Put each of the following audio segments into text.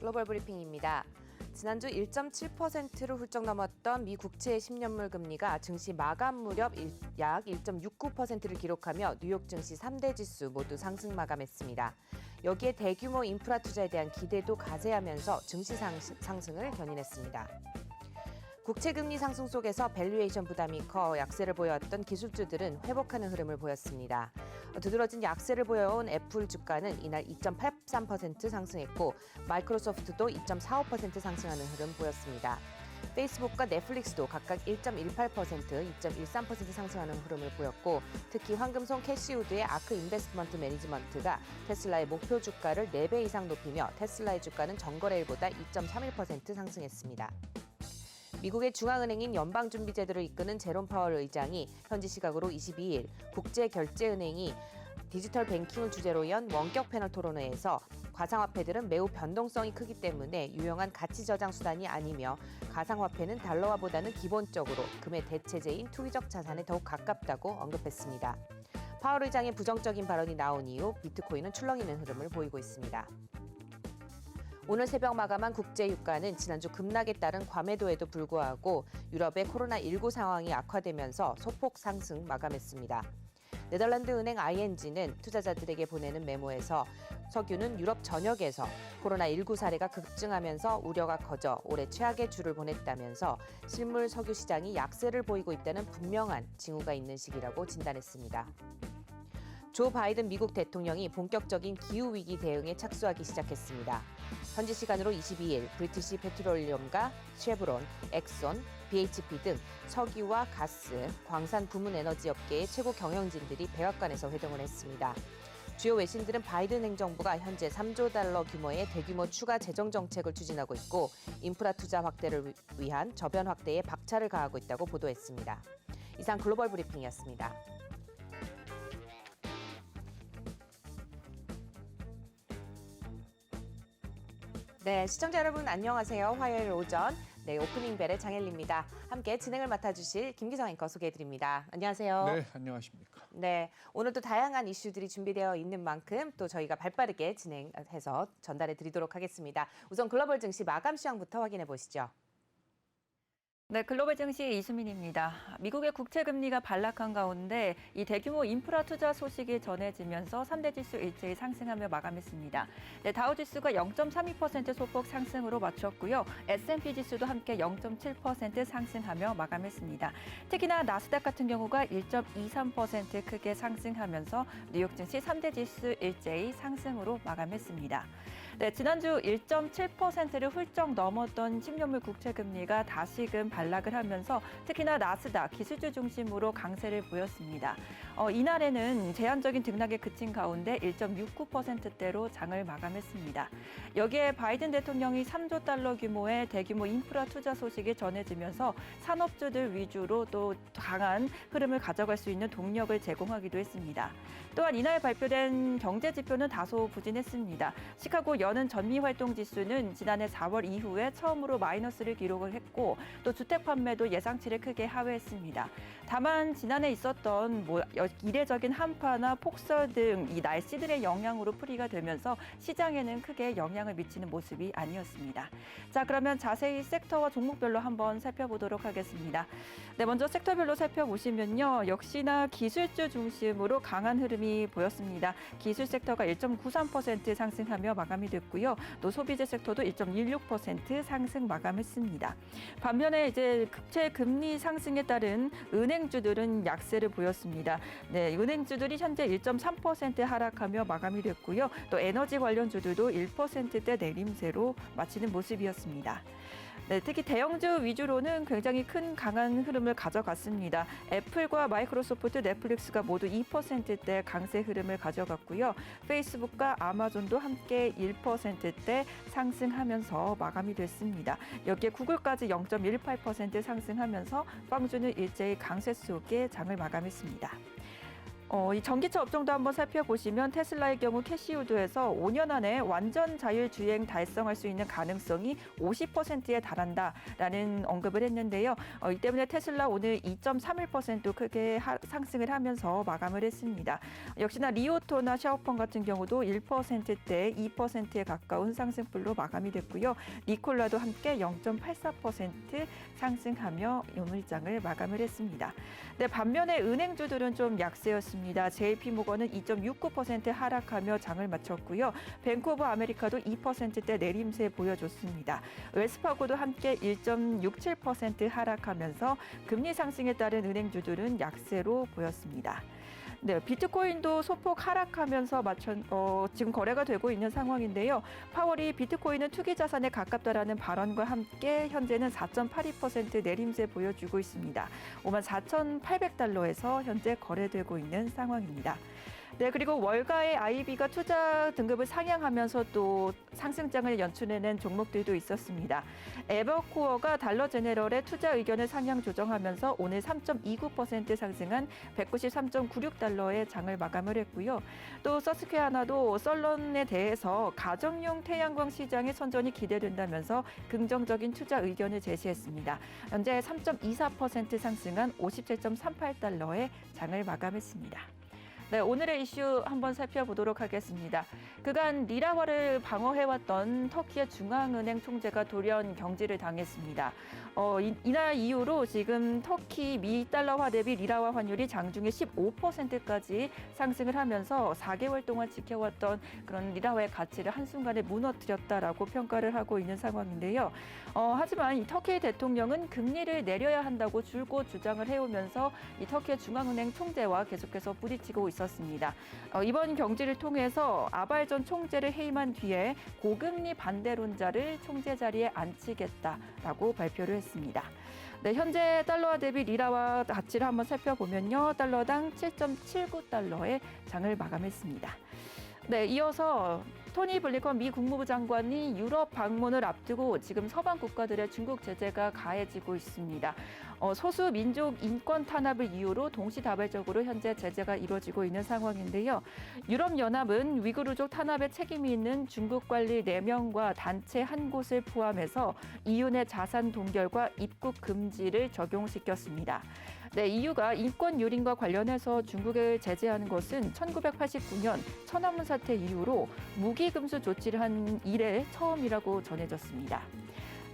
글로벌 브리핑입니다. 지난주 1.7%를 훌쩍 넘었던 미 국채 10년물 금리가 증시 마감 무렵 약 1.69%를 기록하며 뉴욕 증시 3대 지수 모두 상승 마감했습니다. 여기에 대규모 인프라 투자에 대한 기대도 가세하면서 증시 상승을 견인했습니다. 국채금리 상승 속에서 밸류에이션 부담이 커 약세를 보여왔던 기술주들은 회복하는 흐름을 보였습니다. 두드러진 약세를 보여온 애플 주가는 이날 2.83% 상승했고 마이크로소프트도 2.45% 상승하는 흐름 보였습니다. 페이스북과 넷플릭스도 각각 1.18%, 2.13% 상승하는 흐름을 보였고 특히 황금손 캐시우드의 아크 인베스트먼트 매니지먼트가 테슬라의 목표 주가를 4배 이상 높이며 테슬라의 주가는 전거래일보다 2.31% 상승했습니다. 미국의 중앙은행인 연방준비제도를 이끄는 제롬 파월 의장이 현지 시각으로 22일 국제결제은행이 디지털 뱅킹을 주제로 연 원격 패널 토론회에서 가상화폐들은 매우 변동성이 크기 때문에 유용한 가치 저장 수단이 아니며 가상화폐는 달러화보다는 기본적으로 금의 대체제인 투기적 자산에 더욱 가깝다고 언급했습니다. 파월 의장의 부정적인 발언이 나온 이후 비트코인은 출렁이는 흐름을 보이고 있습니다. 오늘 새벽 마감한 국제 유가는 지난주 급락에 따른 과매도에도 불구하고 유럽의 코로나19 상황이 악화되면서 소폭 상승 마감했습니다. 네덜란드 은행 ING는 투자자들에게 보내는 메모에서 석유는 유럽 전역에서 코로나19 사례가 급증하면서 우려가 커져 올해 최악의 주를 보냈다면서 실물 석유 시장이 약세를 보이고 있다는 분명한 징후가 있는 시기라고 진단했습니다. 조 바이든 미국 대통령이 본격적인 기후위기 대응에 착수하기 시작했습니다. 현지 시간으로 22일 브리티시 페트롤리엄과 쉐브론, 엑손, BHP 등 석유와 가스, 광산 부문 에너지 업계의 최고 경영진들이 백악관에서 회동을 했습니다. 주요 외신들은 바이든 행정부가 현재 3조 달러 규모의 대규모 추가 재정 정책을 추진하고 있고 인프라 투자 확대를 위한 저변 확대에 박차를 가하고 있다고 보도했습니다. 이상 글로벌 브리핑이었습니다. 네, 시청자 여러분 안녕하세요. 화요일 오전 오프닝 벨의 장혜리입니다. 함께 진행을 맡아주실 김기성 앵커 소개해드립니다. 안녕하세요. 네, 안녕하십니까. 네, 오늘도 다양한 이슈들이 준비되어 있는 만큼 또 저희가 발빠르게 진행해서 전달해드리도록 하겠습니다. 우선 글로벌 증시 마감 시황부터 확인해 보시죠. 네, 글로벌 증시 이수민입니다. 미국의 국채 금리가 반락한 가운데 이 대규모 인프라 투자 소식이 전해지면서 3대 지수 일제히 상승하며 마감했습니다. 네, 다우 지수가 0.32% 소폭 상승으로 마쳤고요. S&P 지수도 함께 0.7% 상승하며 마감했습니다. 특히나 나스닥 같은 경우가 1.23% 크게 상승하면서 뉴욕 증시 3대 지수 일제히 상승으로 마감했습니다. 네, 지난주 1.7%를 훌쩍 넘었던 10년물 국채 금리가 다시금 반락을 하면서 특히나 나스닥 기술주 중심으로 강세를 보였습니다. 이날에는 제한적인 등락에 그친 가운데 1.69%대로 장을 마감했습니다. 여기에 바이든 대통령이 3조 달러 규모의 대규모 인프라 투자 소식이 전해지면서 산업주들 위주로 또 강한 흐름을 가져갈 수 있는 동력을 제공하기도 했습니다. 또한 이날 발표된 경제 지표는 다소 부진했습니다. 시카고 연은 전미활동 지수는 지난해 4월 이후에 처음으로 마이너스를 기록을 했고 또 주택 판매도 예상치를 크게 하회했습니다. 다만 지난해 있었던 이례적인 한파나 폭설 등 이 날씨들의 영향으로 풀이가 되면서 시장에는 크게 영향을 미치는 모습이 아니었습니다. 자, 그러면 자세히 섹터와 종목별로 한번 살펴보도록 하겠습니다. 네, 먼저 섹터별로 살펴보시면요. 역시나 기술주 중심으로 강한 흐름이 보였습니다. 기술 섹터가 1.93% 상승하며 마감이 됐고요. 또 소비재 섹터도 1.16% 상승 마감했습니다. 반면에 이제 국채 금리 상승에 따른 은행주들은 약세를 보였습니다. 네, 은행주들이 현재 1.3% 하락하며 마감이 됐고요. 또 에너지 관련주들도 1%대 내림세로 마치는 모습이었습니다. 네, 특히 대형주 위주로는 굉장히 큰 강한 흐름을 가져갔습니다. 애플과 마이크로소프트, 넷플릭스가 모두 2%대 강세 흐름을 가져갔고요. 페이스북과 아마존도 함께 1%대 상승하면서 마감이 됐습니다. 여기에 구글까지 0.18% 상승하면서 빵주는 일제히 강세 속에 장을 마감했습니다. 이 전기차 업종도 한번 살펴보시면 테슬라의 경우 캐시우드에서 5년 안에 완전 자율주행 달성할 수 있는 가능성이 50%에 달한다라는 언급을 했는데요. 이 때문에 테슬라 오늘 2.31% 크게 상승을 하면서 마감을 했습니다. 역시나 리오토나 샤오펑 같은 경우도 1%대 2%에 가까운 상승폭으로 마감이 됐고요. 니콜라도 함께 0.84% 상승하며 오늘장을 마감을 했습니다. 네, 반면에 은행주들은 좀 약세였습니다. JP모건은 2.69% 하락하며 장을 마쳤고요. 뱅크 오브 아메리카도 2%대 내림세 보여줬습니다. 웰스파고도 함께 1.67% 하락하면서 금리 상승에 따른 은행주들은 약세로 보였습니다. 네, 비트코인도 소폭 하락하면서 지금 거래가 되고 있는 상황인데요. 파월이 비트코인은 투기 자산에 가깝다라는 발언과 함께 현재는 4.82% 내림세 보여주고 있습니다. 54,800달러에서 현재 거래되고 있는 상황입니다. 네, 그리고 월가의 IB가 투자 등급을 상향하면서 또 상승장을 연출해낸 종목들도 있었습니다. 에버코어가 달러제네럴의 투자 의견을 상향 조정하면서 오늘 3.29% 상승한 193.96달러의 장을 마감을 했고요. 또 서스퀘하나도 썰런에 대해서 가정용 태양광 시장의 선전이 기대된다면서 긍정적인 투자 의견을 제시했습니다. 현재 3.24% 상승한 57.38달러의 장을 마감했습니다. 네, 오늘의 이슈 한번 살펴보도록 하겠습니다. 그간 리라화를 방어해왔던 터키의 중앙은행 총재가 돌연 경질을 당했습니다. 이날 이후로 지금 터키 미 달러화 대비 리라화 환율이 장중에 15%까지 상승을 하면서 4개월 동안 지켜왔던 그런 리라화의 가치를 한순간에 무너뜨렸다라고 평가를 하고 있는 상황인데요. 하지만 이 터키 대통령은 금리를 내려야 한다고 줄곧 주장을 해오면서 이 터키의 중앙은행 총재와 계속해서 부딪히고 있었습니다. 이번 경질을 통해서 아발 전 총재를 해임한 뒤에 고금리 반대론자를 총재 자리에 앉히겠다라고 발표를 했습니다. 네, 현재 달러화 대비 리라화 가치를 한번 살펴보면요. 달러당 7.79달러의 장을 마감했습니다. 네, 이어서 토니 블링컨 미 국무부 장관이 유럽 방문을 앞두고 지금 서방 국가들의 중국 제재가 가해지고 있습니다. 소수 민족 인권 탄압을 이유로 동시다발적으로 현재 제재가 이루어지고 있는 상황인데요. 유럽연합은 위구르족 탄압에 책임이 있는 중국 관리 4명과 단체 한 곳을 포함해서 EU 내 자산 동결과 입국 금지를 적용시켰습니다. 네, EU가 인권 유린과 관련해서 중국을 제재하는 것은 1989년 천안문 사태 이후로 무기 금수 조치를 한 이래 처음이라고 전해졌습니다.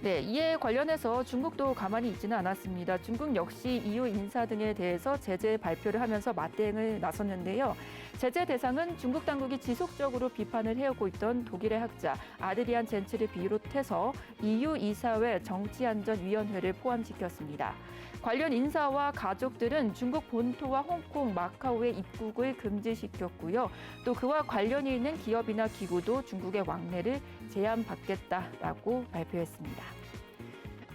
네, 이에 관련해서 중국도 가만히 있지는 않았습니다. 중국 역시 EU 인사 등에 대해서 제재 발표를 하면서 맞대응을 나섰는데요. 제재 대상은 중국 당국이 지속적으로 비판을 해오고 있던 독일의 학자 아드리안 젠츠를 비롯해서 EU 이사회 정치안전위원회를 포함시켰습니다. 관련 인사와 가족들은 중국 본토와 홍콩, 마카오의 입국을 금지시켰고요. 또 그와 관련이 있는 기업이나 기구도 중국의 왕래를 제한받겠다라고 발표했습니다.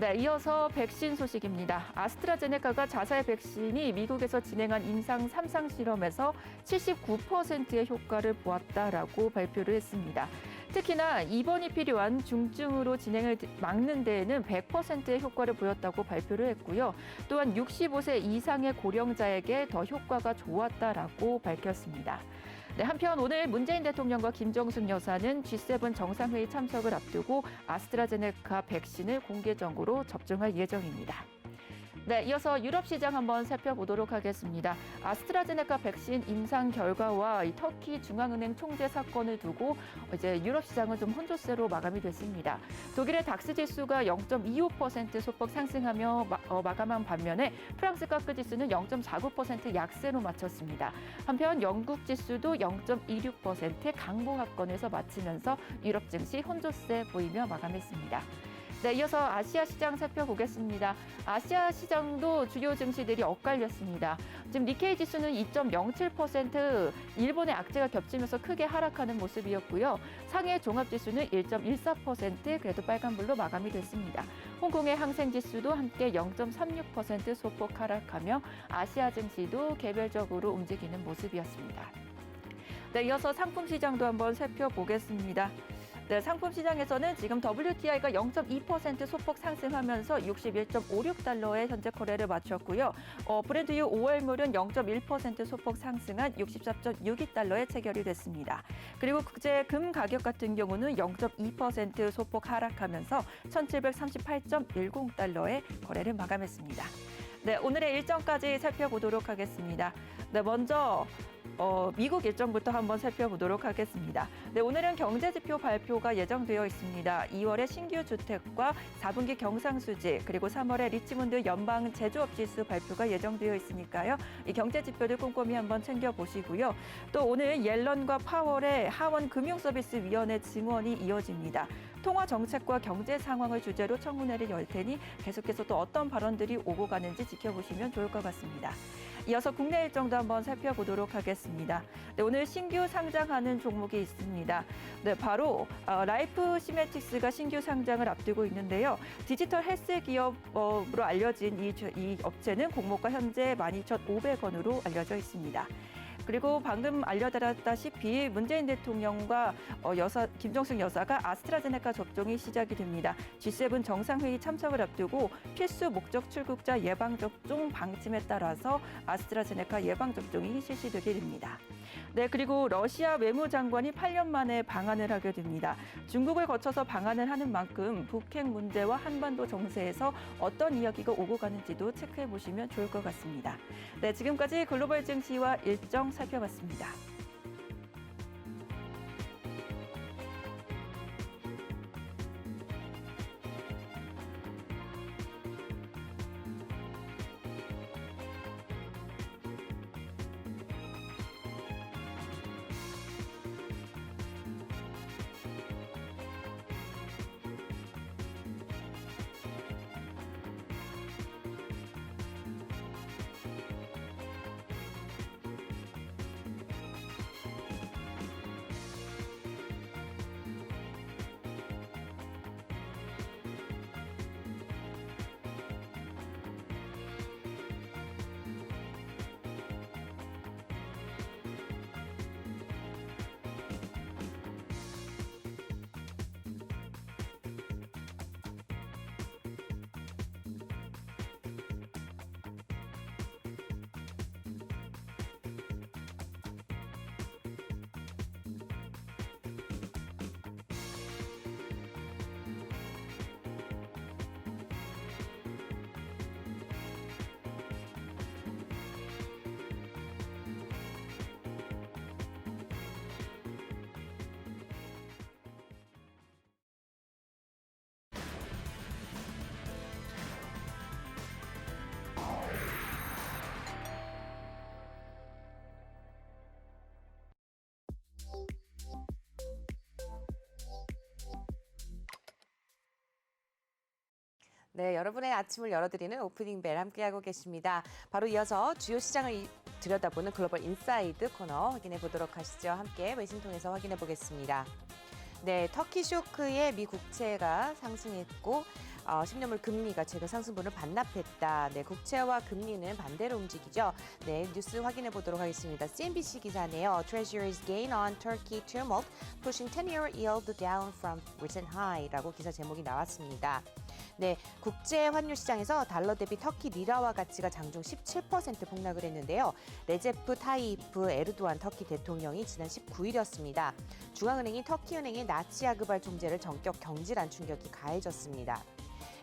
네, 이어서 백신 소식입니다. 아스트라제네카가 자사의 백신이 미국에서 진행한 임상 3상 실험에서 79%의 효과를 보았다라고 발표를 했습니다. 특히나 입원이 필요한 중증으로 진행을 막는 데에는 100%의 효과를 보였다고 발표를 했고요. 또한 65세 이상의 고령자에게 더 효과가 좋았다라고 밝혔습니다. 네, 한편 오늘 문재인 대통령과 김정숙 여사는 G7 정상회의 참석을 앞두고 아스트라제네카 백신을 공개적으로 접종할 예정입니다. 네, 이어서 유럽 시장 한번 살펴보도록 하겠습니다. 아스트라제네카 백신 임상 결과와 이 터키 중앙은행 총재 사건을 두고 이제 유럽 시장은 좀 혼조세로 마감이 됐습니다. 독일의 닥스 지수가 0.25% 소폭 상승하며 마감한 반면에 프랑스 카크 지수는 0.49% 약세로 마쳤습니다. 한편 영국 지수도 0.26% 강보합권에서 마치면서 유럽 증시 혼조세 보이며 마감했습니다. 네, 이어서 아시아 시장 살펴보겠습니다. 아시아 시장도 주요 증시들이 엇갈렸습니다. 지금 니케이 지수는 2.07%, 일본의 악재가 겹치면서 크게 하락하는 모습이었고요. 상해 종합지수는 1.14%, 그래도 빨간불로 마감이 됐습니다. 홍콩의 항생지수도 함께 0.36% 소폭 하락하며 아시아 증시도 개별적으로 움직이는 모습이었습니다. 네, 이어서 상품 시장도 한번 살펴보겠습니다. 네, 상품 시장에서는 지금 WTI가 0.2% 소폭 상승하면서 61.56달러에 현재 거래를 마쳤고요. 브렌트유 5월물은 0.1% 소폭 상승한 64.62달러에 체결이 됐습니다. 그리고 국제 금 가격 같은 경우는 0.2% 소폭 하락하면서 1,738.10달러에 거래를 마감했습니다. 네, 오늘의 일정까지 살펴보도록 하겠습니다. 네, 먼저 미국 일정부터 한번 살펴보도록 하겠습니다. 네, 오늘은 경제지표 발표가 예정되어 있습니다. 2월의 신규 주택과 4분기 경상수지 그리고 3월의 리치몬드 연방 제조업지수 발표가 예정되어 있으니까요. 이 경제지표들 꼼꼼히 한번 챙겨보시고요. 또 오늘 옐런과 파월의 하원 금융서비스위원회 증언이 이어집니다. 통화 정책과 경제 상황을 주제로 청문회를 열 테니 계속해서 또 어떤 발언들이 오고 가는지 지켜보시면 좋을 것 같습니다. 이어서 국내 일정도 한번 살펴보도록 하겠습니다. 네, 오늘 신규 상장하는 종목이 있습니다. 네, 바로 라이프 시메틱스가 신규 상장을 앞두고 있는데요. 디지털 헬스 기업으로 알려진 이 업체는 공모가 현재 12,500원으로 알려져 있습니다. 그리고 방금 알려드렸다시피 문재인 대통령과 김정숙 여사가 아스트라제네카 접종이 시작이 됩니다. G7 정상회의 참석을 앞두고 필수 목적 출국자 예방접종 방침에 따라서 아스트라제네카 예방접종이 실시되게 됩니다. 네, 그리고 러시아 외무장관이 8년 만에 방한을 하게 됩니다. 중국을 거쳐서 방한을 하는 만큼 북핵 문제와 한반도 정세에서 어떤 이야기가 오고 가는지도 체크해 보시면 좋을 것 같습니다. 네, 지금까지 글로벌 증시와 일정 살펴봤습니다. 네, 여러분의 아침을 열어드리는 오프닝 벨 함께하고 계십니다. 바로 이어서 주요 시장을 들여다보는 글로벌 인사이드 코너 확인해 보도록 하시죠. 함께 외신 통해서 확인해 보겠습니다. 네, 터키 쇼크에 미 국채가 상승했고 10년물 금리가 최근 상승분을 반납했다. 네, 국채와 금리는 반대로 움직이죠. 네, 뉴스 확인해 보도록 하겠습니다. CNBC 기사네요. Treasury's gain on Turkey tumult pushing 10-year yield down from recent high라고 기사 제목이 나왔습니다. 네, 국제 환율 시장에서 달러 대비 터키 리라화 가치가 장중 17% 폭락을 했는데요. 레제프 타이프 에르도안 터키 대통령이 지난 19일이었습니다. 중앙은행이 터키은행의 나치 아그발 총재를 전격 경질한 충격이 가해졌습니다.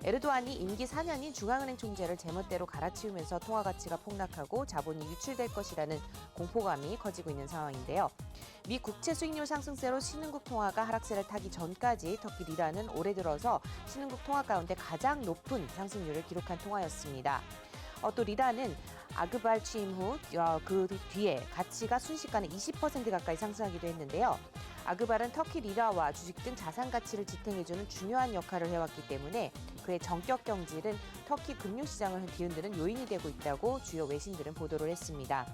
에르도안이 임기 4년인 중앙은행 총재를 제멋대로 갈아치우면서 통화 가치가 폭락하고 자본이 유출될 것이라는 공포감이 커지고 있는 상황인데요. 미 국채 수익률 상승세로 신흥국 통화가 하락세를 타기 전까지 터키 리라는 올해 들어서 신흥국 통화 가운데 가장 높은 상승률을 기록한 통화였습니다. 또 리라는 아그발 취임 후 그 뒤에 가치가 순식간에 20% 가까이 상승하기도 했는데요. 아그발은 터키 리라와 주식 등 자산 가치를 지탱해주는 중요한 역할을 해왔기 때문에 그의 전격 경질은 터키 금융시장을 뒤흔드는 요인이 되고 있다고 주요 외신들은 보도를 했습니다.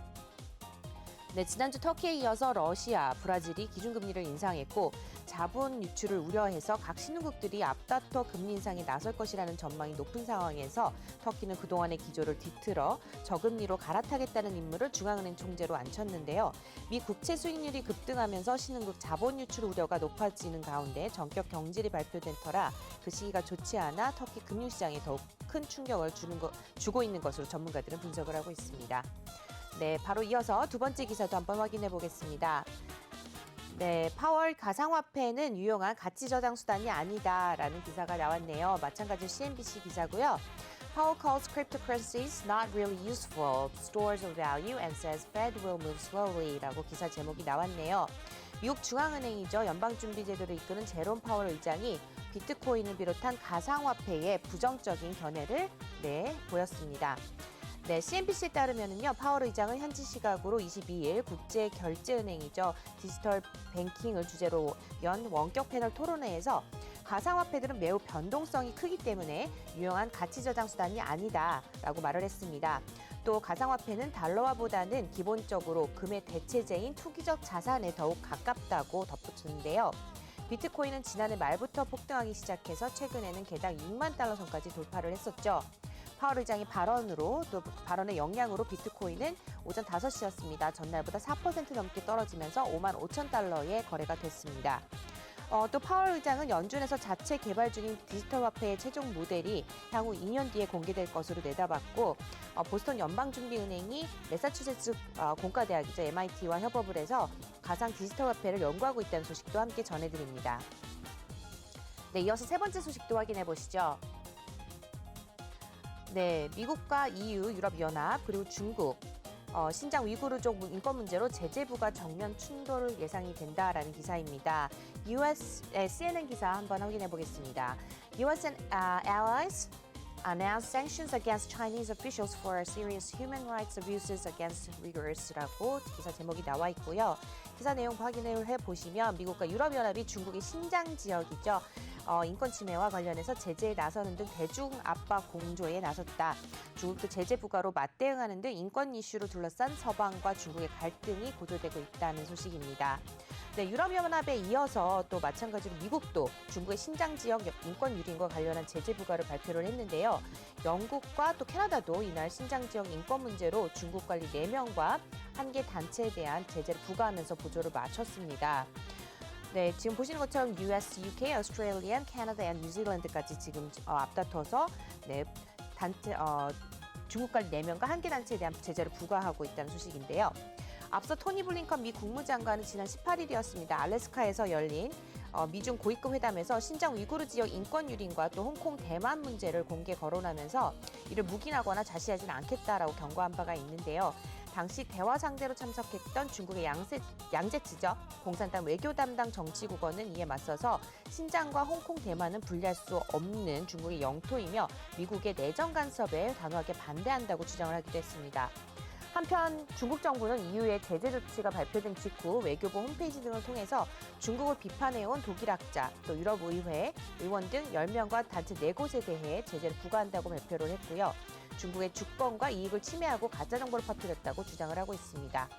네, 지난주 터키에 이어서 러시아, 브라질이 기준금리를 인상했고 자본 유출을 우려해서 각 신흥국들이 앞다퉈 금리 인상에 나설 것이라는 전망이 높은 상황에서 터키는 그동안의 기조를 뒤틀어 저금리로 갈아타겠다는 임무를 중앙은행 총재로 앉혔는데요. 미 국채 수익률이 급등하면서 신흥국 자본 유출 우려가 높아지는 가운데 전격 경질이 발표된 터라 그 시기가 좋지 않아 터키 금융시장에 더욱 큰 충격을 주고 있는 것으로 전문가들은 분석을 하고 있습니다. 네, 바로 이어서 두 번째 기사도 한번 확인해 보겠습니다. 네, 파월 가상화폐는 유용한 가치 저장 수단이 아니다라는 기사가 나왔네요. 마찬가지로 CNBC 기사고요. Powell calls cryptocurrencies not really useful stores of value and says Fed will move slowly라고 기사 제목이 나왔네요. 미국 중앙은행이죠. 연방준비제도를 이끄는 제롬 파월 의장이 비트코인을 비롯한 가상화폐에 부정적인 견해를 보였습니다. 네, CNBC에 따르면요, 파월 의장은 현지 시각으로 22일 국제결제은행이죠, 디지털 뱅킹을 주제로 연 원격 패널 토론회에서 가상화폐들은 매우 변동성이 크기 때문에 유용한 가치 저장 수단이 아니다라고 말을 했습니다. 또 가상화폐는 달러화보다는 기본적으로 금의 대체제인 투기적 자산에 더욱 가깝다고 덧붙였는데요. 비트코인은 지난해 말부터 폭등하기 시작해서 최근에는 개당 6만 달러 선까지 돌파를 했었죠. 파월 의장의 발언의 영향으로 비트코인은 오전 5시였습니다. 전날보다 4% 넘게 떨어지면서 5만 5천 달러에 거래가 됐습니다. 또 파월 의장은 연준에서 자체 개발 중인 디지털 화폐의 최종 모델이 향후 2년 뒤에 공개될 것으로 내다봤고 보스턴 연방준비은행이 매사추세츠 공과대학이죠, MIT와 협업을 해서 가상 디지털 화폐를 연구하고 있다는 소식도 함께 전해드립니다. 네, 이어서 세 번째 소식도 확인해 보시죠. 네, 미국과 EU, 유럽연합, 그리고 중국, 신장 위구르족 인권 문제로 제재 부과 정면 충돌 예상이 된다라는 기사입니다. CNN 기사 한번 확인해 보겠습니다. US and allies announced sanctions against Chinese officials for serious human rights abuses against Uyghurs.라고 기사 제목이 나와 있고요. 기사 내용 확인해 보시면 미국과 유럽연합이 중국의 신장 지역이죠, 인권 침해와 관련해서 제재에 나서는 등 대중 압박 공조에 나섰다. 중국도 제재 부과로 맞대응하는 등 인권 이슈로 둘러싼 서방과 중국의 갈등이 고조되고 있다는 소식입니다. 네, 유럽연합에 이어서 또 마찬가지로 미국도 중국의 신장 지역 인권 유린과 관련한 제재 부과를 발표를 했는데요. 영국과 또 캐나다도 이날 신장 지역 인권 문제로 중국 관리 4명과 한 개 단체에 대한 제재를 부과하면서 보조를 마쳤습니다. 네, 지금 보시는 것처럼 US, UK, Australia, Canada, and New Zealand까지 지금 앞다퉈서 중국 관리 4명과 한 개 단체에 대한 제재를 부과하고 있다는 소식인데요. 앞서 토니 블링컨 미 국무장관은 지난 18일이었습니다. 알래스카에서 열린 미중 고위급 회담에서 신장 위구르 지역 인권 유린과 또 홍콩 대만 문제를 공개 거론하면서 이를 묵인하거나 자시하지는 않겠다라고 경고한 바가 있는데요. 당시 대화 상대로 참석했던 중국의 양제츠죠, 공산당 외교 담당 정치국어는 이에 맞서서 신장과 홍콩 대만은 분리할 수 없는 중국의 영토이며 미국의 내정 간섭에 단호하게 반대한다고 주장을 하기도 했습니다. 한편 중국 정부는 EU의 제재 조치가 발표된 직후 외교부 홈페이지 등을 통해서 중국을 비판해온 독일학자, 또 유럽의회 의원 등 10명과 단체 4곳에 대해 제재를 부과한다고 발표를 했고요. 중국의 주권과 이익을 침해하고 가짜정보를 퍼뜨렸다고 주장을 하고 있습니다.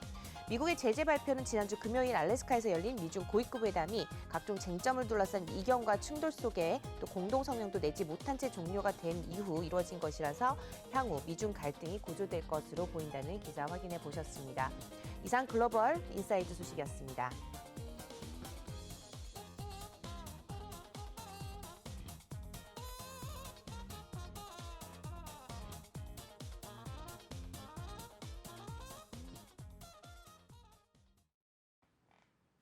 미국의 제재 발표는 지난주 금요일 알래스카에서 열린 미중 고위급 회담이 각종 쟁점을 둘러싼 이견과 충돌 속에 또 공동 성명도 내지 못한 채 종료가 된 이후 이루어진 것이라서 향후 미중 갈등이 고조될 것으로 보인다는 기사 확인해 보셨습니다. 이상 글로벌 인사이드 소식이었습니다.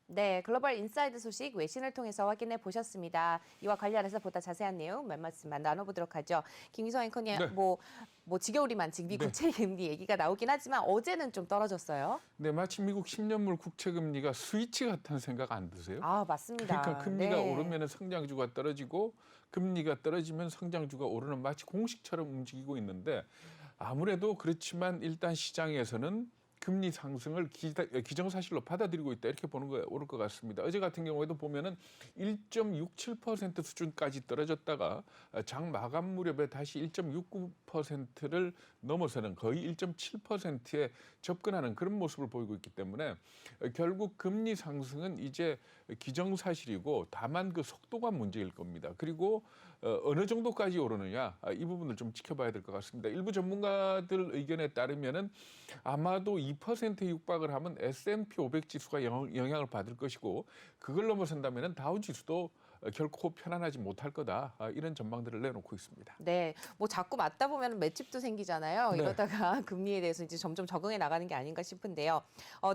네, 글로벌 인사이드 소식 외신을 통해서 확인해 보셨습니다. 이와 관련해서 보다 자세한 내용 몇 말씀만 나눠보도록 하죠. 김기성 앵커님, 네. 뭐 지겨우리만 지금 미 국채 금리 얘기가 나오긴 하지만 어제는 좀 떨어졌어요. 네, 마치 미국 10년물 국채 금리가 스위치 같다는 생각 안 드세요? 아, 맞습니다. 그러니까 금리가 네. 오르면 성장주가 떨어지고 금리가 떨어지면 성장주가 오르는 마치 공식처럼 움직이고 있는데 아무래도 그렇지만 일단 시장에서는 금리 상승을 기정사실로 받아들이고 있다 이렇게 보는 거 옳을 것 같습니다. 어제 같은 경우에도 보면은 1.67% 수준까지 떨어졌다가 장 마감 무렵에 다시 1.69%를 넘어서는 거의 1.7%에 접근하는 그런 모습을 보이고 있기 때문에 결국 금리 상승은 이제 기정사실이고 다만 그 속도가 문제일 겁니다. 그리고 어느 정도까지 오르느냐 이 부분을 좀 지켜봐야 될 것 같습니다. 일부 전문가들 의견에 따르면은 아마도 2%에 육박을 하면 S&P 500 지수가 영향을 받을 것이고 그걸 넘어선다면은 다우 지수도 결코 편안하지 못할 거다 이런 전망들을 내놓고 있습니다. 네, 뭐 자꾸 맞다 보면 맷집도 생기잖아요. 네. 이러다가 금리에 대해서 이제 점점 적응해 나가는 게 아닌가 싶은데요.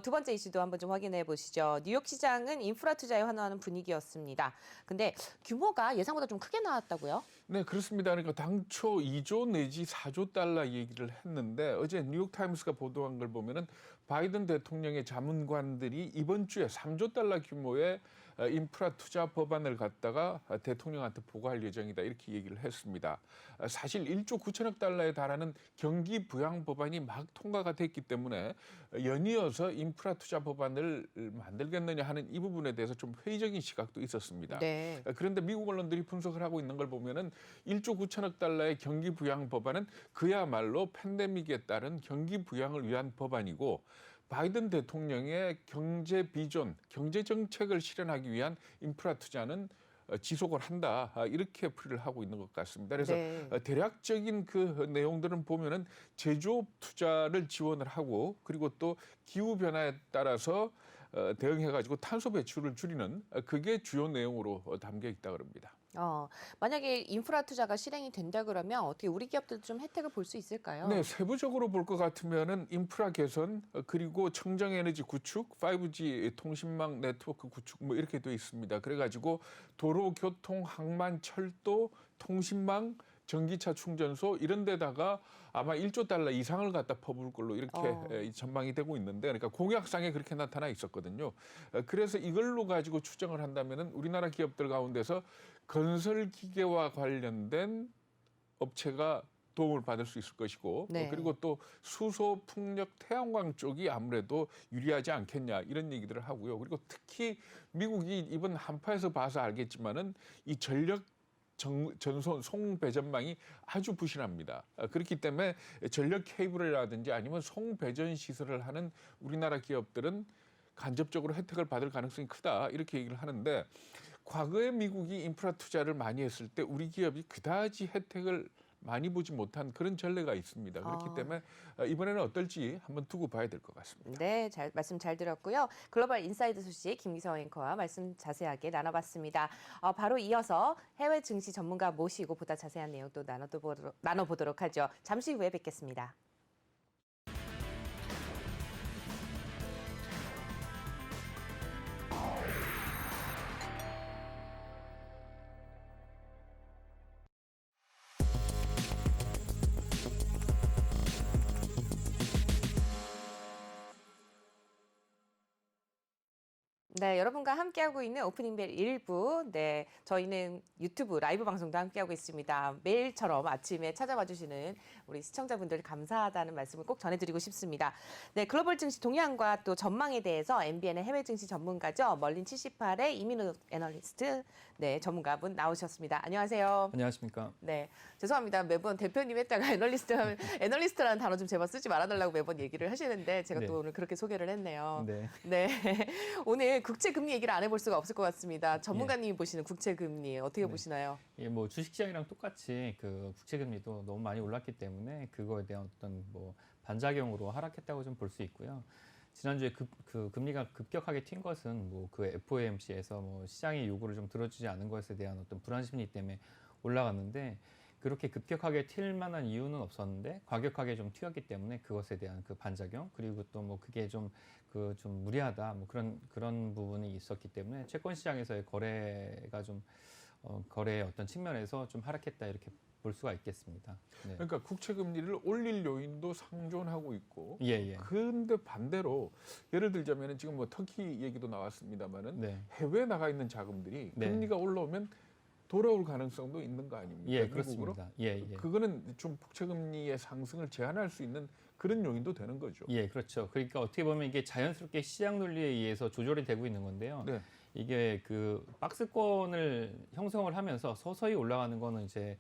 두 번째 이슈도 한번 좀 확인해 보시죠. 뉴욕 시장은 인프라 투자에 환호하는 분위기였습니다. 근데 규모가 예상보다 좀 크게 나왔다고요? 네, 그렇습니다. 그러니까 당초 2조 내지 4조 달러 얘기를 했는데 어제 뉴욕타임스가 보도한 걸 보면은 바이든 대통령의 자문관들이 이번 주에 3조 달러 규모의 인프라 투자 법안을 갖다가 대통령한테 보고할 예정이다 이렇게 얘기를 했습니다. 사실 1조 9천억 달러에 달하는 경기 부양 법안이 막 통과가 됐기 때문에 연이어서 인프라 투자 법안을 만들겠느냐 하는 이 부분에 대해서 좀 회의적인 시각도 있었습니다. 네. 그런데 미국 언론들이 분석을 하고 있는 걸 보면은 1조 9천억 달러의 경기 부양 법안은 그야말로 팬데믹에 따른 경기 부양을 위한 법안이고 바이든 대통령의 경제 비전, 경제 정책을 실현하기 위한 인프라 투자는 지속을 한다 이렇게 풀이를 하고 있는 것 같습니다. 그래서 네. 대략적인 그 내용들은 보면은 제조업 투자를 지원을 하고 그리고 또 기후 변화에 따라서 대응해가지고 탄소 배출을 줄이는 그게 주요 내용으로 담겨 있다 그럽니다. 만약에 인프라 투자가 실행이 된다 그러면 어떻게 우리 기업들도 좀 혜택을 볼 수 있을까요? 네, 세부적으로 볼 것 같으면은 인프라 개선 그리고 청정 에너지 구축, 5G 통신망 네트워크 구축 뭐 이렇게 돼 있습니다. 그래가지고 도로, 교통, 항만, 철도, 통신망, 전기차 충전소 이런 데다가 아마 1조 달러 이상을 갖다 퍼부을 걸로 이렇게 전망이 되고 있는데 그러니까 공약상에 그렇게 나타나 있었거든요. 그래서 이걸로 가지고 추정을 한다면은 우리나라 기업들 가운데서 건설 기계와 관련된 업체가 도움을 받을 수 있을 것이고 네. 그리고 또 수소, 풍력, 태양광 쪽이 아무래도 유리하지 않겠냐 이런 얘기들을 하고요. 그리고 특히 미국이 이번 한파에서 봐서 알겠지만은 이 전력 전송 송배전망이 아주 부실합니다. 그렇기 때문에 전력 케이블이라든지 아니면 송배전 시설을 하는 우리나라 기업들은 간접적으로 혜택을 받을 가능성이 크다 이렇게 얘기를 하는데 과거에 미국이 인프라 투자를 많이 했을 때 우리 기업이 그다지 혜택을 많이 보지 못한 그런 전례가 있습니다. 그렇기 때문에 이번에는 어떨지 한번 두고 봐야 될 것 같습니다. 네, 말씀 잘 들었고요. 글로벌 인사이드 소식 김기성 앵커와 말씀 자세하게 나눠봤습니다. 바로 이어서 해외 증시 전문가 모시고 보다 자세한 내용 또 나눠보도록 하죠. 잠시 후에 뵙겠습니다. 네, 여러분과 함께하고 있는 오프닝벨 1부. 네, 저희는 유튜브 라이브 방송도 함께하고 있습니다. 매일처럼 아침에 찾아와 주시는 우리 시청자분들 감사하다는 말씀을 꼭 전해드리고 싶습니다. 네, 글로벌 증시 동향과 또 전망에 대해서 MBN의 해외 증시 전문가죠. 멀린 78의 이민우 애널리스트, 네, 전문가분 나오셨습니다. 안녕하세요. 안녕하십니까. 네, 죄송합니다. 매번 대표님 했다가 애널리스트 하면 애널리스트라는 단어 좀 제발 쓰지 말아달라고 매번 얘기를 하시는데 제가 네. 또 오늘 그렇게 소개를 했네요. 네. 네, 오늘 국채 금리 얘기를 안 해볼 수가 없을 것 같습니다. 전문가님이 보시는 국채 금리 어떻게 네. 보시나요? 예, 뭐 주식시장이랑 똑같이 그 국채금리도 너무 많이 올랐기 때문에 그거에 대한 어떤 뭐 반작용으로 하락했다고 좀 볼 수 있고요. 지난주에 그 금리가 급격하게 튄 것은 뭐 그 FOMC에서 뭐 시장의 요구를 좀 들어주지 않은 것에 대한 어떤 불안 심리 때문에 올라갔는데 그렇게 급격하게 튈 만한 이유는 없었는데 과격하게 좀 튀었기 때문에 그것에 대한 그 반작용 그리고 또 뭐 그게 좀 무리하다 뭐 그런 부분이 있었기 때문에 채권 시장에서의 거래가 좀 거래의 어떤 측면에서 좀 하락했다 이렇게 볼 수가 있겠습니다. 네. 그러니까 국채 금리를 올릴 요인도 상존하고 있고 예. 그런데 반대로 예를 들자면 지금 뭐 터키 얘기도 나왔습니다만은 네. 해외에 나가 있는 자금들이 네. 금리가 올라오면 돌아올 가능성도 있는 거 아닙니까? 예, 미국으로? 그렇습니다. 예. 그거는 좀 국채 금리의 상승을 제한할 수 있는 그런 요인도 되는 거죠. 예, 그렇죠. 그러니까 어떻게 보면 이게 자연스럽게 시장 논리에 의해서 조절이 되고 있는 건데요. 네. 이게 그 박스권을 형성을 하면서 서서히 올라가는 거는 이제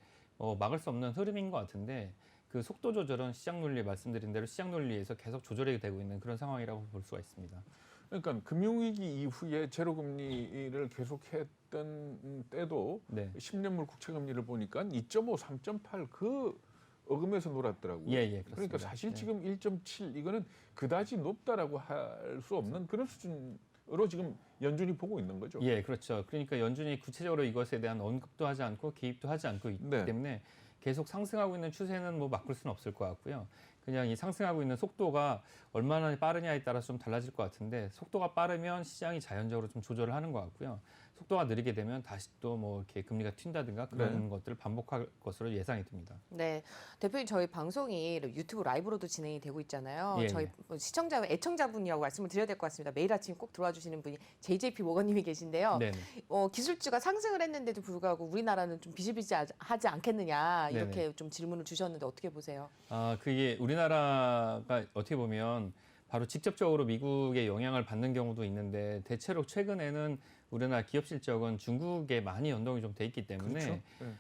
막을 수 없는 흐름인 것 같은데 그 속도 조절은 시장 논리 말씀드린 대로 시장 논리에서 계속 조절이 되고 있는 그런 상황이라고 볼 수가 있습니다. 그러니까 금융위기 이후에 제로금리를 계속했던 때도 네. 10년물 국채금리를 보니까 2.5, 3.8 그 어금에서 놀았더라고요. 예, 그렇습니다. 그러니까 사실 네. 지금 1.7 이거는 그다지 높다라고 할 수 없는 그런 수준으로 지금 연준이 보고 있는 거죠. 예, 그렇죠. 그러니까 연준이 구체적으로 이것에 대한 언급도 하지 않고 개입도 하지 않고 있기 네. 때문에 계속 상승하고 있는 추세는 뭐 바꿀 수는 없을 것 같고요. 그냥 이 상승하고 있는 속도가 얼마나 빠르냐에 따라서 좀 달라질 것 같은데 속도가 빠르면 시장이 자연적으로 좀 조절을 하는 것 같고요. 속도가 느리게 되면 다시 또 뭐 이렇게 금리가 튄다든가 그런 것들을 반복할 것으로 예상이 듭니다. 네, 대표님 저희 방송이 유튜브 라이브로도 진행이 되고 있잖아요. 예, 저희 시청자, 애청자분이라고 말씀을 드려야 될 것 같습니다. 매일 아침 꼭 들어와 주시는 분이 JJP 모건님이 계신데요. 네. 기술주가 상승을 했는데도 불구하고 우리나라는 좀 비실비실하지 않겠느냐 이렇게 네네. 좀 질문을 주셨는데 어떻게 보세요? 그게 우리나라가 어떻게 보면 바로 직접적으로 미국의 영향을 받는 경우도 있는데 대체로 최근에는 우리나라 기업 실적은 중국에 많이 연동이 좀 돼 있기 때문에 그렇죠. 네.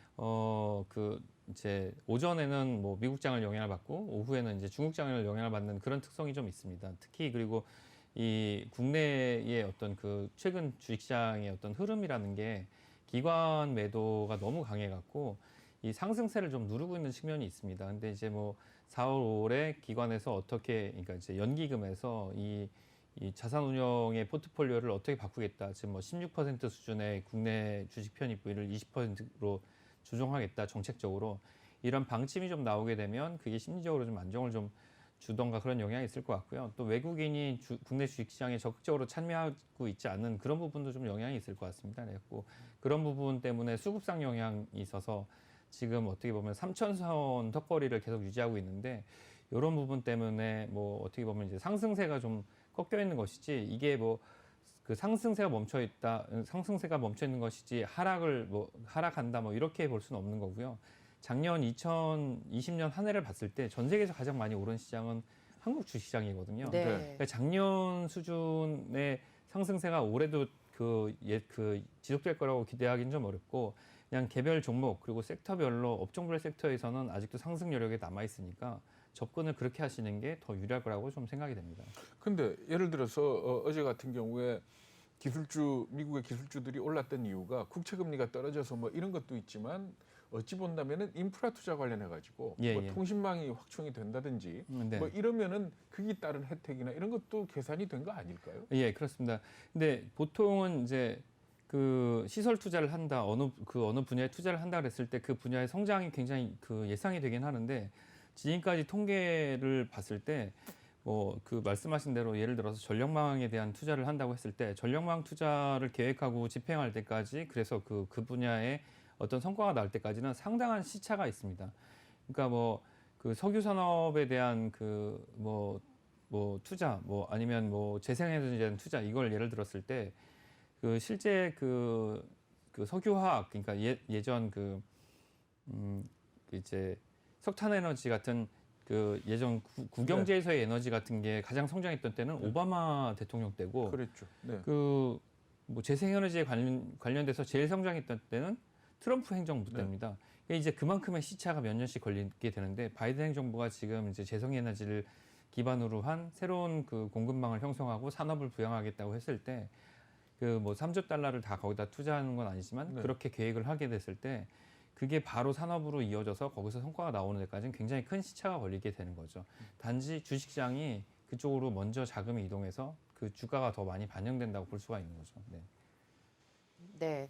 그 이제 오전에는 뭐 미국장을 영향을 받고 오후에는 이제 중국장을 영향을 받는 그런 특성이 좀 있습니다. 특히 그리고 이 국내의 어떤 그 최근 주식시장의 어떤 흐름이라는 게 기관 매도가 너무 강해갖고 이 상승세를 좀 누르고 있는 측면이 있습니다. 근데 이제 뭐 4월, 5월에 기관에서 어떻게, 그러니까 이제 연기금에서 이 자산운용의 포트폴리오를 어떻게 바꾸겠다. 지금 뭐 16% 수준의 국내 주식 편입 비율을 20%로 조정하겠다. 정책적으로 이런 방침이 좀 나오게 되면 그게 심리적으로 좀 안정을 좀 주던가 그런 영향이 있을 것 같고요. 또 외국인이 국내 주식시장에 적극적으로 참여하고 있지 않는 그런 부분도 좀 영향이 있을 것 같습니다. 그래서 그런 부분 때문에 수급상 영향이 있어서 지금 어떻게 보면 3,000선 턱걸이를 계속 유지하고 있는데 이런 부분 때문에 뭐 어떻게 보면 이제 상승세가 좀 꺾여 있는 것이지 이게 뭐 그 상승세가 멈춰 있는 것이지 하락한다 뭐 이렇게 볼 수는 없는 거고요. 작년 2020년 한 해를 봤을 때 전 세계에서 가장 많이 오른 시장은 한국 주식시장이거든요. 네. 그러니까 작년 수준의 상승세가 올해도 지속될 거라고 기대하기는 좀 어렵고 그냥 개별 종목 그리고 섹터별로 업종별 섹터에서는 아직도 상승 여력이 남아 있으니까 접근을 그렇게 하시는 게 더 유리할 거라고 좀 생각이 됩니다. 근데 예를 들어서 어제 같은 경우에 미국의 기술주들이 올랐던 이유가 국채 금리가 떨어져서 뭐 이런 것도 있지만 어찌 본다면은 인프라 투자 관련해 가지고 뭐 통신망이 확충이 된다든지 네. 뭐 이러면은 거기 따른 혜택이나 이런 것도 계산이 된 거 아닐까요? 예, 그렇습니다. 근데 보통은 이제 그 시설 투자를 한다, 어느 분야에 투자를 한다 그랬을 때 그 분야의 성장이 굉장히 그 예상이 되긴 하는데 지금까지 통계를 봤을 때 뭐 그 말씀하신 대로 예를 들어서 전력망에 대한 투자를 한다고 했을 때 전력망 투자를 계획하고 집행할 때까지 그래서 그 분야에 어떤 성과가 나올 때까지는 상당한 시차가 있습니다. 그러니까 뭐 그 석유 산업에 대한 그 뭐 투자 뭐 아니면 뭐 재생에너지에 대한 투자 이걸 예를 들었을 때 그 실제 그 석유화학 그러니까 예전 이제 석탄 에너지 같은 그 예전 국영제에서의 에너지 같은 게 가장 성장했던 때는 오바마 대통령 때고 그랬죠. 네. 그 뭐 재생에너지에 관련돼서 제일 성장했던 때는 트럼프 행정부 때입니다. 이제 그만큼의 시차가 몇 년씩 걸리게 되는데 바이든 행정부가 지금 이제 재생에너지를 기반으로 한 새로운 그 공급망을 형성하고 산업을 부양하겠다고 했을 때 그 뭐 3조 달러를 다 거기다 투자하는 건 아니지만 그렇게 계획을 하게 됐을 때 그게 바로 산업으로 이어져서 거기서 성과가 나오는 데까지는 굉장히 큰 시차가 걸리게 되는 거죠. 단지 주식시장이 그쪽으로 먼저 자금이 이동해서 그 주가가 더 많이 반영된다고 볼 수가 있는 거죠. 네. 네.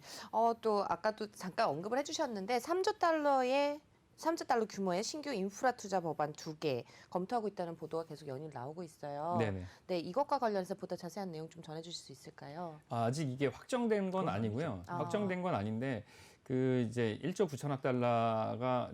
또 아까도 잠깐 언급을 해주셨는데 3조 달러 규모의 신규 인프라 투자 법안 2개 검토하고 있다는 보도가 계속 연일 나오고 있어요. 네네. 네, 이것과 관련해서 보다 자세한 내용 좀 전해주실 수 있을까요? 아직 이게 확정된 건 아니고요. 확정된 건 아닌데 그 이제 1조 9천억 달러가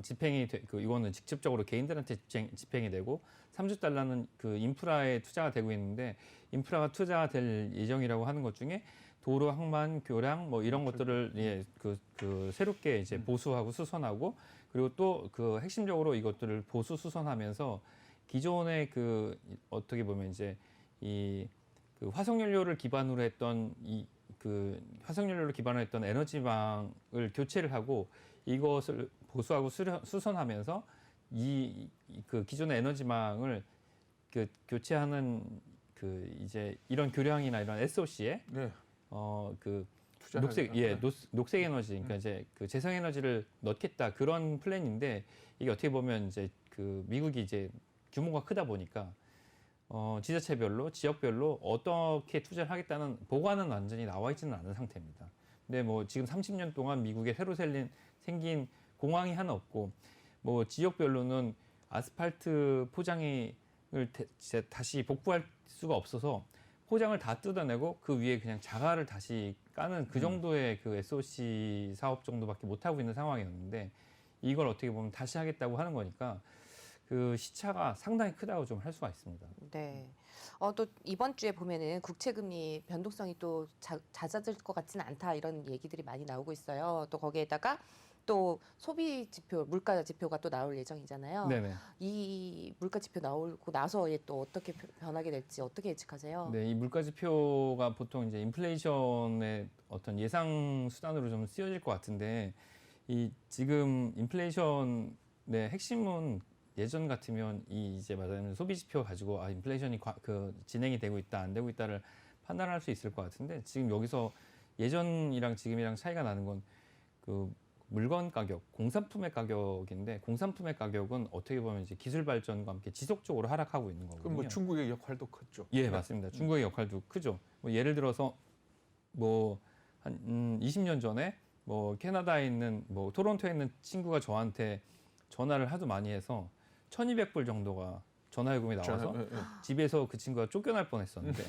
이거는 직접적으로 개인들한테 집행이 되고 3조 달러는 그 인프라에 투자가 되고 있는데 인프라가 투자가 될 예정이라고 하는 것 중에 도로, 항만, 교량 뭐 이런 것들을 새롭게 이제 보수하고 수선하고 그리고 또 그 핵심적으로 이것들을 보수 수선하면서 기존의 그 어떻게 보면 이제 그 화석연료를 기반으로 했던 에너지망을 교체를 하고 이것을 보수하고 수선하면서 그 기존의 에너지망을 그 교체하는 이제 이런 교량이나 이런 SOC에 네. 그 투자를 녹색 하겠다. 녹색 에너지 그러니까 이제 그 재생 에너지를 넣겠다 그런 플랜인데 이게 어떻게 보면 이제 그 미국이 이제 규모가 크다 보니까 지자체별로 지역별로 어떻게 투자를 하겠다는 보고는 완전히 나와 있지는 않은 상태입니다. 근데 뭐 지금 30년 동안 미국에 새로 생긴 공항이 하나 없고 뭐 지역별로는 아스팔트 포장을 다시 복구할 수가 없어서 포장을 다 뜯어내고 그 위에 그냥 자갈을 다시 까는 그 정도의 그 SOC 사업 정도밖에 못 하고 있는 상황이었는데 이걸 어떻게 보면 다시 하겠다고 하는 거니까 그 시차가 상당히 크다고 좀 할 수가 있습니다. 네. 또 이번 주에 보면은 국채금리 변동성이 또 잦아들 것 같지는 않다 이런 얘기들이 많이 나오고 있어요. 또 거기에다가 또 소비 지표, 물가 지표가 또 나올 예정이잖아요. 네네. 이 물가 지표 나오고 나서에 또 어떻게 변하게 될지 어떻게 예측하세요? 네, 이 물가 지표가 보통 이제 인플레이션의 어떤 예상 수단으로 좀 쓰여질 것 같은데 이 지금 인플레이션의 핵심은 예전 같으면 이 이제 말하자면 소비 지표 가지고 인플레이션이 진행이 되고 있다 안 되고 있다를 판단할 수 있을 것 같은데 지금 여기서 예전이랑 지금이랑 차이가 나는 건 그 물건 가격, 공산품의 가격인데 공산품의 가격은 어떻게 보면 이제 기술 발전과 함께 지속적으로 하락하고 있는 거거든요. 그럼 뭐 중국의 역할도 컸죠. 예, 맞습니다. 중국의 역할도 크죠. 뭐 예를 들어서 뭐 한 20년 전에 뭐 캐나다에 있는 뭐 토론토에 있는 친구가 저한테 전화를 하도 많이 해서 1,200불 정도가 전화요금이 나와서 집에서 그 친구가 쫓겨날 뻔했었는데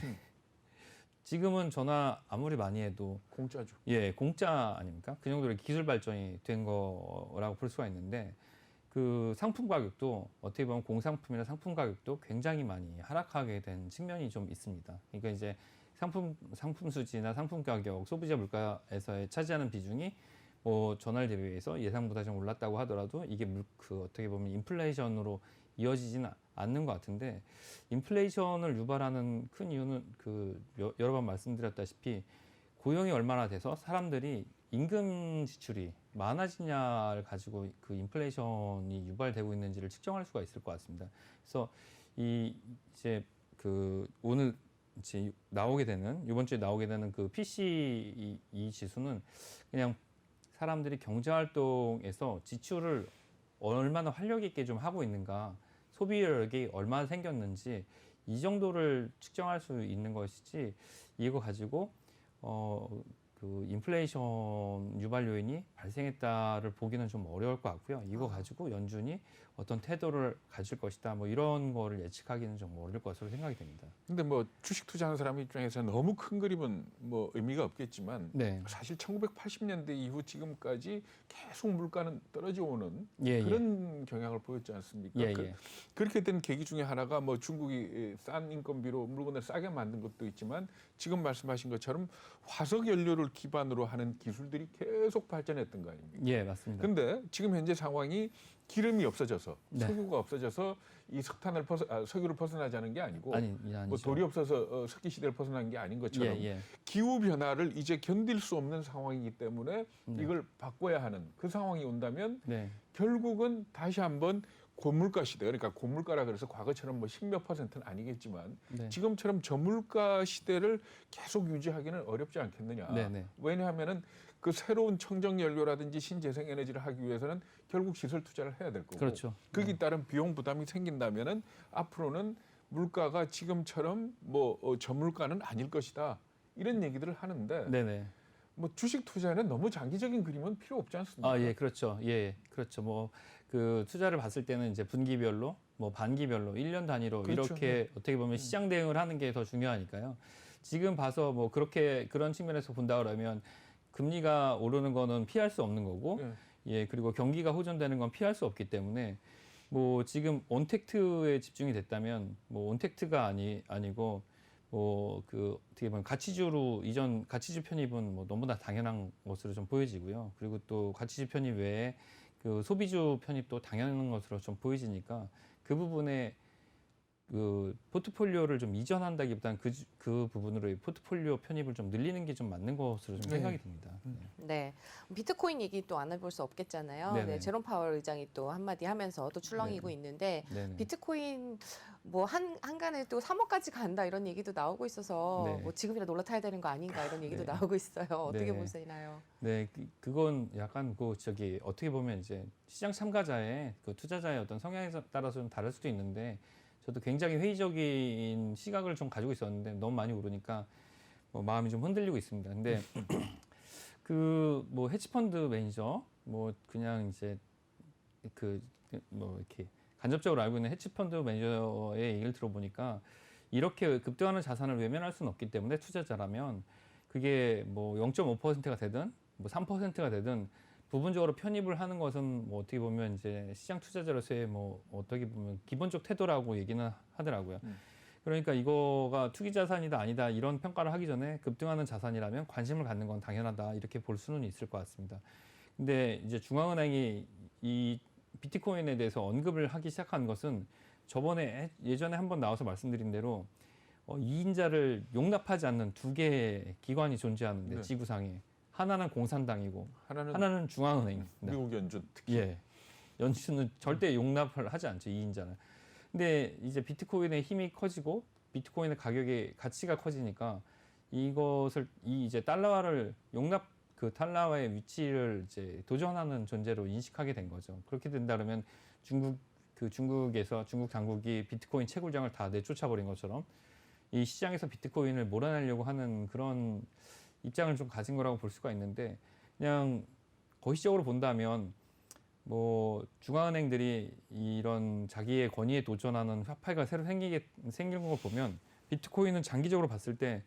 지금은 전화 아무리 많이 해도 공짜죠. 예, 공짜 아닙니까? 그 정도로 기술 발전이 된 거라고 볼 수가 있는데 그 상품 가격도 어떻게 보면 공상품이나 상품 가격도 굉장히 많이 하락하게 된 측면이 좀 있습니다. 그러니까 이제 상품 수지나 상품 가격, 소비자 물가에서의 차지하는 비중이 뭐 전월 대비해서 예상보다 좀 올랐다고 하더라도 이게 어떻게 보면 인플레이션으로 이어지지는 않는 것 같은데 인플레이션을 유발하는 큰 이유는 여러 번 말씀드렸다시피 고용이 얼마나 돼서 사람들이 임금 지출이 많아지냐를 가지고 그 인플레이션이 유발되고 있는지를 측정할 수가 있을 것 같습니다. 그래서 이제 오늘 이제 이번 주에 나오게 되는 그 PCE 지수는 그냥 사람들이 경제 활동에서 지출을 얼마나 활력 있게 좀 하고 있는가, 소비력이 얼마나 생겼는지 이 정도를 측정할 수 있는 것이지 이거 가지고 그 인플레이션 유발 요인이 발생했다를 보기는 좀 어려울 것 같고요. 이거 가지고 연준이 어떤 태도를 가질 것이다. 뭐 이런 거를 예측하기는 좀 어려울 것으로 생각이 됩니다. 근데 뭐 주식 투자하는 사람 입장에서 너무 큰 그림은 뭐 의미가 없겠지만 네. 사실 1980년대 이후 지금까지 계속 물가는 떨어져 오는 예, 그런 경향을 보였지 않습니까? 예, 예. 그렇게 된 계기 중에 하나가 뭐 중국이 싼 인건비로 물건을 싸게 만든 것도 있지만 지금 말씀하신 것처럼 화석 연료를 기반으로 하는 기술들이 계속 발전했던 거 아닙니까? 예, 맞습니다. 근데 지금 현재 상황이 기름이 없어져서 네. 석유가 없어져서 이 석유를 벗어나자는 게 아니고 아니죠. 뭐 돌이 없어서 석기 시대를 벗어난 게 아닌 것처럼 예, 예. 기후 변화를 이제 견딜 수 없는 상황이기 때문에 네. 이걸 바꿔야 하는 그 상황이 온다면 네. 결국은 다시 한번 고물가 시대, 그러니까 고물가라 그래서 과거처럼 뭐 10몇 %는 아니겠지만 네. 지금처럼 저물가 시대를 계속 유지하기는 어렵지 않겠느냐. 네, 네. 왜냐하면은 그 새로운 청정 연료라든지 신재생 에너지를 하기 위해서는 결국 시설 투자를 해야 될 거고. 그렇죠. 거기에 따른 비용 부담이 생긴다면은 앞으로는 물가가 지금처럼 뭐 저물가는 아닐 것이다. 이런 얘기들을 하는데 네, 네. 뭐 주식 투자에는 너무 장기적인 그림은 필요 없지 않습니까? 예, 그렇죠. 예, 그렇죠. 뭐 그 투자를 봤을 때는 이제 분기별로, 뭐 반기별로, 1년 단위로 그렇죠. 이렇게 어떻게 보면 시장 대응을 하는 게 더 중요하니까요. 지금 봐서 뭐 그런 측면에서 본다 그러면 금리가 오르는 거는 피할 수 없는 거고, 예, 그리고 경기가 호전되는 건 피할 수 없기 때문에 뭐 지금 온택트에 집중이 됐다면 뭐 온택트가 아니고 뭐 어떻게 보면 가치주 편입은 뭐 너무나 당연한 것으로 좀 보여지고요. 그리고 또 가치주 편입 외에 그 소비주 편입도 당연한 것으로 좀 보여지니까 그 부분에 그 포트폴리오를 좀 이전한다기보다는 그 부분으로 포트폴리오 편입을 좀 늘리는 게 좀 맞는 것으로 좀 생각이 듭니다. 네, 비트코인 얘기 또 안 해볼 수 없겠잖아요. 네네. 네, 제롬 파월 의장이 또 한마디 하면서 또 출렁이고 네네. 있는데 네네. 비트코인 뭐 한간에 또 3억까지 간다 이런 얘기도 나오고 있어서 네. 뭐 지금이라도 올라타야 되는 거 아닌가 이런 얘기도 네. 나오고 있어요. 어떻게 네. 보시나요? 네, 그건 약간 어떻게 보면 이제 시장 참가자의 그 투자자의 어떤 성향에 따라서 좀 다를 수도 있는데 저도 굉장히 회의적인 시각을 좀 가지고 있었는데 너무 많이 오르니까 뭐 마음이 좀 흔들리고 있습니다. 근데 그 뭐 헤지펀드 매니저 뭐 그냥 이제 뭐 이렇게 간접적으로 알고 있는 헤지펀드 매니저의 얘기를 들어보니까 이렇게 급등하는 자산을 외면할 수는 없기 때문에 투자자라면 그게 뭐 0.5%가 되든 뭐 3%가 되든 부분적으로 편입을 하는 것은 뭐 어떻게 보면 이제 시장 투자자로서의 뭐 어떻게 보면 기본적 태도라고 얘기는 하더라고요. 그러니까 이거가 투기 자산이다 아니다 이런 평가를 하기 전에 급등하는 자산이라면 관심을 갖는 건 당연하다 이렇게 볼 수는 있을 것 같습니다. 근데 이제 중앙은행이 이 비트코인에 대해서 언급을 하기 시작한 것은 저번에 예전에 한번 나와서 말씀드린 대로 이인자를 용납하지 않는 두 개의 기관이 존재하는데 네. 지구상에 하나는 공산당이고 하나는 하나는 중앙은행입니다. 미국 연준 특히. 예. 연준은 절대 용납을 하지 않죠, 이인자는. 근데 이제 비트코인의 힘이 커지고 비트코인의 가격의 가치가 커지니까 이제 달러화를 그 달러화의 위치를 이제 도전하는 존재로 인식하게 된 거죠. 그렇게 된다 그러면 중국에서 중국 당국이 비트코인 채굴장을 다 내쫓아 버린 것처럼 이 시장에서 비트코인을 몰아내려고 하는 그런 입장을 좀 가진 거라고 볼 수가 있는데 그냥 거시적으로 본다면 뭐 중앙은행들이 이런 자기의 권위에 도전하는 화폐가 새로 생긴 걸 보면 비트코인은 장기적으로 봤을 때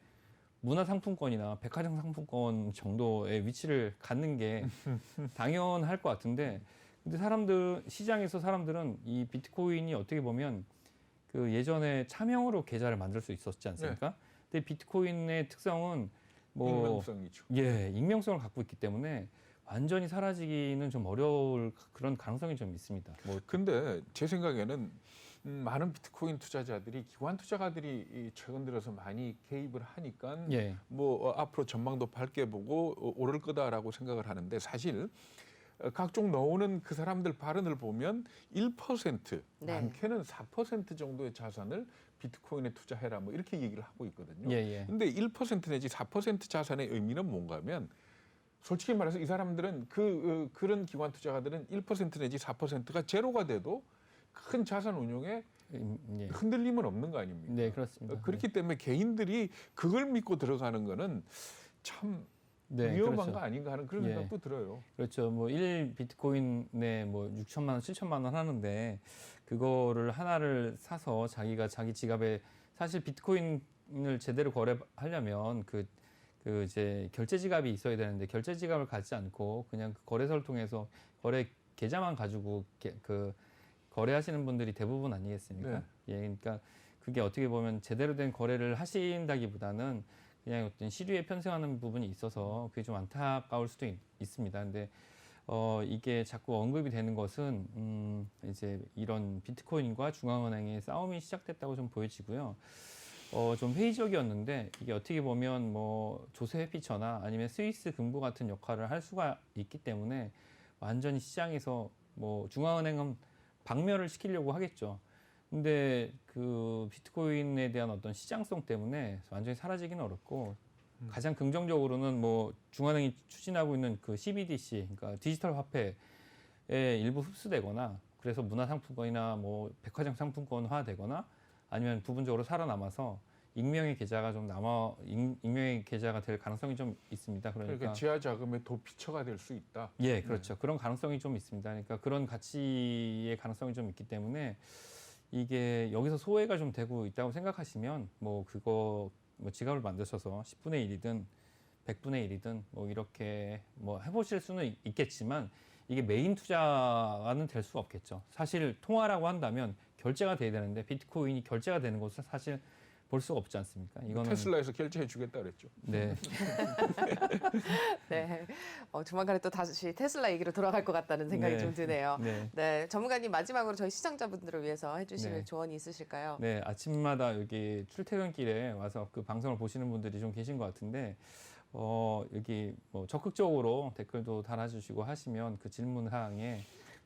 문화상품권이나 백화점 상품권 정도의 위치를 갖는 게 당연할 것 같은데 근데 시장에서 사람들은 이 비트코인이 어떻게 보면 그 예전에 차명으로 계좌를 만들 수 있었지 않습니까? 근데 비트코인의 특성은 뭐 익명성이죠. 예, 익명성을 갖고 있기 때문에 완전히 사라지기는 좀 어려울 그런 가능성이 좀 있습니다. 뭐 근데 제 생각에는 많은 비트코인 투자자들이 기관 투자가들이 최근 들어서 많이 개입을 하니까 예. 뭐 앞으로 전망도 밝게 보고 오를 거다라고 생각을 하는데 사실 각종 나오는 그 사람들 발언을 보면 1% 네. 많게는 4% 정도의 자산을 비트코인에 투자해라 뭐 이렇게 얘기를 하고 있거든요. 예, 예. 근데 1% 내지 4% 자산의 의미는 뭔가 하면 솔직히 말해서 이 사람들은 그런 기관 투자가들은 1% 내지 4%가 제로가 돼도 큰 자산 운용에 예. 흔들림은 없는 거 아닙니까? 네, 그렇습니다. 그렇기 때문에 개인들이 그걸 믿고 들어가는 거는 참 네, 위험한 그렇죠. 거 아닌가 하는 그런 예. 생각도 들어요. 그렇죠. 뭐 1비트코인에 뭐 6천만 원, 7천만 원 하는데 그거를 하나를 사서 자기가 자기 지갑에 사실 비트코인을 제대로 거래하려면 그 이제 결제 지갑이 있어야 되는데 결제 지갑을 갖지 않고 그냥 그 거래소를 통해서 거래 계좌만 가지고 그 거래하시는 분들이 대부분 아니겠습니까? 네. 예, 그러니까 그게 어떻게 보면 제대로 된 거래를 하신다기보다는 그냥 어떤 시류에 편승하는 부분이 있어서 그게 좀 안타까울 수도 있습니다. 근데 이게 자꾸 언급이 되는 것은 이제 이런 비트코인과 중앙은행의 싸움이 시작됐다고 좀 보여지고요. 좀 회의적이었는데 이게 어떻게 보면 뭐 조세 회피처나 아니면 스위스 금고 같은 역할을 할 수가 있기 때문에 완전히 시장에서 뭐 중앙은행은 박멸을 시키려고 하겠죠. 근데 그 비트코인에 대한 어떤 시장성 때문에 완전히 사라지기는 어렵고 가장 긍정적으로는 뭐 중앙은행이 추진하고 있는 그 CBDC, 그러니까 디지털 화폐에 일부 흡수되거나 그래서 문화상품권이나 뭐 백화점 상품권화되거나 아니면 부분적으로 살아남아서 익명의 계좌가 익명의 계좌가 될 가능성이 좀 있습니다. 그러니까 지하 자금의 도피처가 될 수 있다. 예, 그렇죠. 그런 가능성이 좀 있습니다. 그러니까 그런 가치의 가능성이 좀 있기 때문에 이게 여기서 소외가 좀 되고 있다고 생각하시면 뭐 지갑을 만드셔서 10분의 1이든 100분의 1이든 뭐 이렇게 뭐 해보실 수는 있겠지만 이게 메인 투자는 될 수 없겠죠. 사실 통화라고 한다면 결제가 돼야 되는데 비트코인이 결제가 되는 것은 사실 볼 수가 없지 않습니까? 이거는 테슬라에서 결제해 주겠다 그랬죠. 네. 네. 조만간에 또 다시 테슬라 얘기로 돌아갈 것 같다는 생각이 네. 좀 드네요. 네. 네, 전문가님 마지막으로 저희 시청자분들을 위해서 해주실 네. 조언이 있으실까요? 네, 아침마다 여기 출퇴근길에 와서 그 방송을 보시는 분들이 좀 계신 것 같은데, 여기 뭐 적극적으로 댓글도 달아주시고 하시면 그 질문 사항에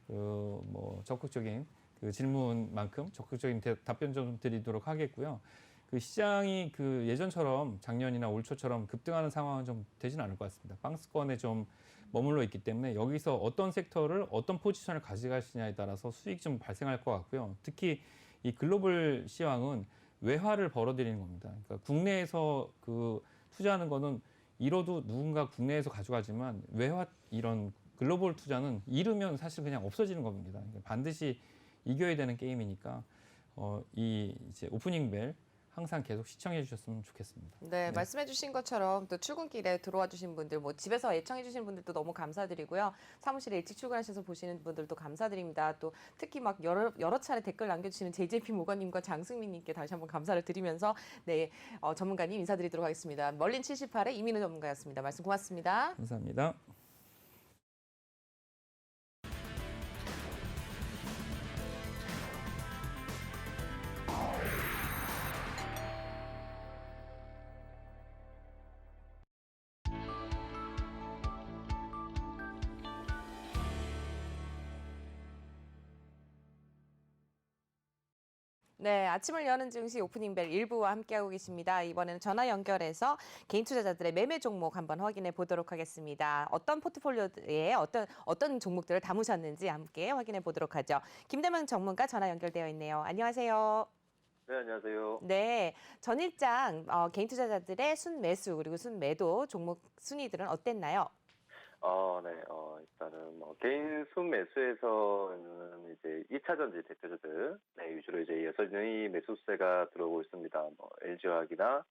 뭐 적극적인 그 질문만큼 적극적인 답변 좀 드리도록 하겠고요. 그 시장이 그 예전처럼 작년이나 올 초처럼 급등하는 상황은 좀 되지는 않을 것 같습니다. 빵스권에 좀 머물러 있기 때문에 여기서 어떤 섹터를 어떤 포지션을 가져가시냐에 따라서 수익이 좀 발생할 것 같고요. 특히 이 글로벌 시황은 외화를 벌어들이는 겁니다. 그러니까 국내에서 그 투자하는 거는 잃어도 누군가 국내에서 가져가지만 외화 이런 글로벌 투자는 잃으면 사실 그냥 없어지는 겁니다. 그러니까 반드시 이겨야 되는 게임이니까 이 이제 오프닝 벨 항상 계속 시청해 주셨으면 좋겠습니다. 네, 말씀해주신 것처럼 또 출근길에 들어와 주신 분들, 뭐 집에서 애청해주신 분들도 너무 감사드리고요. 사무실에 일찍 출근하셔서 보시는 분들도 감사드립니다. 또 특히 막 여러 차례 댓글 남겨주시는 JJP 모건님과 장승민님께 다시 한번 감사를 드리면서 네, 전문가님 인사드리도록 하겠습니다. 멀린 78의 이민우 전문가였습니다. 말씀 고맙습니다. 감사합니다. 네, 아침을 여는 증시 오프닝벨 1부와 함께하고 계십니다. 이번에는 전화 연결해서 개인 투자자들의 매매 종목 한번 확인해 보도록 하겠습니다. 어떤 포트폴리오에 어떤 종목들을 담으셨는지 함께 확인해 보도록 하죠. 김대명 전문가 전화 연결되어 있네요. 안녕하세요. 네, 안녕하세요. 네, 전일장 개인 투자자들의 순매수 그리고 순매도 종목 순위들은 어땠나요? 네, 일단은 뭐 개인 순매수에서는 이제 2차 전지 대표주들, 네, 위주로 이제 여전히 매수세가 들어오고 있습니다. 뭐 LG화학이나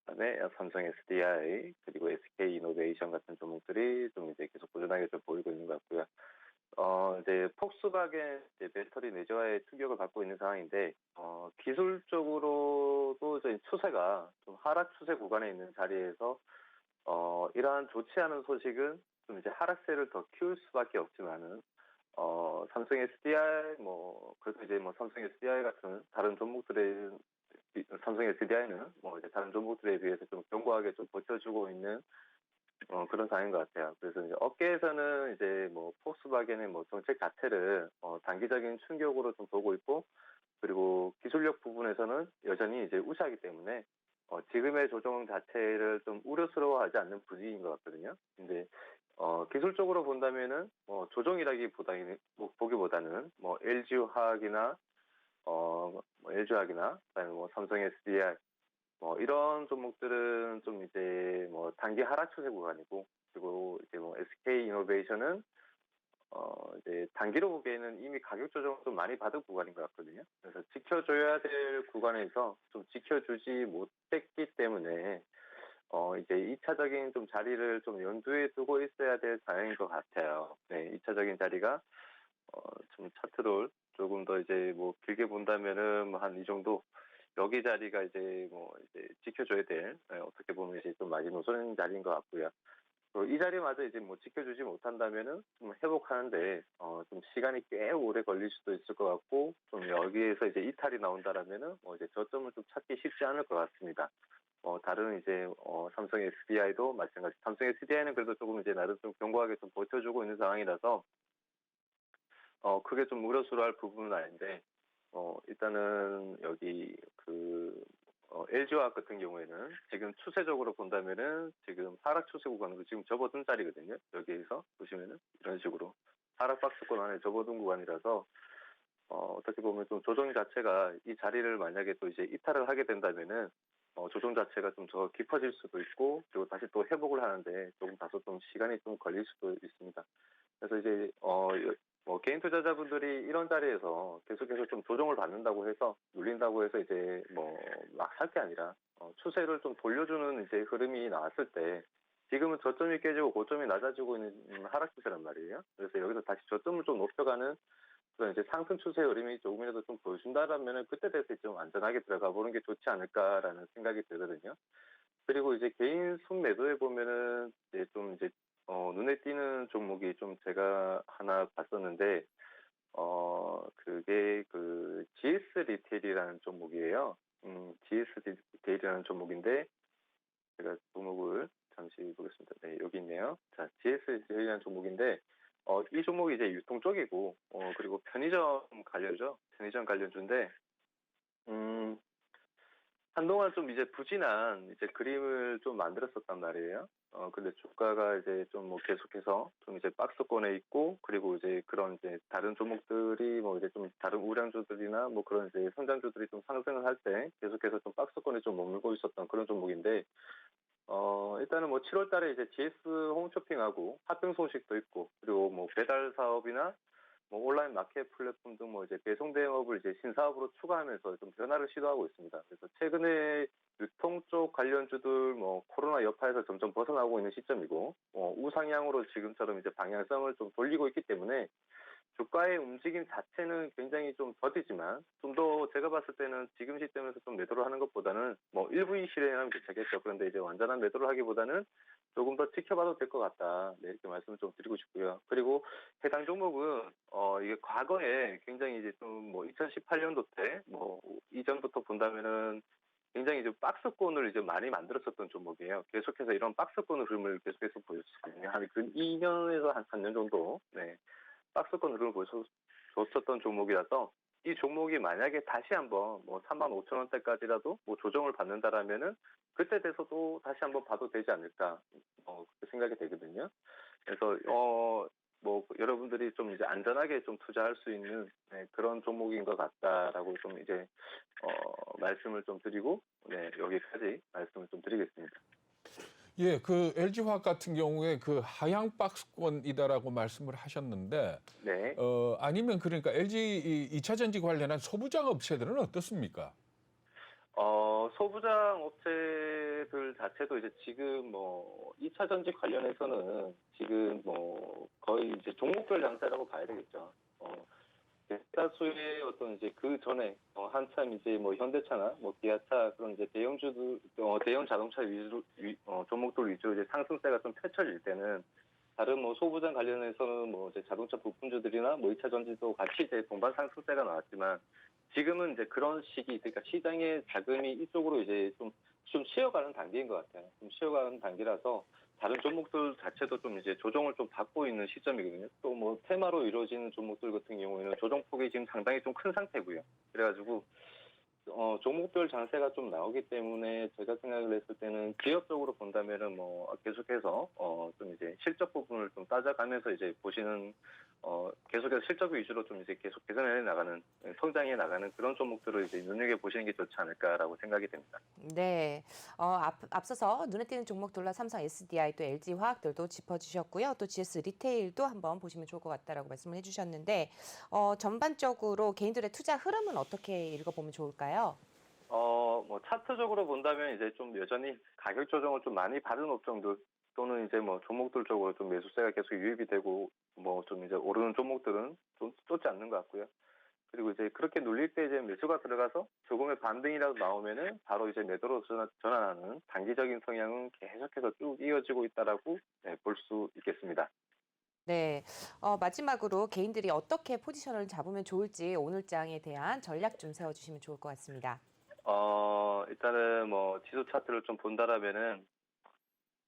그다음에 삼성 SDI 그리고 SK 이노베이션 같은 종목들이 좀 이제 계속 꾸준하게 좀 보이고 있는 것 같고요. 이제 폭스바겐 이제 배터리 내재화의 충격을 받고 있는 상황인데, 기술적으로도 이제 추세가 좀 하락 추세 구간에 있는 자리에서 이러한 좋지 않은 소식은 좀 이제 하락세를 더 키울 수밖에 없지만은, 삼성 SDI, 그래도 이제 삼성 SDI 같은 다른 종목들의, 삼성 SDI는 이제 다른 종목들에 비해서 좀 견고하게 좀 버텨주고 있는, 그런 상황인 것 같아요. 그래서 이제 업계에서는 이제 폭스바겐의 정책 자체를, 단기적인 충격으로 좀 보고 있고, 그리고 기술력 부분에서는 여전히 이제 우세하기 때문에, 지금의 조정 자체를 좀 우려스러워하지 않는 분위기인 것 같거든요. 근데 기술적으로 본다면은 보기보다는 LG화학이나 LG화학이나 그다음에 삼성 SDI 이런 종목들은 좀 이제 단기 하락 추세 구간이고, 그리고 이제 SK 이노베이션은 이제 단기로 보기에는 이미 가격 조정을 좀 많이 받은 구간인 것 같거든요. 그래서 지켜줘야 될 구간에서 좀 지켜주지 못했기 때문에, 이제 2차적인 좀 자리를 좀 염두에 두고 있어야 될 상황인 것 같아요. 네, 2차적인 자리가, 좀 차트를 조금 더 이제 길게 본다면은 한 이 정도, 여기 자리가 이제 이제 지켜줘야 될, 어떻게 보면 이제 좀 마지노선인 자리인 것 같고요. 이 자리마저 이제 지켜주지 못한다면은 좀 회복하는데 좀 시간이 꽤 오래 걸릴 수도 있을 것 같고, 좀 여기에서 이제 이탈이 나온다라면은 이제 저점을 좀 찾기 쉽지 않을 것 같습니다. 다른 이제 삼성 SDI도 마찬가지. 삼성 SDI는 그래도 조금 이제 나름 좀 견고하게 좀 버텨주고 있는 상황이라서 크게 좀 우려스러워할 부분은 아닌데, 일단은 여기 LG화학 같은 경우에는 지금 추세적으로 본다면은 지금 하락 추세 구간으로 지금 접어든 자리거든요. 여기에서 보시면은 이런 식으로 하락 박스권 안에 접어든 구간이라서, 어떻게 보면 좀 조정 자체가 이 자리를 만약에 또 이제 이탈을 하게 된다면은 조정 자체가 좀 더 깊어질 수도 있고, 그리고 다시 또 회복을 하는데 조금 다소 좀 시간이 좀 걸릴 수도 있습니다. 그래서 이제 개인 투자자분들이 이런 자리에서 계속해서 좀 조정을 받는다고 해서, 눌린다고 해서 이제 막 살 게 아니라 추세를 좀 돌려주는 이제 흐름이 나왔을 때, 지금은 저점이 깨지고 고점이 낮아지고 있는 하락 추세란 말이에요. 그래서 여기서 다시 저점을 좀 높여가는 그런 이제 상승 추세 흐름이 조금이라도 좀 보여준다라면은 그때 돼서 좀 안전하게 들어가 보는 게 좋지 않을까라는 생각이 들거든요. 그리고 이제 개인 순매도에 보면은 이제 좀 이제 눈에 띄는 종목이 좀 제가 하나 봤었는데 그게 그 GS 리테일이라는 종목이에요. GS 리테일이라는 종목인데 제가 종목을 잠시 보겠습니다. 네, 여기 있네요. 자, GS 리테일이라는 종목인데 이 종목이 이제 유통 쪽이고 그리고 편의점 관련주죠. 편의점 관련주인데 음 한동안 좀 이제 부진한 이제 그림을 좀 만들었었단 말이에요. 근데 주가가 이제 좀 뭐 계속해서 좀 이제 박스권에 있고, 그리고 이제 그런 이제 다른 종목들이 뭐 이제 좀 다른 우량주들이나 뭐 그런 이제 성장주들이 좀 상승을 할 때 계속해서 좀 박스권에 좀 머물고 있었던 그런 종목인데, 일단은 뭐 7월 달에 이제 GS 홈쇼핑하고 합병 소식도 있고, 그리고 뭐 배달 사업이나 뭐 온라인 마켓 플랫폼 등 뭐 이제 배송 대행업을 이제 신사업으로 추가하면서 좀 변화를 시도하고 있습니다. 그래서 최근에 유통 쪽 관련주들 뭐 코로나 여파에서 점점 벗어나고 있는 시점이고, 우상향으로 지금처럼 이제 방향성을 좀 돌리고 있기 때문에 주가의 움직임 자체는 굉장히 좀 더디지만, 좀 더 제가 봤을 때는 지금 시점에서 좀 매도를 하는 것보다는 뭐 일부 실현하면 괜찮겠죠. 그런데 이제 완전한 매도를 하기보다는 조금 더 지켜봐도 될 것 같다. 네, 이렇게 말씀을 좀 드리고 싶고요. 그리고 해당 종목은 이게 과거에 굉장히 이제 좀 뭐 2018년도 때 뭐 이전부터 본다면은 굉장히 이제 박스권을 이제 많이 만들었었던 종목이에요. 계속해서 이런 박스권 흐름을 계속해서 보였거든요. 한 2년에서 한 3년 정도. 네. 박스권 흐름을 보여줬었던 종목이라서, 이 종목이 만약에 다시 한번 뭐 35,000원대까지라도 뭐 조정을 받는다라면은 그때 돼서도 다시 한번 봐도 되지 않을까, 그렇게 생각이 되거든요. 그래서 뭐 여러분들이 좀 이제 안전하게 좀 투자할 수 있는, 네, 그런 종목인 것 같다라고 좀 이제 말씀을 좀 드리고, 네, 여기까지 말씀을 좀 드리겠습니다. 예, 그 LG화학 같은 경우에 그 하향 박스권이다라고 말씀을 하셨는데, 네. 아니면 그러니까 LG 2차 전지 관련한 소부장 업체들은 어떻습니까? 소부장 업체들 자체도 이제 지금 뭐 2차 전지 관련해서는 지금 뭐 거의 이제 종목별 양세라고 봐야 되겠죠. 대다수의 어떤 이제 그 전에 한참 이제 뭐 현대차나 뭐 기아차 그런 이제 대형주들, 대형 자동차 위주로 종목들 위주로 이제 상승세가 좀 펼쳐질 때는, 다른 뭐 소부장 관련해서는 뭐 이제 자동차 부품주들이나 뭐 2차 전지도 같이 이제 동반 상승세가 나왔지만, 지금은 이제 그런 시기, 그러니까 시장의 자금이 이쪽으로 이제 좀 쉬어가는 단계인 것 같아요. 좀 쉬어가는 단계라서 다른 종목들 자체도 좀 이제 조정을 좀 받고 있는 시점이거든요. 또 뭐 테마로 이루어지는 종목들 같은 경우에는 조정폭이 지금 상당히 좀 큰 상태고요. 그래가지고 종목별 장세가 좀 나오기 때문에 제가 생각을 했을 때는 기업적으로 본다면은 뭐 계속해서 좀 이제 실적 부분을 좀 따져가면서 이제 보시는, 계속해서 실적 위주로 좀 이제 계속 개선해 나가는, 성장해 나가는 그런 종목들을 이제 눈여겨 보시는 게 좋지 않을까라고 생각이 됩니다. 네, 앞서서 눈에 띄는 종목들로 삼성 SDI 또 LG화학들도 짚어주셨고요. 또 GS 리테일도 한번 보시면 좋을 것 같다라고 말씀을 해주셨는데, 전반적으로 개인들의 투자 흐름은 어떻게 읽어보면 좋을까요? 뭐 차트적으로 본다면 이제 좀 여전히 가격 조정을 좀 많이 받은 업종들, 또는 이제 뭐 종목들 쪽으로 좀 매수세가 계속 유입이 되고, 뭐 좀 이제 오르는 종목들은 좀 쫓지 않는 것 같고요. 그리고 이제 그렇게 눌릴 때 이제 매수가 들어가서 조금의 반등이라도 나오면은 바로 이제 매도로 전환하는 단기적인 성향은 계속해서 쭉 이어지고 있다라고, 네, 볼 수 있겠습니다. 네, 마지막으로 개인들이 어떻게 포지션을 잡으면 좋을지 오늘 장에 대한 전략 좀 세워주시면 좋을 것 같습니다. 일단은 뭐 지수 차트를 좀 본다라면은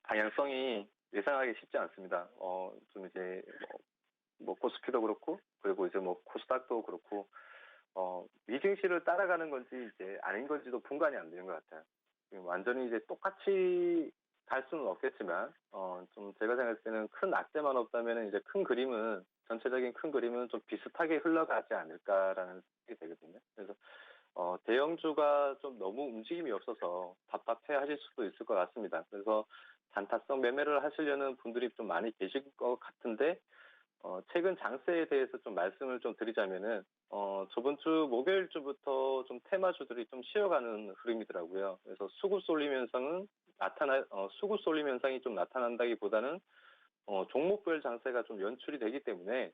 방향성이 예상하기 쉽지 않습니다. 좀 이제 뭐 코스피도 그렇고, 그리고 이제 뭐 코스닥도 그렇고, 미증시를 따라가는 건지 이제 아닌 건지도 분간이 안 되는 것 같아요. 완전히 이제 똑같이 갈 수는 없겠지만, 좀 제가 생각할 때는 큰 악재만 없다면 이제 큰 그림은, 전체적인 큰 그림은 좀 비슷하게 흘러가지 않을까라는 생각이 되거든요. 그래서 대형주가 좀 너무 움직임이 없어서 답답해 하실 수도 있을 것 같습니다. 그래서 단타성 매매를 하시려는 분들이 좀 많이 계실 것 같은데, 최근 장세에 대해서 좀 말씀을 좀 드리자면은, 저번 주 목요일주부터 좀 테마주들이 좀 쉬어가는 흐름이더라고요. 그래서 수급 쏠림 현상이 좀 나타난다기보다는, 종목별 장세가 좀 연출이 되기 때문에,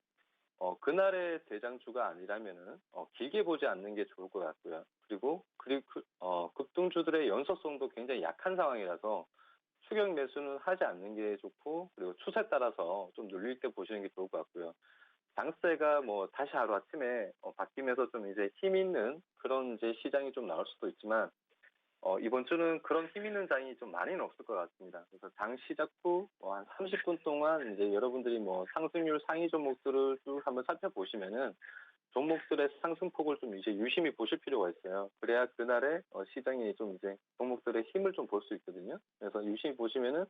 그날의 대장주가 아니라면은 길게 보지 않는 게 좋을 것 같고요. 그리고 급등주들의 연속성도 굉장히 약한 상황이라서 추격 매수는 하지 않는 게 좋고, 그리고 추세 따라서 좀 눌릴 때 보시는 게 좋을 것 같고요. 장세가 뭐 다시 하루아침에 바뀌면서 좀 이제 힘 있는 그런 이제 시장이 좀 나올 수도 있지만, 이번 주는 그런 힘 있는 장이 좀 많이는 없을 것 같습니다. 그래서 장 시작 후 한 30분 동안 이제 여러분들이 뭐 상승률 상위 종목들을 쭉 한번 살펴보시면은 종목들의 상승폭을 좀 이제 유심히 보실 필요가 있어요. 그래야 그날의 시장이 좀 이제 종목들의 힘을 좀 볼 수 있거든요. 그래서 유심히 보시면은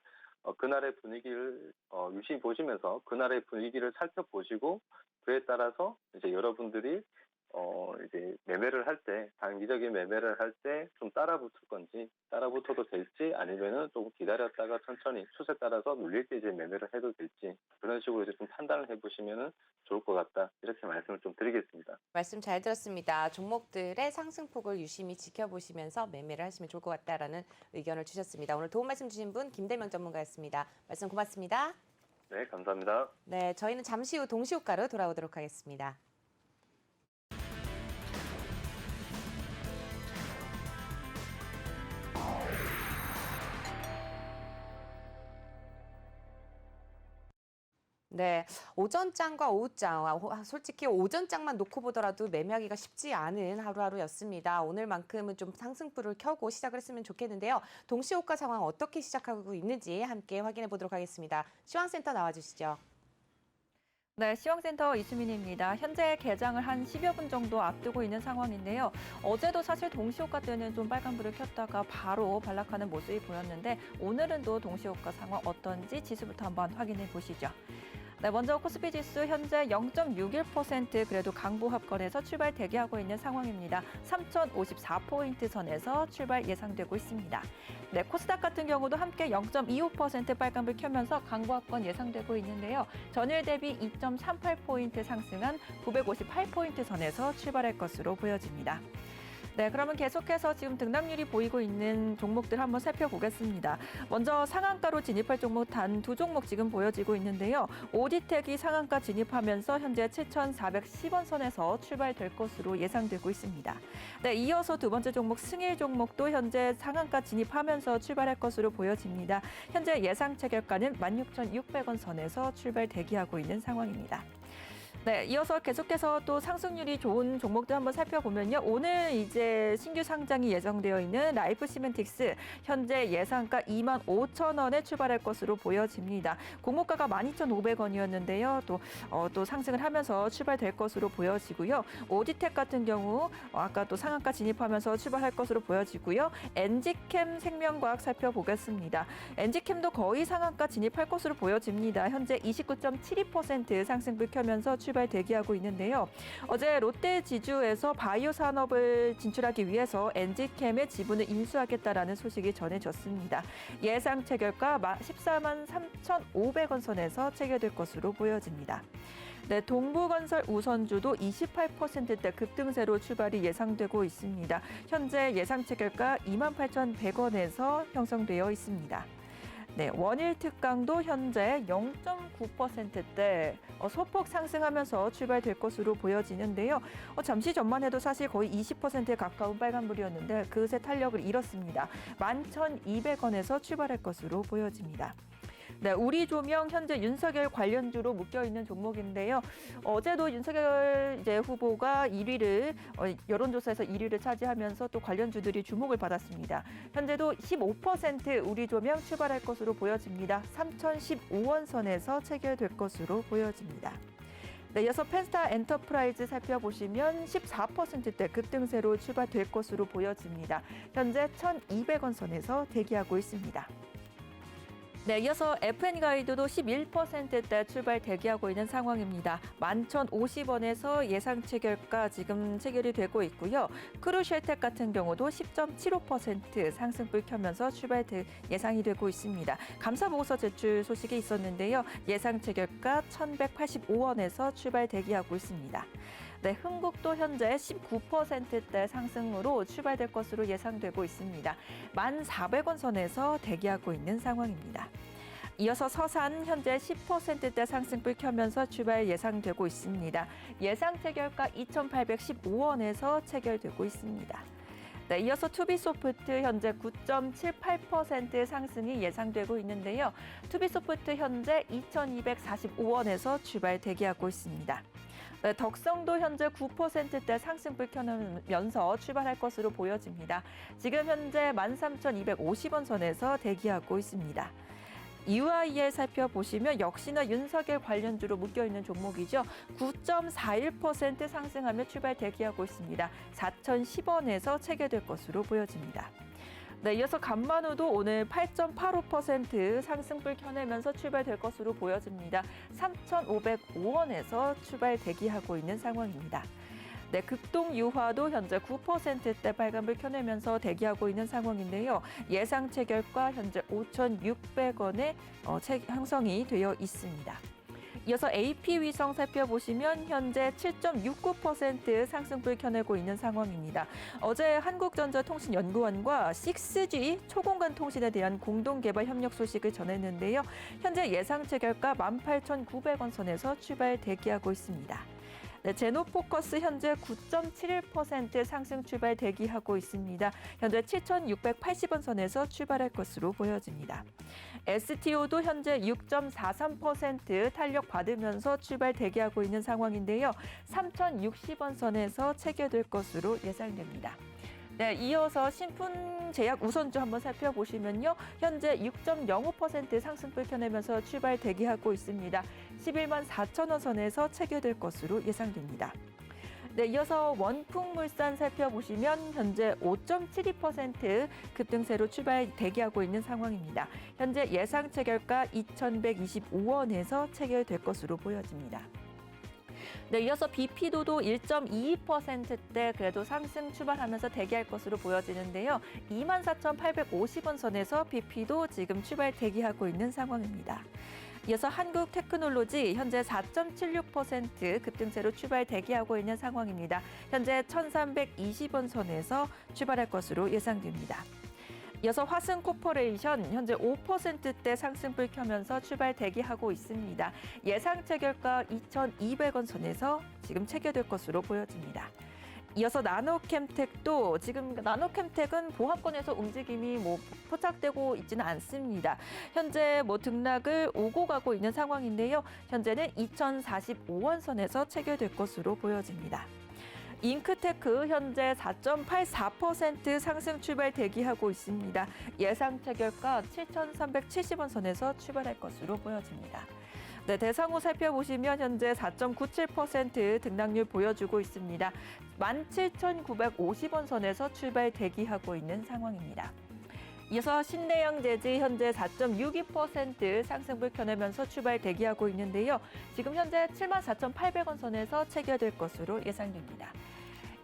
그날의 분위기를 유심히 보시면서 그날의 분위기를 살펴보시고, 그에 따라서 이제 여러분들이 이제 매매를 할 때, 단기적인 매매를 할 때 좀 따라 붙을 건지, 따라 붙어도 될지, 아니면은 조금 기다렸다가 천천히 추세 따라서 눌릴 때 이제 매매를 해도 될지, 그런 식으로 이제 좀 판단을 해보시면은 좋을 것 같다. 이렇게 말씀을 좀 드리겠습니다. 말씀 잘 들었습니다. 종목들의 상승폭을 유심히 지켜보시면서 매매를 하시면 좋을 것 같다라는 의견을 주셨습니다. 오늘 도움 말씀 주신 분 김대명 전문가였습니다. 말씀 고맙습니다. 네, 감사합니다. 네, 저희는 잠시 후 동시효과로 돌아오도록 하겠습니다. 네, 오전장과 오후장, 솔직히 오전장만 놓고 보더라도 매매하기가 쉽지 않은 하루하루였습니다. 오늘만큼은 좀 상승불을 켜고 시작을 했으면 좋겠는데요. 동시효과 상황 어떻게 시작하고 있는지 함께 확인해 보도록 하겠습니다. 시황센터 나와주시죠. 네, 시황센터 이수민입니다. 현재 개장을 한 10여 분 정도 앞두고 있는 상황인데요. 어제도 사실 동시효과 때는 좀 빨간불을 켰다가 바로 반락하는 모습이 보였는데, 오늘은 또 동시효과 상황 어떤지 지수부터 한번 확인해 보시죠. 네, 먼저 코스피 지수 현재 0.61% 그래도 강보합권에서 출발 대기하고 있는 상황입니다. 3,054포인트 선에서 출발 예상되고 있습니다. 네, 코스닥 같은 경우도 함께 0.25% 빨간불 켜면서 강보합권 예상되고 있는데요. 전일 대비 2.38포인트 상승한 958포인트 선에서 출발할 것으로 보여집니다. 네, 그러면 계속해서 지금 등락률이 보이고 있는 종목들 한번 살펴보겠습니다. 먼저 상한가로 진입할 종목 단 두 종목 지금 보여지고 있는데요. 오디텍이 상한가 진입하면서 현재 7,410원 선에서 출발될 것으로 예상되고 있습니다. 네, 이어서 두 번째 종목 승일 종목도 현재 상한가 진입하면서 출발할 것으로 보여집니다. 현재 예상 체결가는 16,600원 선에서 출발 대기하고 있는 상황입니다. 네, 이어서 계속해서 또 상승률이 좋은 종목들 한번 살펴보면요. 오늘 이제 신규 상장이 예정되어 있는 라이프 시멘틱스 현재 예상가 25,000원에 출발할 것으로 보여집니다. 공모가가 12,500원이었는데요. 또 상승을 하면서 출발될 것으로 보여지고요. 오디텍 같은 경우 아까 또 상한가 진입하면서 출발할 것으로 보여지고요. 엔지캠 생명과학 살펴보겠습니다. 엔지캠도 거의 상한가 진입할 것으로 보여집니다. 현재 29.72% 상승불 켜면서 출발 대기하고 있는데요. 어제 롯데 지주에서 바이오 산업을 진출하기 위해서 엔지캠의 지분을 인수하겠다라는 소식이 전해졌습니다. 예상 체결가 14만 3,500원 선에서 체결될 것으로 보여집니다. 네, 동부건설 우선주도 28%대 급등세로 출발이 예상되고 있습니다. 현재 예상 체결가 28,100원에서 형성되어 있습니다. 네, 원일 특강도 현재 0.9%대 소폭 상승하면서 출발될 것으로 보여지는데요. 잠시 전만 해도 사실 거의 20%에 가까운 빨간불이었는데 그새 탄력을 잃었습니다. 11,200원에서 출발할 것으로 보여집니다. 네, 우리 조명 현재 윤석열 관련주로 묶여 있는 종목인데요. 어제도 윤석열 이제 후보가 1위를 여론조사에서 1위를 차지하면서 또 관련주들이 주목을 받았습니다. 현재도 15% 우리 조명 출발할 것으로 보여집니다. 3,015원 선에서 체결될 것으로 보여집니다. 네, 이어서 펜스타 엔터프라이즈 살펴보시면 14%대 급등세로 출발될 것으로 보여집니다. 현재 1,200원 선에서 대기하고 있습니다. 네, 이어서 FN가이드도 11%대 출발 대기하고 있는 상황입니다. 11,050원에서 예상 체결가 지금 체결이 되고 있고요. 크루쉘텍 같은 경우도 10.75% 상승불 켜면서 출발 예상이 되고 있습니다. 감사보고서 제출 소식이 있었는데요. 예상 체결가 1,185원에서 출발 대기하고 있습니다. 네, 흥국도 현재 19%대 상승으로 출발될 것으로 예상되고 있습니다. 1,400원 선에서 대기하고 있는 상황입니다. 이어서 서산 현재 10%대 상승불 켜면서 출발 예상되고 있습니다. 예상 체결가 2,815원에서 체결되고 있습니다. 네, 이어서 투비소프트 현재 9.78% 상승이 예상되고 있는데요. 투비소프트 현재 2,245원에서 출발 대기하고 있습니다. 네, 덕성도 현재 9%대 상승불 켜면서 출발할 것으로 보여집니다. 지금 현재 13,250원 선에서 대기하고 있습니다. EYL 살펴보시면 역시나 윤석열 관련주로 묶여있는 종목이죠. 9.41% 상승하며 출발 대기하고 있습니다. 4,010원에서 체결될 것으로 보여집니다. 네, 이어서 간만우도 오늘 8.85% 상승불 켜내면서 출발될 것으로 보여집니다. 3,505원에서 출발 대기하고 있는 상황입니다. 네, 극동유화도 현재 9%대 빨간불 켜내면서 대기하고 있는 상황인데요. 예상 체결가 현재 5,600원에 형성이 되어 있습니다. 이어서 AP위성 살펴보시면 현재 7.69% 상승불 켜내고 있는 상황입니다. 어제 한국전자통신연구원과 6G 초공간 통신에 대한 공동개발 협력 소식을 전했는데요. 현재 예상 체결가 18,900원 선에서 출발 대기하고 있습니다. 네, 제노포커스 현재 9.71% 상승 출발 대기하고 있습니다. 현재 7,680원 선에서 출발할 것으로 보여집니다. STO도 현재 6.43% 탄력 받으면서 출발 대기하고 있는 상황인데요. 3,060원 선에서 체결될 것으로 예상됩니다. 네, 이어서 신풍제약 우선주 한번 살펴보시면요. 현재 6.05% 상승불 켜내면서 출발 대기하고 있습니다. 11만 4천원 선에서 체결될 것으로 예상됩니다. 네, 이어서 원풍물산 살펴보시면 현재 5.72% 급등세로 출발 대기하고 있는 상황입니다. 현재 예상 체결가 2,125원에서 체결될 것으로 보여집니다. 네, 이어서 BP도도 1.22%대 그래도 상승 출발하면서 대기할 것으로 보여지는데요. 24,850원 선에서 BP도 지금 출발 대기하고 있는 상황입니다. 이어서 한국테크놀로지 현재 4.76% 급등세로 출발 대기하고 있는 상황입니다. 현재 1,320원 선에서 출발할 것으로 예상됩니다. 이어서 화승코퍼레이션 현재 5%대 상승불 켜면서 출발 대기하고 있습니다. 예상 체결가 2,200원 선에서 지금 체결될 것으로 보여집니다. 이어서 나노캠텍도 지금 나노캠텍은 보합권에서 움직임이 포착되고 있지는 않습니다. 현재 등락을 오고 가고 있는 상황인데요. 현재는 2,045원 선에서 체결될 것으로 보여집니다. 잉크테크 현재 4.84% 상승 출발 대기하고 있습니다. 예상 체결가 7,370원 선에서 출발할 것으로 보여집니다. 네, 대상호 살펴보시면 현재 4.97% 등락률 보여주고 있습니다. 17,950원 선에서 출발 대기하고 있는 상황입니다. 이어서 신내양재지 현재 4.62% 상승불 켜내면서 출발 대기하고 있는데요. 지금 현재 74,800원 선에서 체결될 것으로 예상됩니다.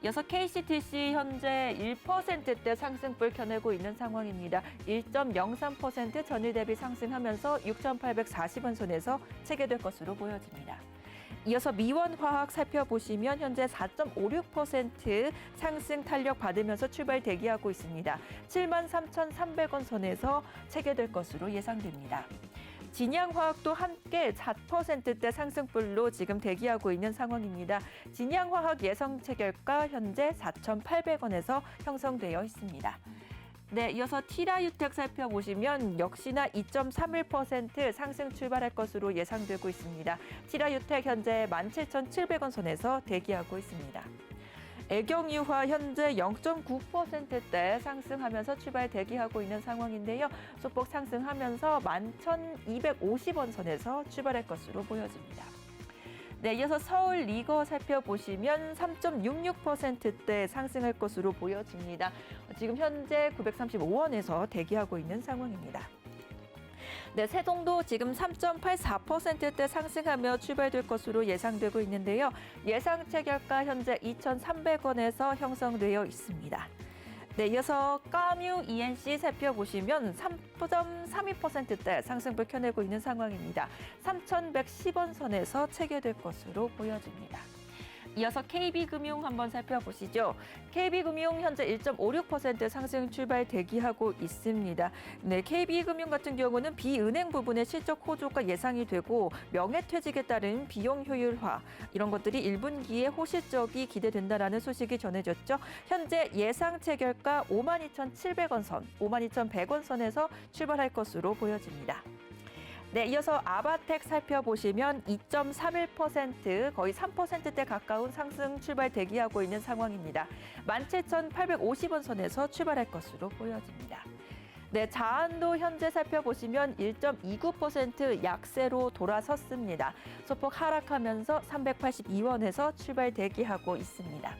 이어서 KCTC 현재 1%대 상승불 켜내고 있는 상황입니다. 1.03% 전일 대비 상승하면서 6,840원 선에서 체결될 것으로 보여집니다. 이어서 미원화학 살펴보시면 현재 4.56% 상승 탄력 받으면서 출발 대기하고 있습니다. 73,300원 선에서 체결될 것으로 예상됩니다. 진양화학도 함께 4%대 상승불로 지금 대기하고 있는 상황입니다. 진양화학 예상 체결가 현재 4,800원에서 형성되어 있습니다. 네, 이어서 티라유텍 살펴보시면 역시나 2.31% 상승 출발할 것으로 예상되고 있습니다. 티라유텍 현재 17,700원 선에서 대기하고 있습니다. 애경유화 현재 0.9%대 상승하면서 출발 대기하고 있는 상황인데요. 소폭 상승하면서 11,250원 선에서 출발할 것으로 보여집니다. 네, 이어서 서울 리거 살펴보시면 3.66%대 상승할 것으로 보여집니다. 지금 현재 935원에서 대기하고 있는 상황입니다. 네, 세종도 지금 3.84%대 상승하며 출발될 것으로 예상되고 있는데요. 예상 체결가 현재 2,300원에서 형성되어 있습니다. 네, 이어서 까뮤 ENC 살펴보시면 3.32%대 상승불 켜내고 있는 상황입니다. 3,110원 선에서 체결될 것으로 보여집니다. 이어서 KB금융 한번 살펴보시죠. KB금융 현재 1.56% 상승 출발 대기하고 있습니다. 네, KB금융 같은 경우는 비은행 부분의 실적 호조가 예상이 되고 명예퇴직에 따른 비용 효율화 이런 것들이 1분기에 호실적이 기대된다라는 소식이 전해졌죠. 현재 예상 체결가 52,700원 선, 52,100원 선에서 출발할 것으로 보여집니다. 네, 이어서 아바텍 살펴보시면 2.31% 거의 3%대 가까운 상승 출발 대기하고 있는 상황입니다. 17,850원 선에서 출발할 것으로 보여집니다. 네, 자한도 현재 살펴보시면 1.29% 약세로 돌아섰습니다. 소폭 하락하면서 382원에서 출발 대기하고 있습니다.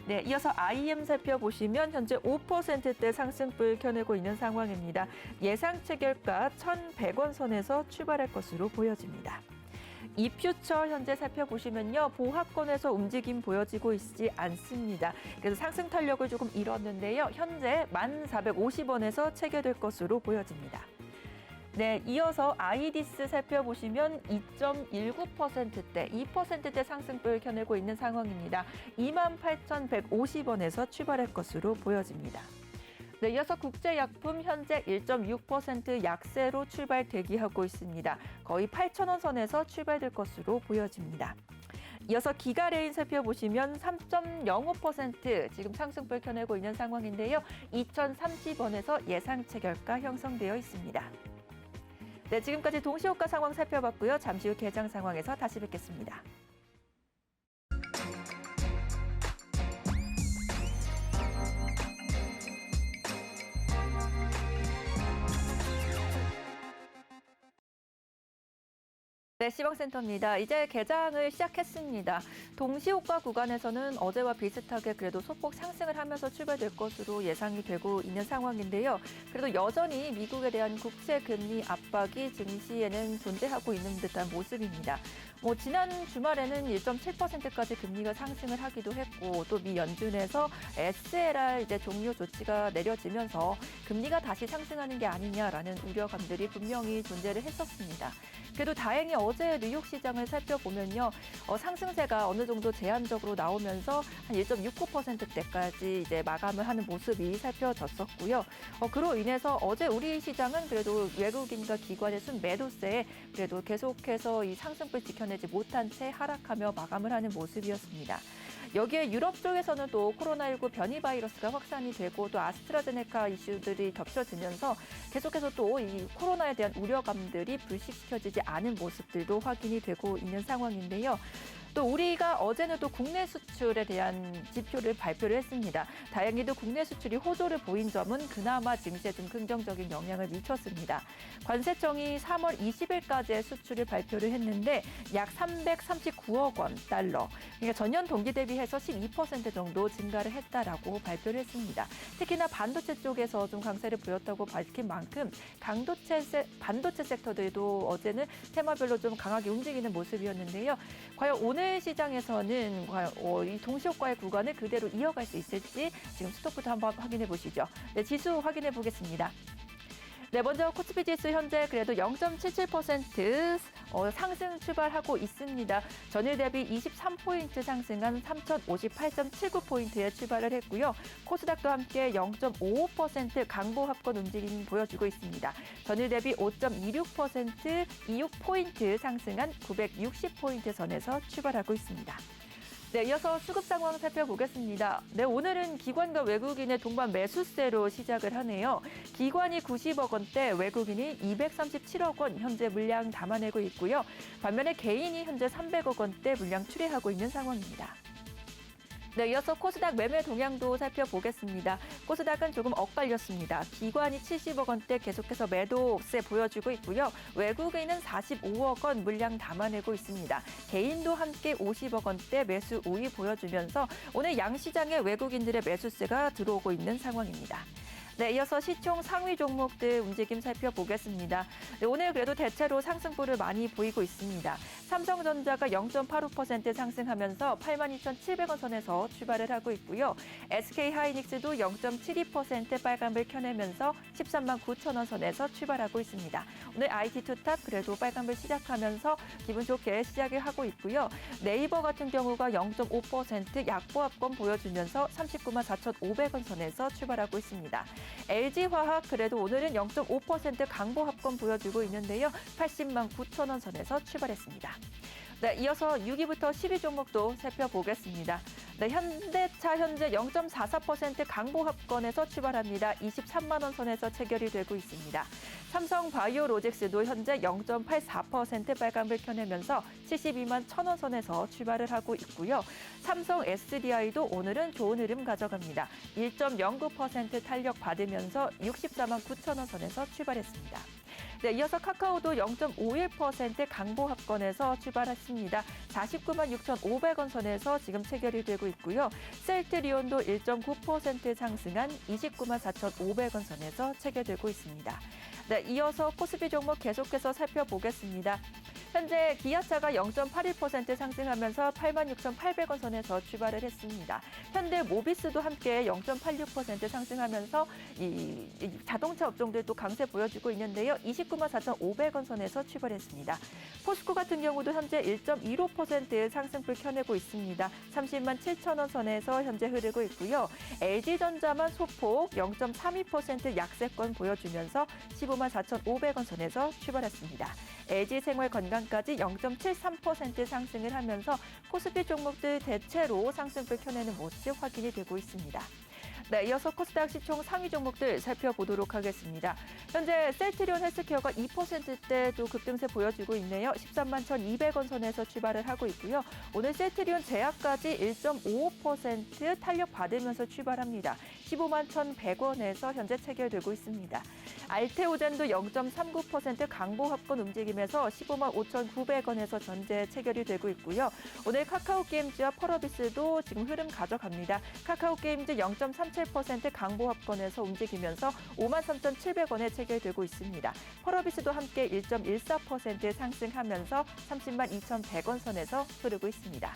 네, 이어서 IM 살펴보시면 현재 5%대 상승불 켜내고 있는 상황입니다. 예상 체결가 1,100원 선에서 출발할 것으로 보여집니다. 이퓨처 현재 살펴보시면요. 보합권에서 움직임 보여지고 있지 않습니다. 그래서 상승 탄력을 조금 잃었는데요. 현재 1,450원에서 체결될 것으로 보여집니다. 네, 이어서 아이디스 살펴보시면 2.19%대, 2%대 상승불 켜내고 있는 상황입니다. 28,150원에서 출발할 것으로 보여집니다. 네, 이어서 국제약품 현재 1.6% 약세로 출발 대기하고 있습니다. 거의 8,000원 선에서 출발될 것으로 보여집니다. 이어서 기가레인 살펴보시면 3.05% 지금 상승불 켜내고 있는 상황인데요. 2,030원에서 예상 체결가 형성되어 있습니다. 네, 지금까지 동시효과 상황 살펴봤고요. 잠시 후 개장 상황에서 다시 뵙겠습니다. 네, 시황센터입니다. 이제 개장을 시작했습니다. 동시효과 구간에서는 어제와 비슷하게 그래도 소폭 상승을 하면서 출발될 것으로 예상이 되고 있는 상황인데요. 그래도 여전히 미국에 대한 국채 금리 압박이 증시에는 존재하고 있는 듯한 모습입니다. 지난 주말에는 1.7%까지 금리가 상승을 하기도 했고 또 미 연준에서 SLR 이제 종료 조치가 내려지면서 금리가 다시 상승하는 게 아니냐라는 우려감들이 분명히 존재를 했었습니다. 그래도 다행히 어제 뉴욕 시장을 살펴보면요. 상승세가 어느 정도 제한적으로 나오면서 한 1.69%대까지 이제 마감을 하는 모습이 살펴졌었고요. 그로 인해서 어제 우리 시장은 그래도 외국인과 기관의 순매도세에 그래도 계속해서 이 상승을 지켜내지 못한 채 하락하며 마감을 하는 모습이었습니다. 여기에 유럽 쪽에서는 또 코로나19 변이 바이러스가 확산이 되고 또 아스트라제네카 이슈들이 겹쳐지면서 계속해서 또 이 코로나에 대한 우려감들이 불식시켜지지 않은 모습들도 확인이 되고 있는 상황인데요. 또 우리가 어제는 또 국내 수출에 대한 지표를 발표를 했습니다. 다행히도 국내 수출이 호조를 보인 점은 그나마 증시에 좀 긍정적인 영향을 미쳤습니다. 관세청이 3월 20일까지의 수출을 발표를 했는데 약 339억 원 달러. 그러니까 전년 동기 대비해서 12% 정도 증가를 했다라고 발표를 했습니다. 특히나 반도체 쪽에서 좀 강세를 보였다고 밝힌 만큼 반도체 섹터들도 어제는 테마별로 좀 강하게 움직이는 모습이었는데요. 과연 오늘 시장에서는 이 동시효과의 구간을 그대로 이어갈 수 있을지 지금 스톱부터 한번 확인해 보시죠. 네, 지수 확인해 보겠습니다. 네, 먼저 코스피 지수 현재 그래도 0.77% 상승 출발하고 있습니다. 전일 대비 23포인트 상승한 3,058.79포인트에 출발을 했고요. 코스닥도 함께 0.55% 강보합권 움직임 보여주고 있습니다. 전일 대비 5.26% 26포인트 상승한 960포인트 선에서 출발하고 있습니다. 네, 이어서 수급 상황 살펴보겠습니다. 네, 오늘은 기관과 외국인의 동반 매수세로 시작을 하네요. 기관이 90억 원대, 외국인이 237억 원 현재 물량 담아내고 있고요. 반면에 개인이 현재 300억 원대 물량 출회하고 있는 상황입니다. 네, 이어서 코스닥 매매 동향도 살펴보겠습니다. 코스닥은 조금 엇갈렸습니다. 기관이 70억 원대 계속해서 매도세 보여주고 있고요. 외국인은 45억 원 물량 담아내고 있습니다. 개인도 함께 50억 원대 매수 우위 보여주면서 오늘 양시장에 외국인들의 매수세가 들어오고 있는 상황입니다. 네, 이어서 시총 상위 종목들 움직임 살펴보겠습니다. 네, 오늘 그래도 대체로 상승폭을 많이 보이고 있습니다. 삼성전자가 0.85% 상승하면서 82,700원 선에서 출발을 하고 있고요. SK하이닉스도 0.72% 빨간불 켜내면서 13만 9천원 선에서 출발하고 있습니다. 오늘 IT 투탑 그래도 빨간불 시작하면서 기분 좋게 시작을 하고 있고요. 네이버 같은 경우가 0.5% 약보합권 보여주면서 39만 4,500원 선에서 출발하고 있습니다. LG화학 그래도 오늘은 0.5% 강보합권 보여주고 있는데요. 80만 9천원 선에서 출발했습니다. 네, 이어서 6위부터 10위 종목도 살펴보겠습니다. 네, 현대차 현재 0.44% 강보합권에서 출발합니다. 23만 원 선에서 체결이 되고 있습니다. 삼성바이오로직스도 현재 0.84% 빨간불 켜내면서 72만 1,000원 선에서 출발을 하고 있고요. 삼성 SDI도 오늘은 좋은 흐름 가져갑니다. 1.09% 탄력 받으면서 64만 9천원 선에서 출발했습니다. 네, 이어서 카카오도 0.51% 강보합권에서 출발했습니다. 49만 6,500원 선에서 지금 체결이 되고 있고요. 셀트리온도 1.9% 상승한 29만 4,500원 선에서 체결되고 있습니다. 네, 이어서 코스피 종목 계속해서 살펴보겠습니다. 현재 기아차가 0.81% 상승하면서 86,800원 선에서 출발을 했습니다. 현대모비스도 함께 0.86% 상승하면서 이 자동차 업종들도 강세 보여주고 있는데요. 29만 4,500원 선에서 출발했습니다. 포스코 같은 경우도 현재 1.15% 상승폭 켜내고 있습니다. 30만 7천원 선에서 현재 흐르고 있고요. LG전자만 소폭 0.32% 약세권 보여주면서 15만 4,500원 선에서 출발했습니다. LG생활건강까지 0.73% 상승을 하면서 코스피 종목들 대체로 상승폭 켜내는 모습 확인이 되고 있습니다. 네, 이어서 코스닥 시총 상위 종목들 살펴보도록 하겠습니다. 현재 셀트리온 헬스케어가 2%대도 급등세 보여주고 있네요. 13만 1,200원 선에서 출발을 하고 있고요. 오늘 셀트리온 제약까지 1.55% 탄력 받으면서 출발합니다. 15만 1,100원에서 현재 체결되고 있습니다. 알테오젠도 0.39% 강보합권 움직임에서 15만 5,900원에서 전재 체결이 되고 있고요. 오늘 카카오게임즈와 펄어비스도 지금 흐름 가져갑니다. 카카오게임즈 0.37% 강보합권에서 움직이면서 5만 3,700원에 체결되고 있습니다. 펄어비스도 함께 1.14% 상승하면서 30만 2,100원 선에서 흐르고 있습니다.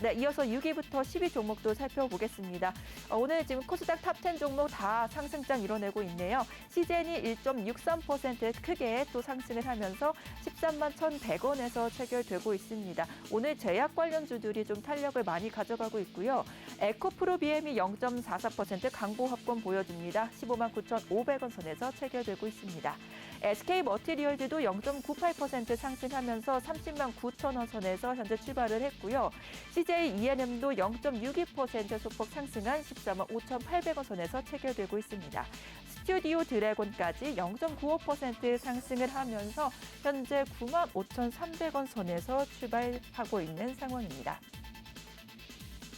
네, 이어서 6위부터 10위 종목도 살펴보겠습니다. 오늘 지금 코스닥 탑10 종목 다 상승장 이뤄내고 있네요. CJN이 1.63% 크게 또 상승을 하면서 13만 1,100원에서 체결되고 있습니다. 오늘 제약 관련주들이 좀 탄력을 많이 가져가고 있고요. 에코프로비엠이 0.44% 강보합권 보여줍니다. 15만 9,500원 선에서 체결되고 있습니다. SK머티리얼즈도 0.98% 상승하면서 30만 9천원 선에서 현재 출발을 했고요. CJENM도 0.62% 소폭 상승한 14만 5,800원 선에서 체결되고 있습니다. 스튜디오 드래곤까지 0.95% 상승을 하면서 현재 9만 5,300원 선에서 출발하고 있는 상황입니다.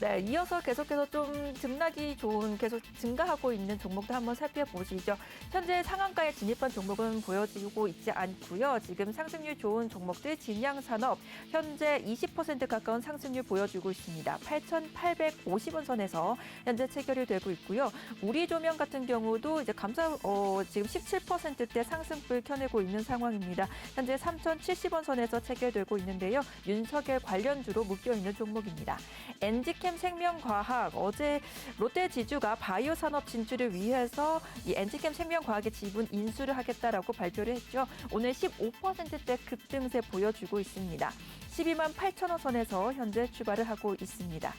네, 이어서 계속해서 좀 등락이 좋은 계속 증가하고 있는 종목도 한번 살펴보시죠. 현재 상한가에 진입한 종목은 보여지고 있지 않고요. 지금 상승률 좋은 종목들 진양산업 현재 20% 가까운 상승률 보여주고 있습니다. 8,850원 선에서 현재 체결이 되고 있고요. 우리조명 같은 경우도 이제 지금 17%대 상승폭을 켜내고 있는 상황입니다. 현재 3,070원 선에서 체결되고 있는데요. 윤석열 관련주로 묶여 있는 종목입니다. 엔지캠 생명과학 어제 롯데지주가 바이오 산업 진출을 위해서 이 엔지캠 생명과학의 지분 인수를 하겠다라고 발표를 했죠. 오늘 15%대 급등세 보여주고 있습니다. 12만 8천원 선에서 현재 출발을 하고 있습니다.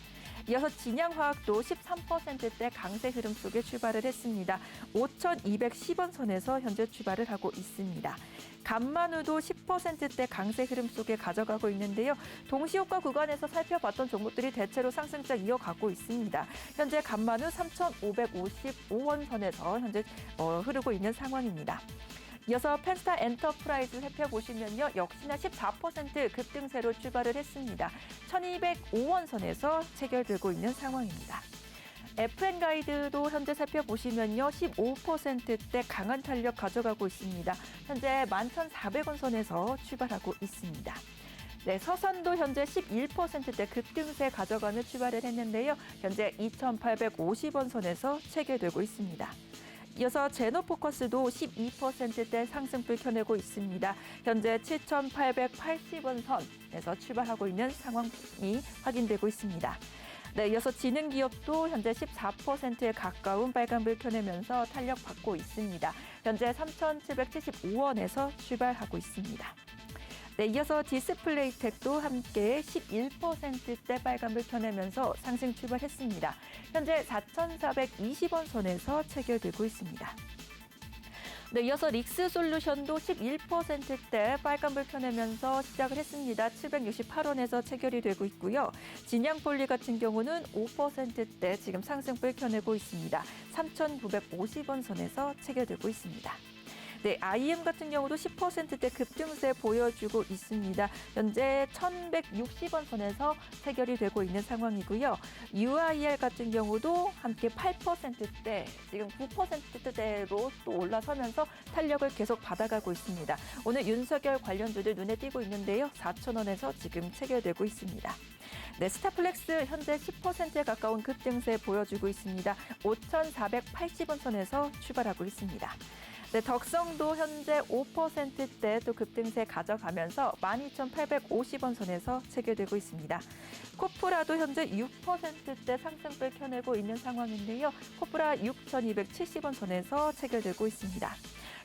이어서 진양화학도 13%대 강세 흐름 속에 출발을 했습니다. 5,210원 선에서 현재 출발을 하고 있습니다. 감마누도 10%대 강세 흐름 속에 가져가고 있는데요. 동시효과 구간에서 살펴봤던 종목들이 대체로 상승장 이어가고 있습니다. 현재 감마누 3,555원 선에서 현재 흐르고 있는 상황입니다. 이어서 펜스타 엔터프라이즈 살펴보시면요. 역시나 14% 급등세로 출발을 했습니다. 1,205원 선에서 체결되고 있는 상황입니다. FN가이드도 현재 살펴보시면요. 15%대 강한 탄력 가져가고 있습니다. 현재 11,400원 선에서 출발하고 있습니다. 네, 서산도 현재 11%대 급등세 가져가는 출발을 했는데요. 현재 2,850원 선에서 체결되고 있습니다. 이어서 제노포커스도 12%대 상승을 켜내고 있습니다. 현재 7,880원 선에서 출발하고 있는 상황이 확인되고 있습니다. 네, 이어서 지능기업도 현재 14%에 가까운 빨간불 켜내면서 탄력받고 있습니다. 현재 3,775원에서 출발하고 있습니다. 네, 이어서 디스플레이텍도 함께 11%대 빨간불 켜내면서 상승 출발했습니다. 현재 4,420원 선에서 체결되고 있습니다. 네, 이어서 릭스솔루션도 11%대 빨간불 켜내면서 시작을 했습니다. 768원에서 체결이 되고 있고요. 진양폴리 같은 경우는 5%대 지금 상승불 켜내고 있습니다. 3,950원 선에서 체결되고 있습니다. 네, IM 같은 경우도 10%대 급등세 보여주고 있습니다. 현재 1,160원 선에서 체결이 되고 있는 상황이고요. UIR 같은 경우도 함께 8%대, 지금 9%대로 또 올라서면서 탄력을 계속 받아가고 있습니다. 오늘 윤석열 관련주들 눈에 띄고 있는데요. 4,000원에서 지금 체결되고 있습니다. 네, 스타플렉스 현재 10%에 가까운 급등세 보여주고 있습니다. 5,480원 선에서 출발하고 있습니다. 네, 덕성도 현재 5%대 또 급등세 가져가면서 12,850원 선에서 체결되고 있습니다. 코프라도 현재 6%대 상승을 켜내고 있는 상황인데요. 코프라 6,270원 선에서 체결되고 있습니다.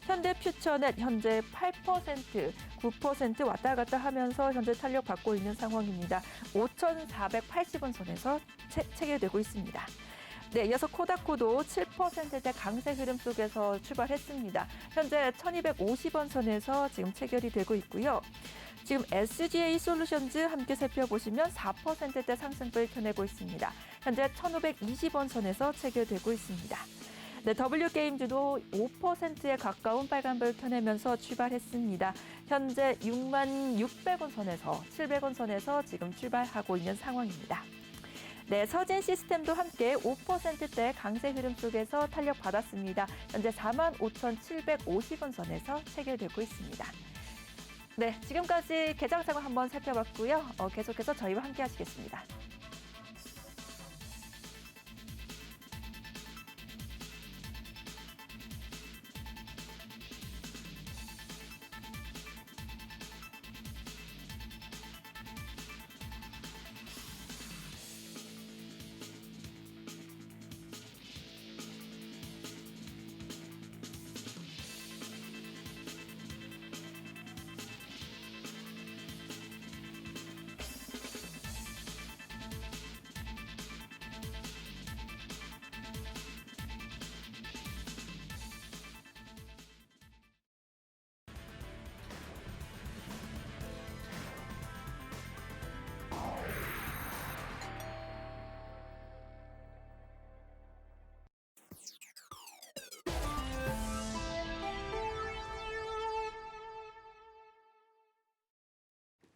현대퓨처넷 현재 8%, 9% 왔다 갔다 하면서 현재 탄력받고 있는 상황입니다. 5,480원 선에서 체결되고 있습니다. 네, 이어서 코다코도 7%대 강세 흐름 속에서 출발했습니다. 현재 1,250원 선에서 지금 체결이 되고 있고요. 지금 SGA 솔루션즈 함께 살펴보시면 4%대 상승을 켜내고 있습니다. 현재 1,520원 선에서 체결되고 있습니다. 네, W게임즈도 5%에 가까운 빨간불 켜내면서 출발했습니다. 현재 66,600원 선에서 700원 선에서 지금 출발하고 있는 상황입니다. 네, 서진 시스템도 함께 5%대 강세 흐름 속에서 탄력받았습니다. 현재 45,750원 선에서 체결되고 있습니다. 네, 지금까지 개장 상황 한번 살펴봤고요. 계속해서 저희와 함께 하시겠습니다.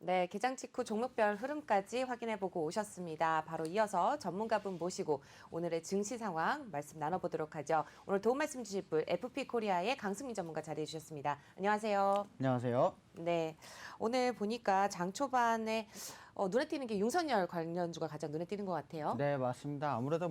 네, 개장 직후 종목별 흐름까지 확인해보고 오셨습니다. 바로 이어서 전문가분 모시고 오늘의 증시 상황 말씀 나눠보도록 하죠. 오늘 도움 말씀 주실 분 FP코리아의 강승민 전문가 자리해 주셨습니다. 안녕하세요. 안녕하세요. 네, 오늘 보니까 장 초반에 눈에 띄는 게 윤석열 관련주가 가장 눈에 띄는 것 같아요. 네, 맞습니다. 아무래도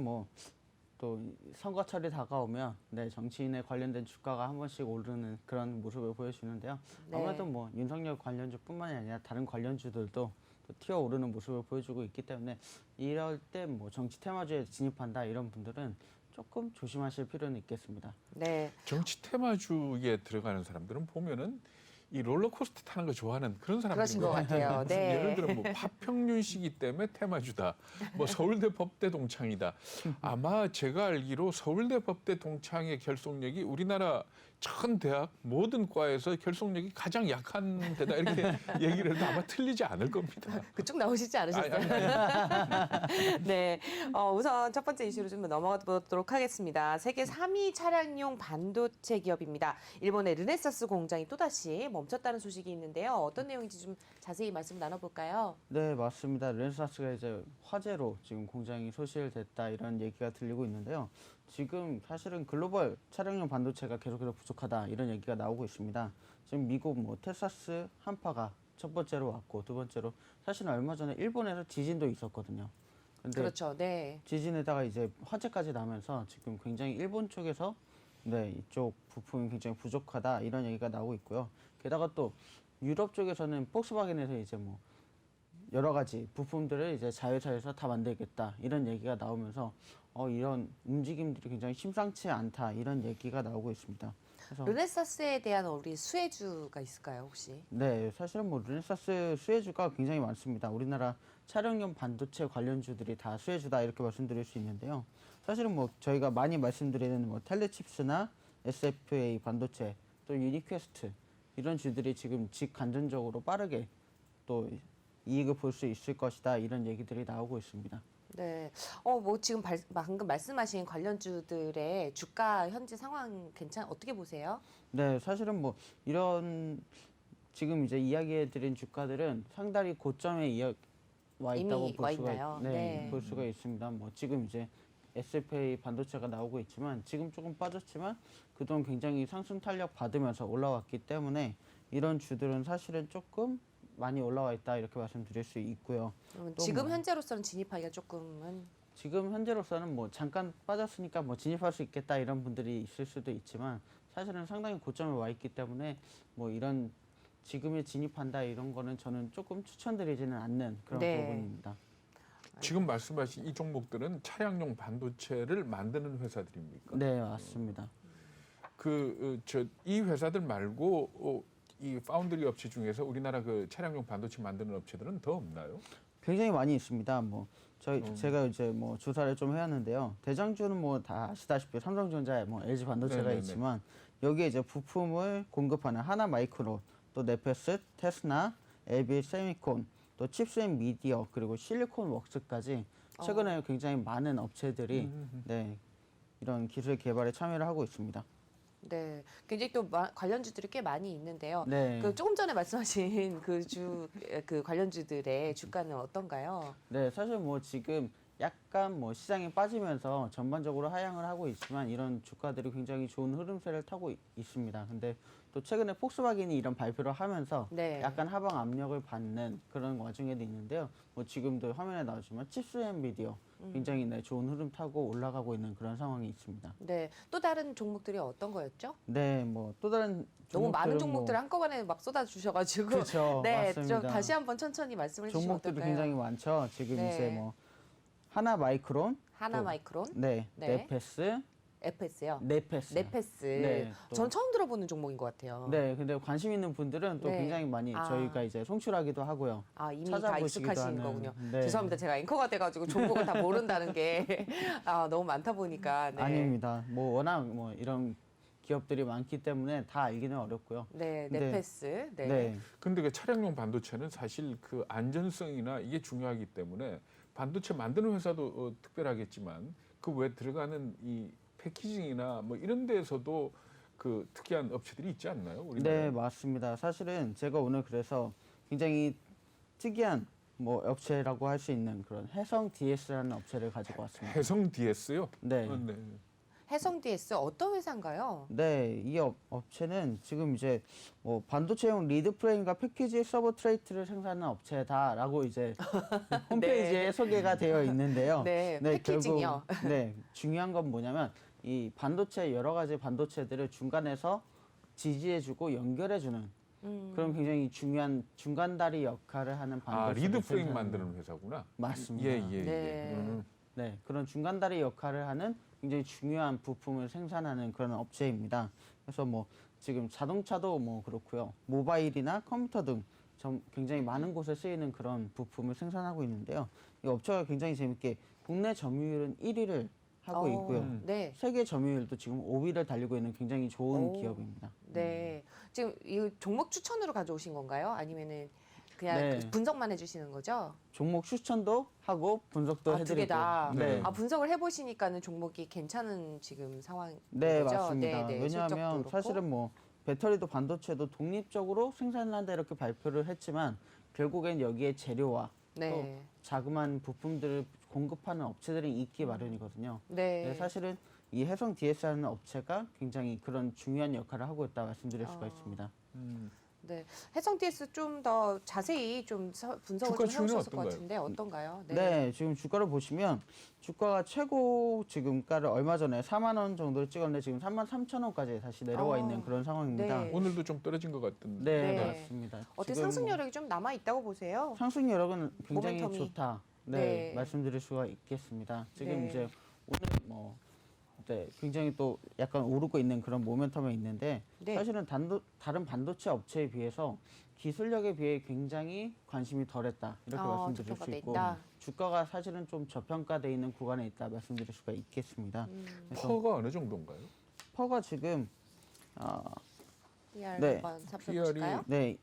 또 선거철이 다가오면 정치인에 관련된 주가가 한 번씩 오르는 그런 모습을 보여주는데요. 네. 아무래도 윤석열 관련주뿐만이 아니라 다른 관련주들도 또 튀어오르는 모습을 보여주고 있기 때문에 이럴 때 정치 테마주에 진입한다 이런 분들은 조금 조심하실 필요는 있겠습니다. 네. 정치 테마주에 들어가는 사람들은 보면은 이 롤러코스터 타는 거 좋아하는 그런 사람들인 그러신 것 같아요. 네. 예를 들어 파평윤 씨기 때문에 테마주다. 서울대 법대 동창이다. 아마 제가 알기로 서울대 법대 동창의 결속력이 우리나라 전 대학 모든 과에서 결속력이 가장 약한 데다 이렇게 얘기를 해도 아마 틀리지 않을 겁니다. 그쪽 나오시지 않으셨어요? 네, 우선 첫 번째 이슈로 좀 넘어가 보도록 하겠습니다. 세계 3위 차량용 반도체 기업입니다. 일본의 르네사스 공장이 또다시 멈췄다는 소식이 있는데요. 어떤 내용인지 좀 자세히 말씀 나눠볼까요? 네, 맞습니다. 르네사스가 이제 화재로 지금 공장이 소실됐다 이런 얘기가 들리고 있는데요. 지금 사실은 글로벌 차량용 반도체가 계속해서 부족하다 이런 얘기가 나오고 있습니다. 지금 미국 텍사스 한파가 첫 번째로 왔고 두 번째로 사실은 얼마 전에 일본에서 지진도 있었거든요. 근데 그렇죠. 네. 지진에다가 이제 화재까지 나면서 지금 굉장히 일본 쪽에서 네, 이쪽 부품이 굉장히 부족하다 이런 얘기가 나오고 있고요. 게다가 또 유럽 쪽에서는 폭스바겐에서 이제 뭐 여러 가지 부품들을 이제 자회사에서 다 만들겠다 이런 얘기가 나오면서 이런 움직임들이 굉장히 심상치 않다 이런 얘기가 나오고 있습니다. 그래서 르네사스에 대한 우리 수혜주가 있을까요, 혹시? 네, 사실은 뭐 르네사스 수혜주가 굉장히 많습니다. 우리나라 차량용 반도체 관련주들이 다 수혜주다 이렇게 말씀드릴 수 있는데요. 사실은 뭐 저희가 많이 말씀드리는 뭐 텔레칩스나 SFA 반도체 또 유니퀘스트 이런 주들이 지금 직간접적으로 빠르게 또 이익을 볼 수 있을 것이다 이런 얘기들이 나오고 있습니다. 네. 뭐 지금 방금 말씀하신 관련주들의 주가 현재 상황 어떻게 보세요? 네, 사실은 뭐 이런 지금 이제 이야기해드린 주가들은 상당히 고점에 와 있다고 이미 와 볼 수가 있나요? 네, 네. 볼 수가 있습니다. 뭐 지금 이제 SFA 반도체가 나오고 있지만 지금 조금 빠졌지만 그동안 굉장히 상승 탄력 받으면서 올라왔기 때문에 이런 주들은 사실은 조금 많이 올라와 있다 이렇게 말씀드릴 수 있고요. 그러면 또 지금 뭐- 현재로서는 진입하기가 조금은 지금 현재로서는 뭐 잠깐 빠졌으니까 뭐 진입할 수 있겠다 이런 분들이 있을 수도 있지만 사실은 상당히 고점에 와 있기 때문에 뭐 이런 지금에 진입한다 이런 거는 저는 조금 추천드리지는 않는 그런 네. 부분입니다. 지금 말씀하신 이 종목들은 차량용 반도체를 만드는 회사들입니까? 네, 맞습니다. 이 회사들 말고 이 파운드리 업체 중에서 우리나라 그 차량용 반도체 만드는 업체들은 더 없나요? 굉장히 많이 있습니다. 뭐 제가 이제 뭐 조사를 좀 해왔는데요. 대장주는 뭐 다 아시다시피 삼성전자에 뭐 LG 반도체가 네네네. 있지만 여기에 이제 부품을 공급하는 하나마이크론, 또 네페스, 테스나, LB 세미콘, 또 칩스앤미디어 그리고 실리콘웍스까지 최근에 굉장히 많은 업체들이 네, 이런 기술 개발에 참여를 하고 있습니다. 네, 굉장히 또 관련주들이 꽤 많이 있는데요. 네. 그 조금 전에 말씀하신 그 관련주들의 주가는 어떤가요? 네, 사실 뭐 지금 약간 뭐 시장이 빠지면서 전반적으로 하향을 하고 있지만 이런 주가들이 굉장히 좋은 흐름세를 타고 있습니다. 근데 또 최근에 폭스바겐이 이런 발표를 하면서 네. 약간 하방 압력을 받는 그런 와중에도 있는데요. 뭐 지금도 화면에 나오지만 칩스앤미디어 굉장히 네, 좋은 흐름 타고 올라가고 있는 그런 상황이 있습니다. 네, 또 다른 종목들이 어떤 거였죠? 네, 뭐 또 다른 너무 많은 종목들은 종목들을 한꺼번에 막 쏟아주셔가지고 그렇죠, 네, 맞습니다. 좀 다시 한번 천천히 말씀을 해주시면 종목들이 어떨까요? 굉장히 많죠. 지금 네. 이제 뭐 하나마이크론, 하나마이크론, 네, 네. 네페스, FS요. 네페스. 네페스. 네, 또- 전 처음 들어보는 종목인 것 같아요. 네, 근데 관심 있는 분들은 또 네. 굉장히 많이 아. 저희가 이제 송출하기도 하고요. 이미 다 찾아보시기도 익숙하신 하는, 거군요. 네. 죄송합니다. 제가 앵커가 돼가지고 종목을 다 모른다는 게 너무 많다 보니까. 네. 아닙니다. 뭐 워낙 뭐 이런 기업들이 많기 때문에 다 알기는 어렵고요. 네, 네. 네페스. 네. 네. 근데 그 차량용 반도체는 사실 그 안전성이나 이게 중요하기 때문에 반도체 만드는 회사도 특별하겠지만 그 외에 들어가는 이 패키징이나 뭐 이런 데에서도 그 특이한 업체들이 있지 않나요? 우리나라에? 네, 맞습니다. 사실은 제가 오늘 그래서 굉장히 특이한 뭐 업체라고 할 수 있는 그런 해성 DS라는 업체를 가지고 왔습니다. 해성 DS요? 네. 네. 해성 DS 어떤 회사인가요? 네, 이 업체는 지금 이제 뭐 반도체용 리드 프레임과 패키지 서브트레이트를 생산하는 업체다라고 이제 홈페이지에 소개가 되어 있는데요. 네, 패키징이요. 결국, 네, 중요한 건 뭐냐면 이 반도체 여러 가지 반도체들을 중간에서 지지해주고 연결해주는 그런 굉장히 중요한 중간다리 역할을 하는 반도체. 리드 프레임 만드는 회사구나. 맞습니다. 예. 네. 네, 그런 중간다리 역할을 하는 굉장히 중요한 부품을 생산하는 그런 업체입니다. 그래서 뭐 지금 자동차도 뭐 그렇고요, 모바일이나 컴퓨터 등 굉장히 많은 곳에 쓰이는 그런 부품을 생산하고 있는데요. 이 업체가 굉장히 재밌게 국내 점유율은 1위를 하고 있고요. 네. 세계 점유율도 지금 5위를 달리고 있는 굉장히 좋은 오. 기업입니다. 네. 지금 이 종목 추천으로 가져오신 건가요? 아니면은 그냥 네. 분석만 해주시는 거죠? 종목 추천도 하고 분석도 두 개 해드리고. 다. 네. 분석을 해보시니까는 종목이 괜찮은 지금 상황인 네, 거죠? 맞습니다. 네, 네. 왜냐하면 실적도 그렇고. 사실은 뭐 배터리도 반도체도 독립적으로 생산을 한다 이렇게 발표를 했지만 결국엔 여기에 재료와 네. 자그마한 부품들을 공급하는 업체들이 있기 마련이거든요. 네. 네, 사실은 이 해성 DS라는 업체가 굉장히 그런 중요한 역할을 하고 있다 말씀드릴 수가 있습니다. 네, 해성 DS 좀 더 자세히 좀 분석을 주가 좀 추이는 해오셨을 것 어떤가요? 같은데 어떤가요? 네, 지금 주가를 보시면 주가가 최고 지금가를 얼마 전에 4만 원 정도를 찍었는데 지금 3만 3천 원까지 다시 내려와 있는 그런 상황입니다. 네. 오늘도 좀 떨어진 것 같은데. 네, 네. 맞습니다. 어떻게 지금 상승 여력이 좀 남아 있다고 보세요? 상승 여력은 굉장히 모멘텀이. 좋다. 네, 네. 말씀드릴 수가 있겠습니다. 지금 네. 이제 오늘 뭐 네, 굉장히 또 약간 오르고 있는 그런 모멘텀에 있는데 네. 사실은 다른 반도체 업체에 비해서 기술력에 비해 굉장히 관심이 덜했다 이렇게 말씀드릴 수 저평가돼 있고 있다. 주가가 사실은 좀 저평가돼 있는 구간에 있다 말씀드릴 수가 있겠습니다. 그래서 퍼가 어느 정도인가요? 퍼가 지금 PR 네. 한번 PR이 살펴볼까요? 네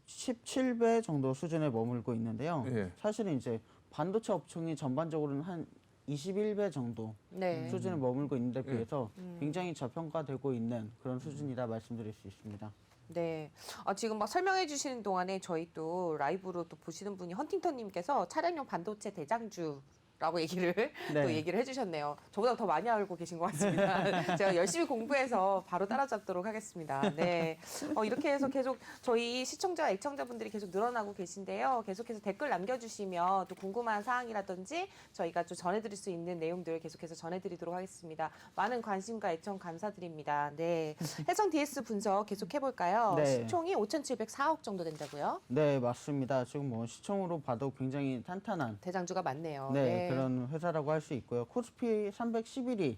17배 정도 수준에 머물고 있는데요. 예. 사실은 이제 반도체 업종이 전반적으로는 한 21배 정도 네. 수준에 머물고 있는데 비해서 음. 굉장히 저평가되고 있는 그런 수준이다 말씀드릴 수 있습니다. 네. 지금 막 설명해 주시는 동안에 저희 또 라이브로 또 보시는 분이 헌팅턴님께서 차량용 반도체 대장주라고 얘기를 네. 또 얘기를 해주셨네요. 저보다 더 많이 알고 계신 것 같습니다. 제가 열심히 공부해서 바로 따라잡도록 하겠습니다. 네. 이렇게 해서 계속 저희 시청자, 애청자분들이 계속 늘어나고 계신데요. 계속해서 댓글 남겨주시면 또 궁금한 사항이라든지 저희가 좀 전해드릴 수 있는 내용들 계속해서 전해드리도록 하겠습니다. 많은 관심과 애청 감사드립니다. 네. 해성 DS 분석 계속 해볼까요? 네. 시총이 5,704억 정도 된다고요? 네, 맞습니다. 지금 뭐 시총으로 봐도 굉장히 탄탄한 대장주가 많네요. 네, 그런 회사라고 할 수 있고요. 코스피 311위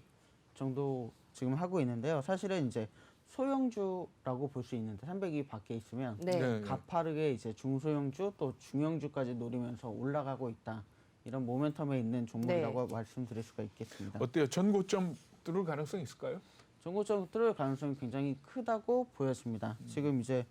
정도 지금 하고 있는데요. 사실은 이제 소형주라고 볼 수 있는데 300위 밖에 있으면 네. 네. 가파르게 이제 중소형주 또 중형주까지 노리면서 올라가고 있다. 이런 모멘텀에 있는 종목이라고 말씀드릴 수가 있겠습니다. 어때요? 전고점 뚫을 가능성이 있을까요? 전고점 뚫을 가능성이 굉장히 크다고 보여집니다. 지금 이제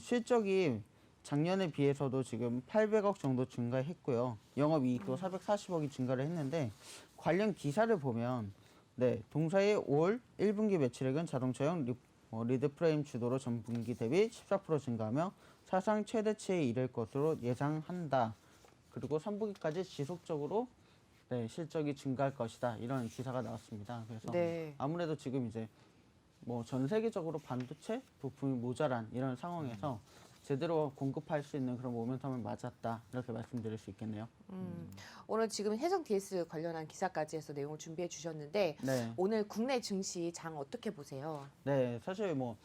실적이 작년에 비해서도 지금 800억 정도 증가했고요. 영업이익도 440억이 증가를 했는데 관련 기사를 보면 네, 동사의 올 1분기 매출액은 자동차용 리드프레임 주도로 전분기 대비 14% 증가하며 사상 최대치에 이를 것으로 예상한다. 그리고 3분기까지 지속적으로 네, 실적이 증가할 것이다. 이런 기사가 나왔습니다. 그래서 네. 아무래도 지금 이제 뭐 전 세계적으로 반도체 부품이 모자란 이런 상황에서 제대로 공급할 수 있는 그런 모멘텀을 맞았다. 이렇게 말씀드릴 수 있겠네요. 오늘 지금 해성 DS 관련한 기사까지 해서 내용을 준비해 주셨는데 네. 오늘 국내 증시 장 어떻게 보세요? 네, 사실 뭐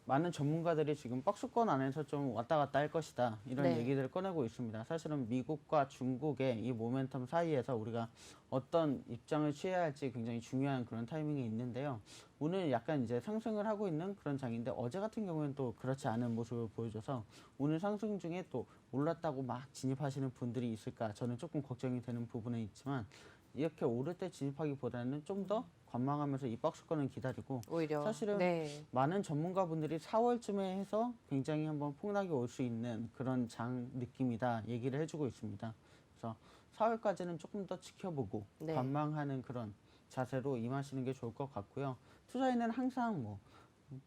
많은 전문가들이 지금 박스권 안에서 좀 왔다 갔다 할 것이다 이런 네. 얘기들을 꺼내고 있습니다. 사실은 미국과 중국의 이 모멘텀 사이에서 우리가 어떤 입장을 취해야 할지 굉장히 중요한 그런 타이밍이 있는데요. 오늘 약간 이제 상승을 하고 있는 그런 장인데 어제 같은 경우에는 또 그렇지 않은 모습을 보여줘서 오늘 상승 중에 또 올랐다고 막 진입하시는 분들이 있을까 저는 조금 걱정이 되는 부분은 있지만 이렇게 오를 때 진입하기보다는 좀 더 관망하면서 이 박스권을 기다리고 오히려 사실은 네. 많은 전문가분들이 4월쯤에 해서 굉장히 한번 폭락이 올 수 있는 그런 장 느낌이다 얘기를 해주고 있습니다. 그래서 4월까지는 조금 더 지켜보고 네. 관망하는 그런 자세로 임하시는 게 좋을 것 같고요. 투자에는 항상 뭐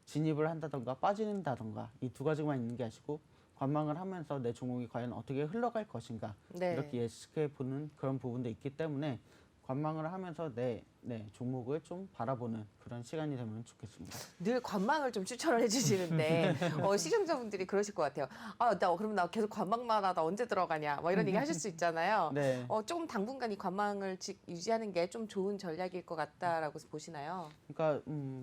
진입을 한다던가 빠지는다던가 이 두 가지만 있는 게 아니고 관망을 하면서 내 종목이 과연 어떻게 흘러갈 것인가 네. 이렇게 예측해 보는 그런 부분도 있기 때문에 관망을 하면서 내 종목을 좀 바라보는 그런 시간이 되면 좋겠습니다. 늘 관망을 좀 추천을 해주시는데 시청자분들이 그러실 것 같아요. 그럼 나 계속 관망만 하다 언제 들어가냐 뭐 이런 얘기 하실 수 있잖아요. 네. 조금 당분간 이 관망을 유지하는 게 좀 좋은 전략일 것 같다라고 보시나요? 그러니까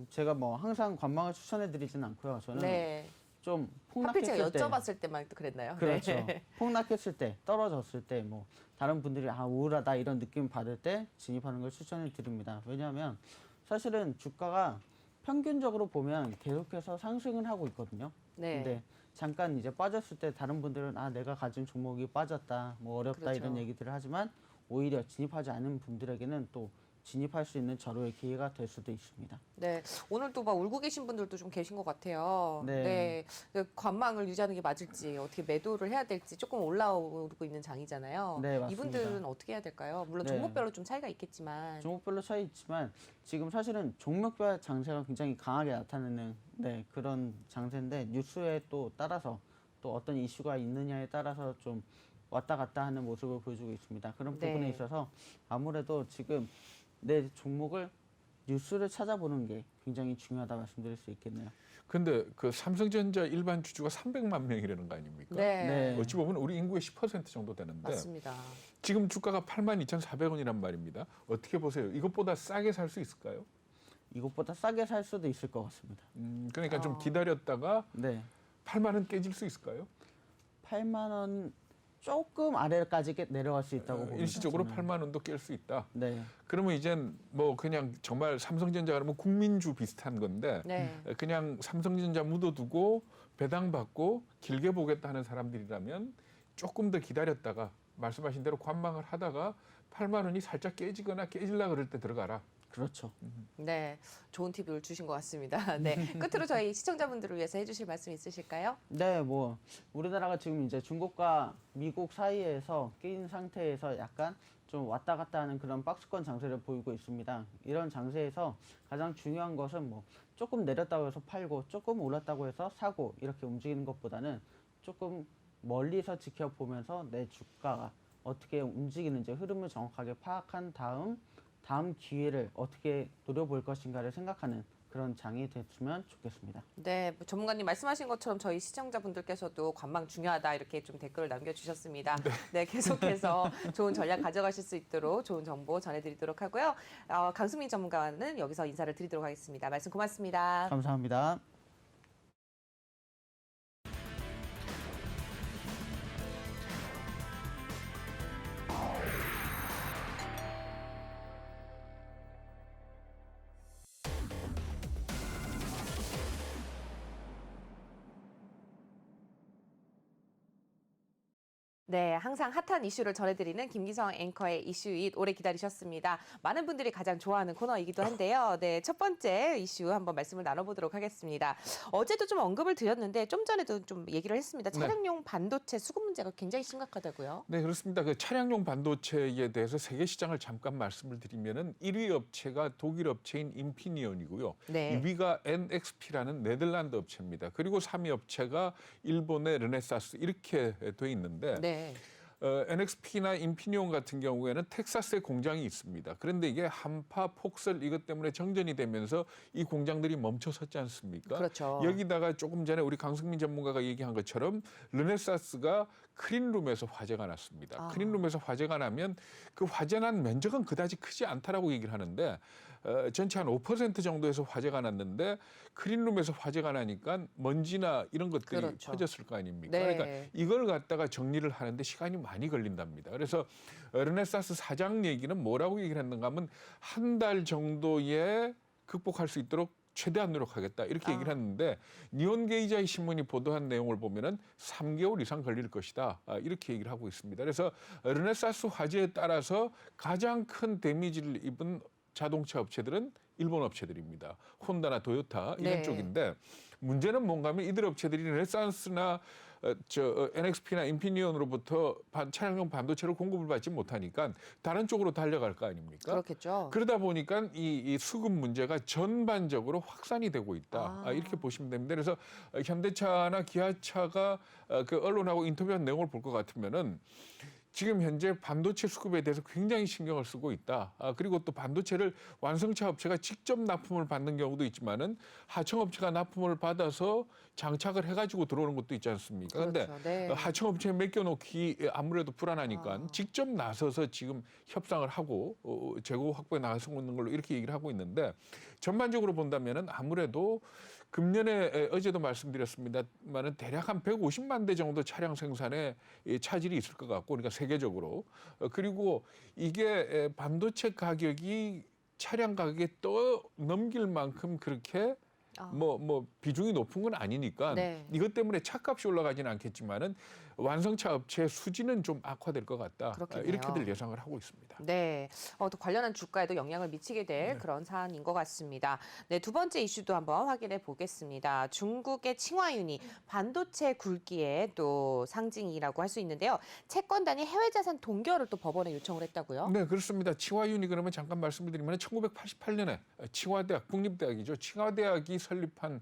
제가 뭐 항상 관망을 추천해 드리진 않고요. 저는 네. 좀 하필 제가 폭락했을 때 여쭤봤을 때만 또 그랬나요? 그렇죠. 네. 폭락했을 때 떨어졌을 때 뭐 다른 분들이 우울하다 이런 느낌 받을 때 진입하는 걸 추천해 드립니다. 왜냐하면 사실은 주가가 평균적으로 보면 계속해서 상승을 하고 있거든요. 네. 근데 잠깐 이제 빠졌을 때 다른 분들은 내가 가진 종목이 빠졌다, 뭐 어렵다 그렇죠. 이런 얘기들을 하지만 오히려 진입하지 않은 분들에게는 또 진입할 수 있는 절호의 기회가 될 수도 있습니다. 네, 오늘 또 막 울고 계신 분들도 좀 계신 것 같아요. 네. 관망을 유지하는 게 맞을지 어떻게 매도를 해야 될지 조금 올라오고 있는 장이잖아요. 네, 맞습니다. 이분들은 어떻게 해야 될까요? 물론 네. 종목별로 좀 차이가 있겠지만. 종목별로 차이 있지만 지금 사실은 종목별 장세가 굉장히 강하게 나타나는 그런 장세인데 뉴스에 또 따라서 또 어떤 이슈가 있느냐에 따라서 좀 왔다 갔다 하는 모습을 보여주고 있습니다. 그런 네. 부분에 있어서 아무래도 지금 내 종목을 뉴스를 찾아보는 게 굉장히 중요하다 말씀드릴 수 있겠네요. 근데 그 삼성전자 일반 주주가 300만 명이라는 거 아닙니까? 네. 어찌 보면 우리 인구의 10% 정도 되는데 맞습니다. 지금 주가가 82,400원이란 말입니다. 어떻게 보세요? 이것보다 싸게 살 수 있을까요? 이것보다 싸게 살 수도 있을 것 같습니다. 그러니까 좀 기다렸다가 네. 8만 원 깨질 수 있을까요? 8만 원 조금 아래까지 내려갈 수 있다고 봅니다. 일시적으로 저는. 8만 원도 깰 수 있다. 네. 그러면 이젠 뭐 그냥 정말 삼성전자 그러면 국민주 비슷한 건데 네. 그냥 삼성전자 묻어두고 배당받고 길게 보겠다 하는 사람들이라면 조금 더 기다렸다가 말씀하신 대로 관망을 하다가 8만 원이 살짝 깨지거나 깨질라 그럴 때 들어가라. 그렇죠. 네, 좋은 팁을 주신 것 같습니다. 네, 끝으로 저희 시청자분들을 위해서 해주실 말씀 있으실까요? 네, 뭐 우리나라가 지금 이제 중국과 미국 사이에서 끼인 상태에서 약간 좀 왔다 갔다 하는 그런 박스권 장세를 보이고 있습니다. 이런 장세에서 가장 중요한 것은 뭐 조금 내렸다고 해서 팔고 조금 올랐다고 해서 사고 이렇게 움직이는 것보다는 조금 멀리서 지켜보면서 내 주가가 어떻게 움직이는지 흐름을 정확하게 파악한 다음 기회를 어떻게 노려볼 것인가를 생각하는 그런 장이 됐으면 좋겠습니다. 네, 전문가님 말씀하신 것처럼 저희 시청자분들께서도 관망 중요하다 이렇게 좀 댓글을 남겨주셨습니다. 네, 계속해서 좋은 전략 가져가실 수 있도록 좋은 정보 전해드리도록 하고요. 강수민 전문가는 여기서 인사를 드리도록 하겠습니다. 말씀 고맙습니다. 감사합니다. 네, 항상 핫한 이슈를 전해드리는 김기성 앵커의 이슈잇 오래 기다리셨습니다. 많은 분들이 가장 좋아하는 코너이기도 한데요. 네, 첫 번째 이슈 한번 말씀을 나눠보도록 하겠습니다. 어제도 좀 언급을 드렸는데 좀 전에도 좀 얘기를 했습니다. 차량용 반도체 수급 문제가 굉장히 심각하다고요. 네, 그렇습니다. 그 차량용 반도체에 대해서 세계 시장을 잠깐 말씀을 드리면은 1위 업체가 독일 업체인 인피니온이고요. 네. 2위가 NXP라는 네덜란드 업체입니다. 그리고 3위 업체가 일본의 르네사스 이렇게 돼 있는데 네. NXP나 인피니온 같은 경우에는 텍사스에 공장이 있습니다. 그런데 이게 한파, 폭설 이것 때문에 정전이 되면서 이 공장들이 멈춰섰지 않습니까? 그렇죠. 여기다가 조금 전에 우리 강승민 전문가가 얘기한 것처럼 르네사스가 클린룸에서 화재가 났습니다. 클린룸에서 화재가 나면 그 화재 난 면적은 그다지 크지 않다라고 얘기를 하는데 전체 한 5% 정도에서 화재가 났는데 클린룸에서 화재가 나니까 먼지나 이런 것들이 그렇죠. 퍼졌을 거 아닙니까? 네. 그러니까 이걸 갖다가 정리를 하는데 시간이 많이 걸린답니다. 그래서 르네사스 사장 얘기는 뭐라고 얘기를 했는가 하면 한 달 정도에 극복할 수 있도록 최대한 노력하겠다 이렇게 얘기를 했는데 니온게이자이 신문이 보도한 내용을 보면은 3개월 이상 걸릴 것이다 이렇게 얘기를 하고 있습니다. 그래서 르네사스 화재에 따라서 가장 큰 데미지를 입은 자동차 업체들은 일본 업체들입니다. 혼다나 도요타 이런 네. 쪽인데 문제는 뭔가 하면 이들 업체들이 르네사스나 NXP나 인피니온으로부터 차량용 반도체를 공급을 받지 못하니까 다른 쪽으로 달려갈 거 아닙니까? 그렇겠죠. 그러다 보니까 이 수급 문제가 전반적으로 확산이 되고 있다. 이렇게 보시면 됩니다. 그래서 현대차나 기아차가 그 언론하고 인터뷰한 내용을 볼 것 같으면은 지금 현재 반도체 수급에 대해서 굉장히 신경을 쓰고 있다. 그리고 또 반도체를 완성차 업체가 직접 납품을 받는 경우도 있지만은 하청 업체가 납품을 받아서 장착을 해가지고 들어오는 것도 있지 않습니까? 그런데 그렇죠. 네. 하청 업체에 맡겨놓기 아무래도 불안하니까 직접 나서서 지금 협상을 하고 재고 확보에 나서고 있는 걸로 이렇게 얘기를 하고 있는데 전반적으로 본다면은 아무래도 금년에 어제도 말씀드렸습니다만은 대략 한 150만 대 정도 차량 생산에 차질이 있을 것 같고, 그러니까 세계적으로. 그리고 이게 반도체 가격이 차량 가격에 또 넘길 만큼 그렇게 뭐 비중이 높은 건 아니니까 네. 이것 때문에 차값이 올라가지는 않겠지만은 완성차 업체의 수지는 좀 악화될 것 같다. 그렇겠네요. 이렇게들 예상을 하고 있습니다. 네, 또 관련한 주가에도 영향을 미치게 될 그런 사안인 것 같습니다. 네, 두 번째 이슈도 한번 확인해 보겠습니다. 중국의 칭화윤이 반도체 굴기의 또 상징이라고 할 수 있는데요. 채권단이 해외 자산 동결을 또 법원에 요청을 했다고요? 네, 그렇습니다. 칭화윤이 그러면 잠깐 말씀을 드리면 1988년에 칭화대학, 국립대학이죠. 칭화대학이 설립한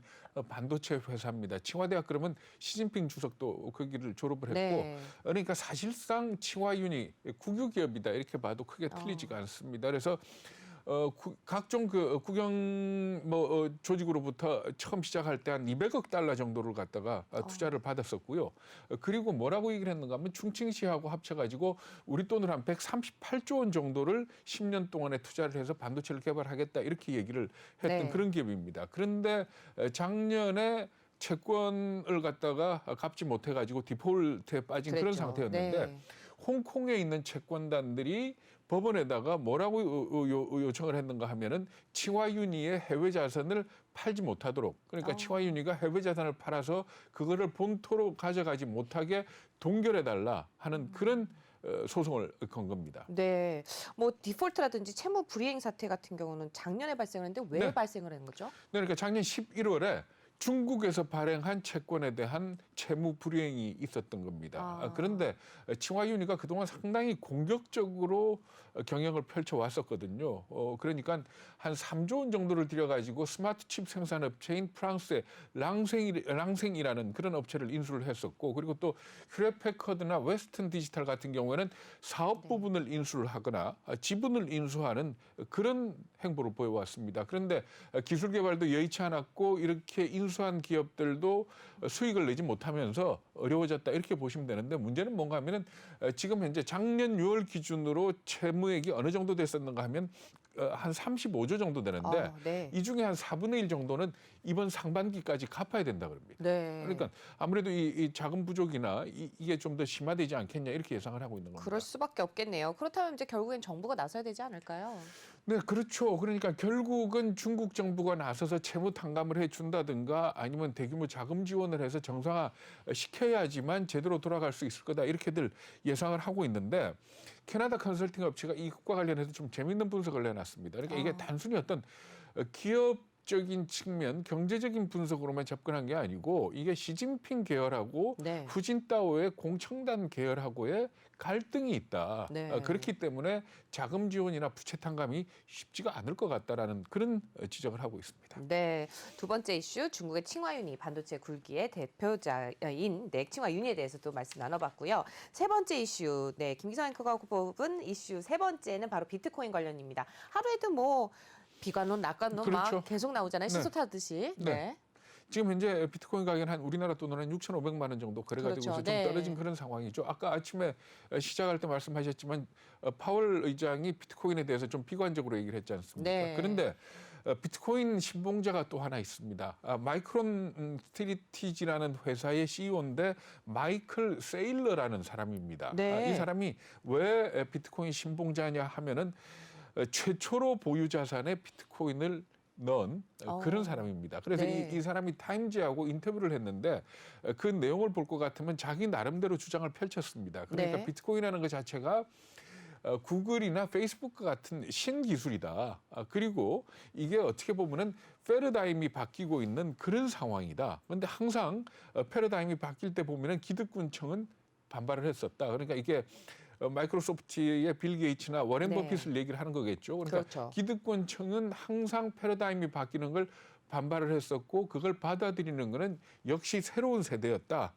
반도체 회사입니다. 칭화대학 그러면 시진핑 주석도 거기를 졸업을 했고, 네. 그러니까 사실상 칭화윤이 국유기업이다 이렇게 봐도 크게 틀리지가 않습니다. 그래서 각종 그 국영 조직으로부터 처음 시작할 때 한 200억 달러 정도를 갖다가 투자를 받았었고요. 그리고 뭐라고 얘기를 했는가 하면 충칭시하고 합쳐가지고 우리 돈으로 한 138조 원 정도를 10년 동안에 투자를 해서 반도체를 개발하겠다 이렇게 얘기를 했던 네. 그런 기업입니다. 그런데 작년에 채권을 갖다가 갚지 못해가지고 디폴트에 빠진 그런 그랬죠. 상태였는데 네. 홍콩에 있는 채권단들이 법원에다가 뭐라고 요청을 했는가 하면은 칭화윤희의 해외 자산을 팔지 못하도록 그러니까 칭화윤희가 해외 자산을 팔아서 그거를 본토로 가져가지 못하게 동결해달라 하는 그런 소송을 건 겁니다. 네, 뭐 디폴트라든지 채무 불이행 사태 같은 경우는 작년에 발생했는데 왜 네. 발생을 한 거죠? 그러니까 작년 11월에 중국에서 발행한 채권에 대한 채무 불이행이 있었던 겁니다. 그런데 칭화윤희가 그동안 상당히 공격적으로 경영을 펼쳐왔었거든요. 그러니까 한 3조 원 정도를 들여가지고 스마트 칩 생산업체인 프랑스의 랑생이라는 그런 업체를 인수를 했었고 그리고 또 휴레패커드나 웨스턴 디지털 같은 경우에는 사업 부분을 인수를 하거나 지분을 인수하는 그런 행보를 보여왔습니다. 그런데 기술 개발도 여의치 않았고 이렇게 인수한 기업들도 수익을 내지 못하면서 어려워졌다 이렇게 보시면 되는데 문제는 뭔가 하면은 지금 현재 작년 6월 기준으로 채무액이 어느 정도 됐었는가 하면 한 35조 정도 되는데 네. 이 중에 한 4분의 1 정도는 이번 상반기까지 갚아야 된다 그럽니다. 네. 그러니까 아무래도 이 자금 부족이나 이게 좀 더 심화되지 않겠냐 이렇게 예상을 하고 있는 겁니다. 그럴 수밖에 없겠네요. 그렇다면 이제 결국엔 정부가 나서야 되지 않을까요? 네, 그렇죠. 그러니까 결국은 중국 정부가 나서서 채무 탕감을 해준다든가 아니면 대규모 자금 지원을 해서 정상화 시켜야지만 제대로 돌아갈 수 있을 거다 이렇게들 예상을 하고 있는데 캐나다 컨설팅 업체가 이것과 관련해서 좀 재밌는 분석을 내놨습니다. 그러니까 이게 단순히 어떤 기업적인 측면, 경제적인 분석으로만 접근한 게 아니고 이게 시진핑 계열하고 네. 후진타오의 공청단 계열하고의 갈등이 있다. 네. 그렇기 때문에 자금 지원이나 부채 탕감이 쉽지가 않을 것 같다라는 그런 지적을 하고 있습니다. 네, 두 번째 이슈 중국의 칭화윤희 반도체 굴기의 대표자인 칭화윤희에 대해서도 말씀 나눠봤고요. 세 번째 이슈, 김기성 앵커가 뽑은 이슈 세 번째는 바로 비트코인 관련입니다. 하루에도 뭐 비관론, 낙관론 그렇죠. 막 계속 나오잖아요. 네. 시소 타듯이. 네. 지금 현재 비트코인 가격은 한 우리나라 돈으로 한 6,500만 원 정도 거래가 그렇죠. 되고 있어서 네. 좀 떨어진 그런 상황이죠. 아까 아침에 시작할 때 말씀하셨지만 파월 의장이 비트코인에 대해서 좀 비관적으로 얘기를 했지 않습니까? 네. 그런데 비트코인 신봉자가 또 하나 있습니다. 마이크론 스트리티지라는 회사의 CEO인데 마이클 세일러라는 사람입니다. 네. 이 사람이 왜 비트코인 신봉자냐 하면은 최초로 보유 자산에 비트코인을 넣은 그런 사람입니다. 그래서 네. 이 사람이 타임즈하고 인터뷰를 했는데 그 내용을 볼 것 같으면 자기 나름대로 주장을 펼쳤습니다. 그러니까 네. 비트코인이라는 것 자체가 구글이나 페이스북 같은 신기술이다. 그리고 이게 어떻게 보면은 패러다임이 바뀌고 있는 그런 상황이다. 그런데 항상 패러다임이 바뀔 때 보면은 기득권층은 반발을 했었다. 그러니까 이게 마이크로소프트의 빌 게이츠나 워렌 네. 버핏을 얘기를 하는 거겠죠. 그러니까 그렇죠. 기득권층은 항상 패러다임이 바뀌는 걸 반발을 했었고 그걸 받아들이는 거는 역시 새로운 세대였다.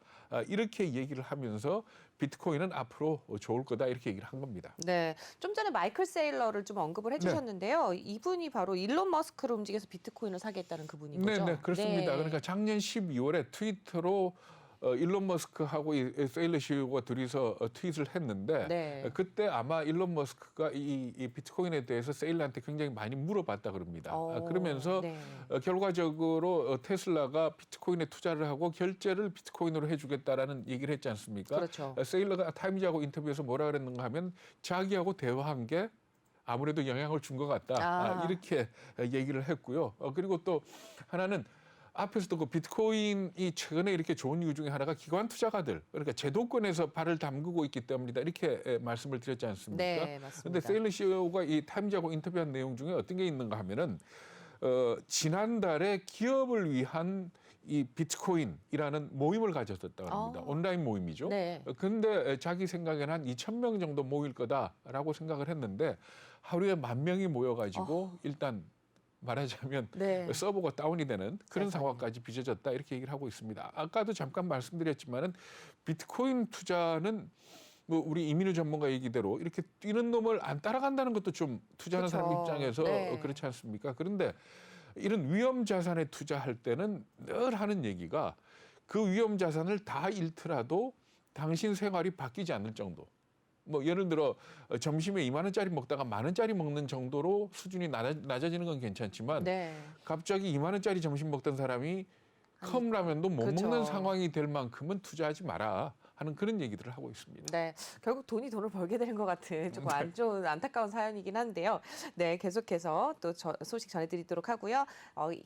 이렇게 얘기를 하면서 비트코인은 앞으로 좋을 거다 이렇게 얘기를 한 겁니다. 네, 좀 전에 마이클 세일러를 좀 언급을 해주셨는데요. 이분이 바로 일론 머스크를 움직여서 비트코인을 사게 했다는 그분인 거죠? 네, 그렇습니다. 네. 그러니까 작년 12월에 트위터로 일론 머스크하고 이 세일러 CEO가 둘이서 트윗을 했는데 네. 그때 아마 일론 머스크가 이 비트코인에 대해서 세일러한테 굉장히 많이 물어봤다 그럽니다. 그러면서 네. 결과적으로 테슬라가 비트코인에 투자를 하고 결제를 비트코인으로 해주겠다라는 얘기를 했지 않습니까? 그렇죠. 세일러가 타임즈하고 인터뷰에서 뭐라 그랬는가 하면 자기하고 대화한 게 아무래도 영향을 준 것 같다. 이렇게 얘기를 했고요. 그리고 또 하나는 앞에서도 그 비트코인이 최근에 이렇게 좋은 이유 중에 하나가 기관 투자가들, 그러니까 제도권에서 발을 담그고 있기 때문이다. 이렇게 말씀을 드렸지 않습니까? 네, 맞습니다. 그런데 세일러 CEO가 이 타임즈하고 인터뷰한 내용 중에 어떤 게 있는가 하면은 지난달에 기업을 위한 이 비트코인이라는 모임을 가졌었다고 합니다. 온라인 모임이죠. 네. 근데 자기 생각에는 한 2,000명 정도 모일 거다라고 생각을 했는데 하루에 10,000명이 모여가지고 일단 말하자면 네. 서버가 다운이 되는 그런 세상에. 상황까지 빚어졌다 이렇게 얘기를 하고 있습니다. 아까도 잠깐 말씀드렸지만은 비트코인 투자는 뭐 우리 이민우 전문가 얘기대로 이렇게 뛰는 놈을 안 따라간다는 것도 좀 투자하는 그쵸. 사람 입장에서 네. 그렇지 않습니까? 그런데 이런 위험 자산에 투자할 때는 늘 하는 얘기가 그 위험 자산을 다 잃더라도 당신 생활이 바뀌지 않을 정도. 뭐 예를 들어 점심에 2만 원짜리 먹다가 1만 원짜리 먹는 정도로 수준이 낮아지는 건 괜찮지만 네. 갑자기 2만 원짜리 점심 먹던 사람이 컵라면도 못 그쵸. 먹는 상황이 될 만큼은 투자하지 마라 하는 그런 얘기들을 하고 있습니다. 네, 결국 돈이 돈을 벌게 되는 것 같은 조금 안 좋은 안타까운 사연이긴 한데요. 네, 계속해서 또 소식 전해드리도록 하고요.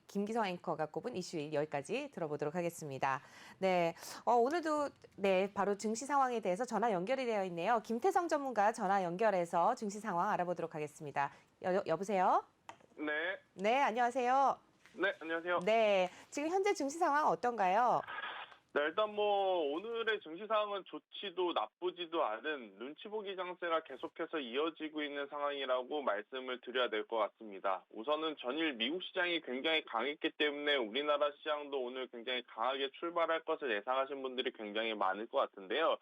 김기성 앵커가 꼽은 이슈 여기까지 들어보도록 하겠습니다. 네, 오늘도 네 바로 증시 상황에 대해서 전화 연결이 되어 있네요. 김태성 전문가 전화 연결해서 증시 상황 알아보도록 하겠습니다. 여보세요? 네, 네, 안녕하세요. 네, 안녕하세요. 네, 지금 현재 증시 상황 어떤가요? 네, 일단 뭐 오늘의 증시 상황은 좋지도 나쁘지도 않은 눈치 보기 장세가 계속해서 이어지고 있는 상황이라고 말씀을 드려야 될 것 같습니다. 우선은 전일 미국 시장이 굉장히 강했기 때문에 우리나라 시장도 오늘 굉장히 강하게 출발할 것을 예상하신 분들이 굉장히 많을 것 같은데요.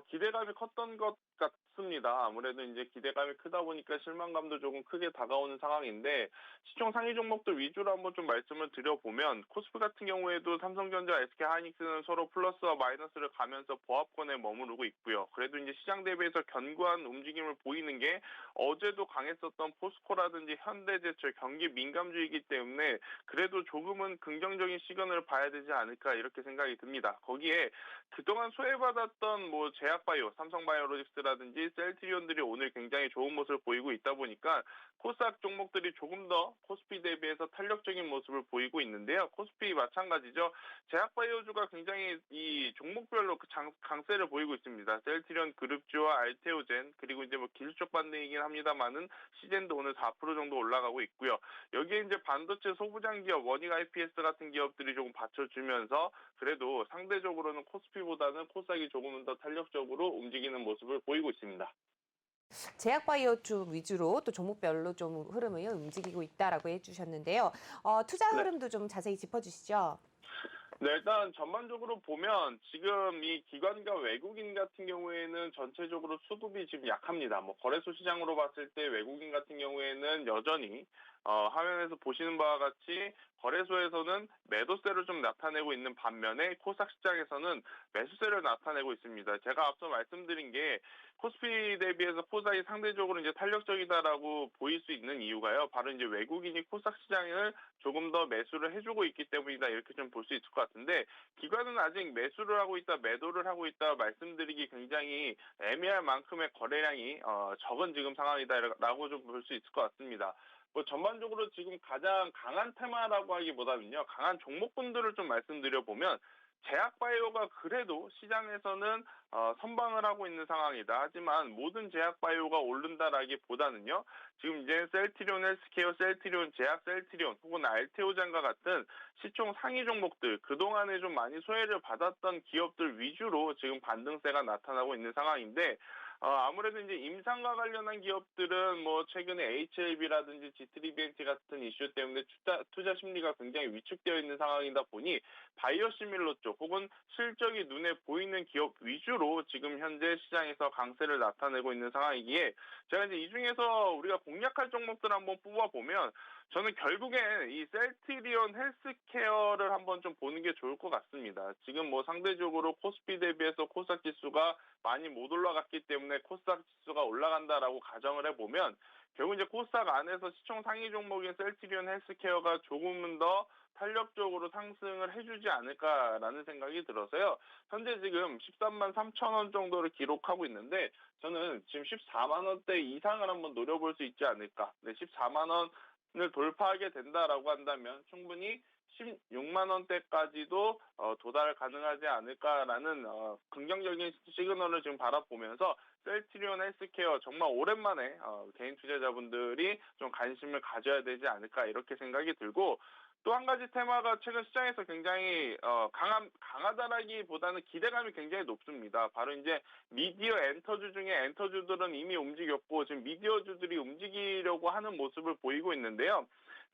기대감이 컸던 것 같습니다. 아무래도 이제 기대감이 크다 보니까 실망감도 조금 크게 다가오는 상황인데 시총 상위 종목들 위주로 한번 좀 말씀을 드려보면 코스피 같은 경우에도 삼성전자, SK하이닉스는 서로 플러스와 마이너스를 가면서 보합권에 머무르고 있고요. 그래도 이제 시장 대비해서 견고한 움직임을 보이는 게 어제도 강했었던 포스코라든지 현대제철 경기 민감주이기 때문에 그래도 조금은 긍정적인 시그널을 봐야 되지 않을까 이렇게 생각이 듭니다. 거기에 그동안 소외받았던 뭐 제약바이오, 삼성바이오로직스라든지 셀트리온들이 오늘 굉장히 좋은 모습을 보이고 있다 보니까 코스닥 종목들이 조금 더 코스피 대비해서 탄력적인 모습을 보이고 있는데요. 코스피 마찬가지죠. 제약바이오주가 굉장히 이 종목별로 그 강세를 보이고 있습니다. 셀트리온 그룹주와 알테오젠 그리고 이제 뭐 기술적 반등이긴 합니다만은 시젠도 오늘 4% 정도 올라가고 있고요. 여기에 이제 반도체 소부장 기업 원익 IPS 같은 기업들이 조금 받쳐주면서 그래도 상대적으로는 코스피보다는 코스닥이 조금은 더 탄력적으로 움직이는 모습을 보이고 있습니다. 제약바이오 쪽 위주로 또 종목별로 좀 흐름을 움직이고 있다라고 해주셨는데요. 투자 네. 흐름도 좀 자세히 짚어주시죠. 네, 일단 전반적으로 보면 지금 이 기관과 외국인 같은 경우에는 전체적으로 수급이 지금 약합니다. 뭐 거래소 시장으로 봤을 때 외국인 같은 경우에는 여전히 화면에서 보시는 바와 같이 거래소에서는 매도세를 좀 나타내고 있는 반면에 코스닥 시장에서는 매수세를 나타내고 있습니다. 제가 앞서 말씀드린 게 코스피 대비해서 코스닥이 상대적으로 이제 탄력적이다라고 보일 수 있는 이유가요. 바로 이제 외국인이 코스닥 시장을 조금 더 매수를 해주고 있기 때문이다 이렇게 좀 볼 수 있을 것 같은데 기관은 아직 매수를 하고 있다, 매도를 하고 있다 말씀드리기 굉장히 애매할 만큼의 거래량이 적은 지금 상황이다라고 좀 볼 수 있을 것 같습니다. 뭐 전반적으로 지금 가장 강한 테마라고 하기보다는요, 강한 종목군들을 좀 말씀드려보면 제약바이오가 그래도 시장에서는 선방을 하고 있는 상황이다. 하지만 모든 제약바이오가 오른다라기보다는요. 지금 이제 셀트리온 헬스케어, 셀트리온 제약, 셀트리온 혹은 알테오젠과 같은 시총 상위 종목들 그동안에 좀 많이 소외를 받았던 기업들 위주로 지금 반등세가 나타나고 있는 상황인데 아무래도 이제 임상과 관련한 기업들은 뭐 최근에 HLB라든지 G3BNT 같은 이슈 때문에 투자 심리가 굉장히 위축되어 있는 상황이다 보니 바이오시밀러 쪽 혹은 실적이 눈에 보이는 기업 위주로 지금 현재 시장에서 강세를 나타내고 있는 상황이기에 제가 이제 이 중에서 우리가 공략할 종목들 한번 뽑아보면 저는 결국엔 이 셀트리온 헬스케어를 한번 좀 보는 게 좋을 것 같습니다. 지금 뭐 상대적으로 코스피 대비해서 코스닥 지수가 많이 못 올라갔기 때문에 코스닥 지수가 올라간다라고 가정을 해보면 결국 이제 코스닥 안에서 시총 상위 종목인 셀트리온 헬스케어가 조금은 더 탄력적으로 상승을 해주지 않을까라는 생각이 들어서요. 현재 지금 13만 3천 원 정도를 기록하고 있는데 저는 지금 14만 원대 이상을 한번 노려볼 수 있지 않을까. 네, 14만 원을 돌파하게 된다라고 한다면 충분히 16만 원대까지도 도달 가능하지 않을까라는 긍정적인 시그널을 지금 바라보면서 셀트리온 헬스케어 정말 오랜만에 개인 투자자분들이 좀 관심을 가져야 되지 않을까 이렇게 생각이 들고 또 한 가지 테마가 최근 시장에서 굉장히 강하다라기보다는 기대감이 굉장히 높습니다. 바로 이제 미디어 엔터주 중에 엔터주들은 이미 움직였고 지금 미디어주들이 움직이려고 하는 모습을 보이고 있는데요.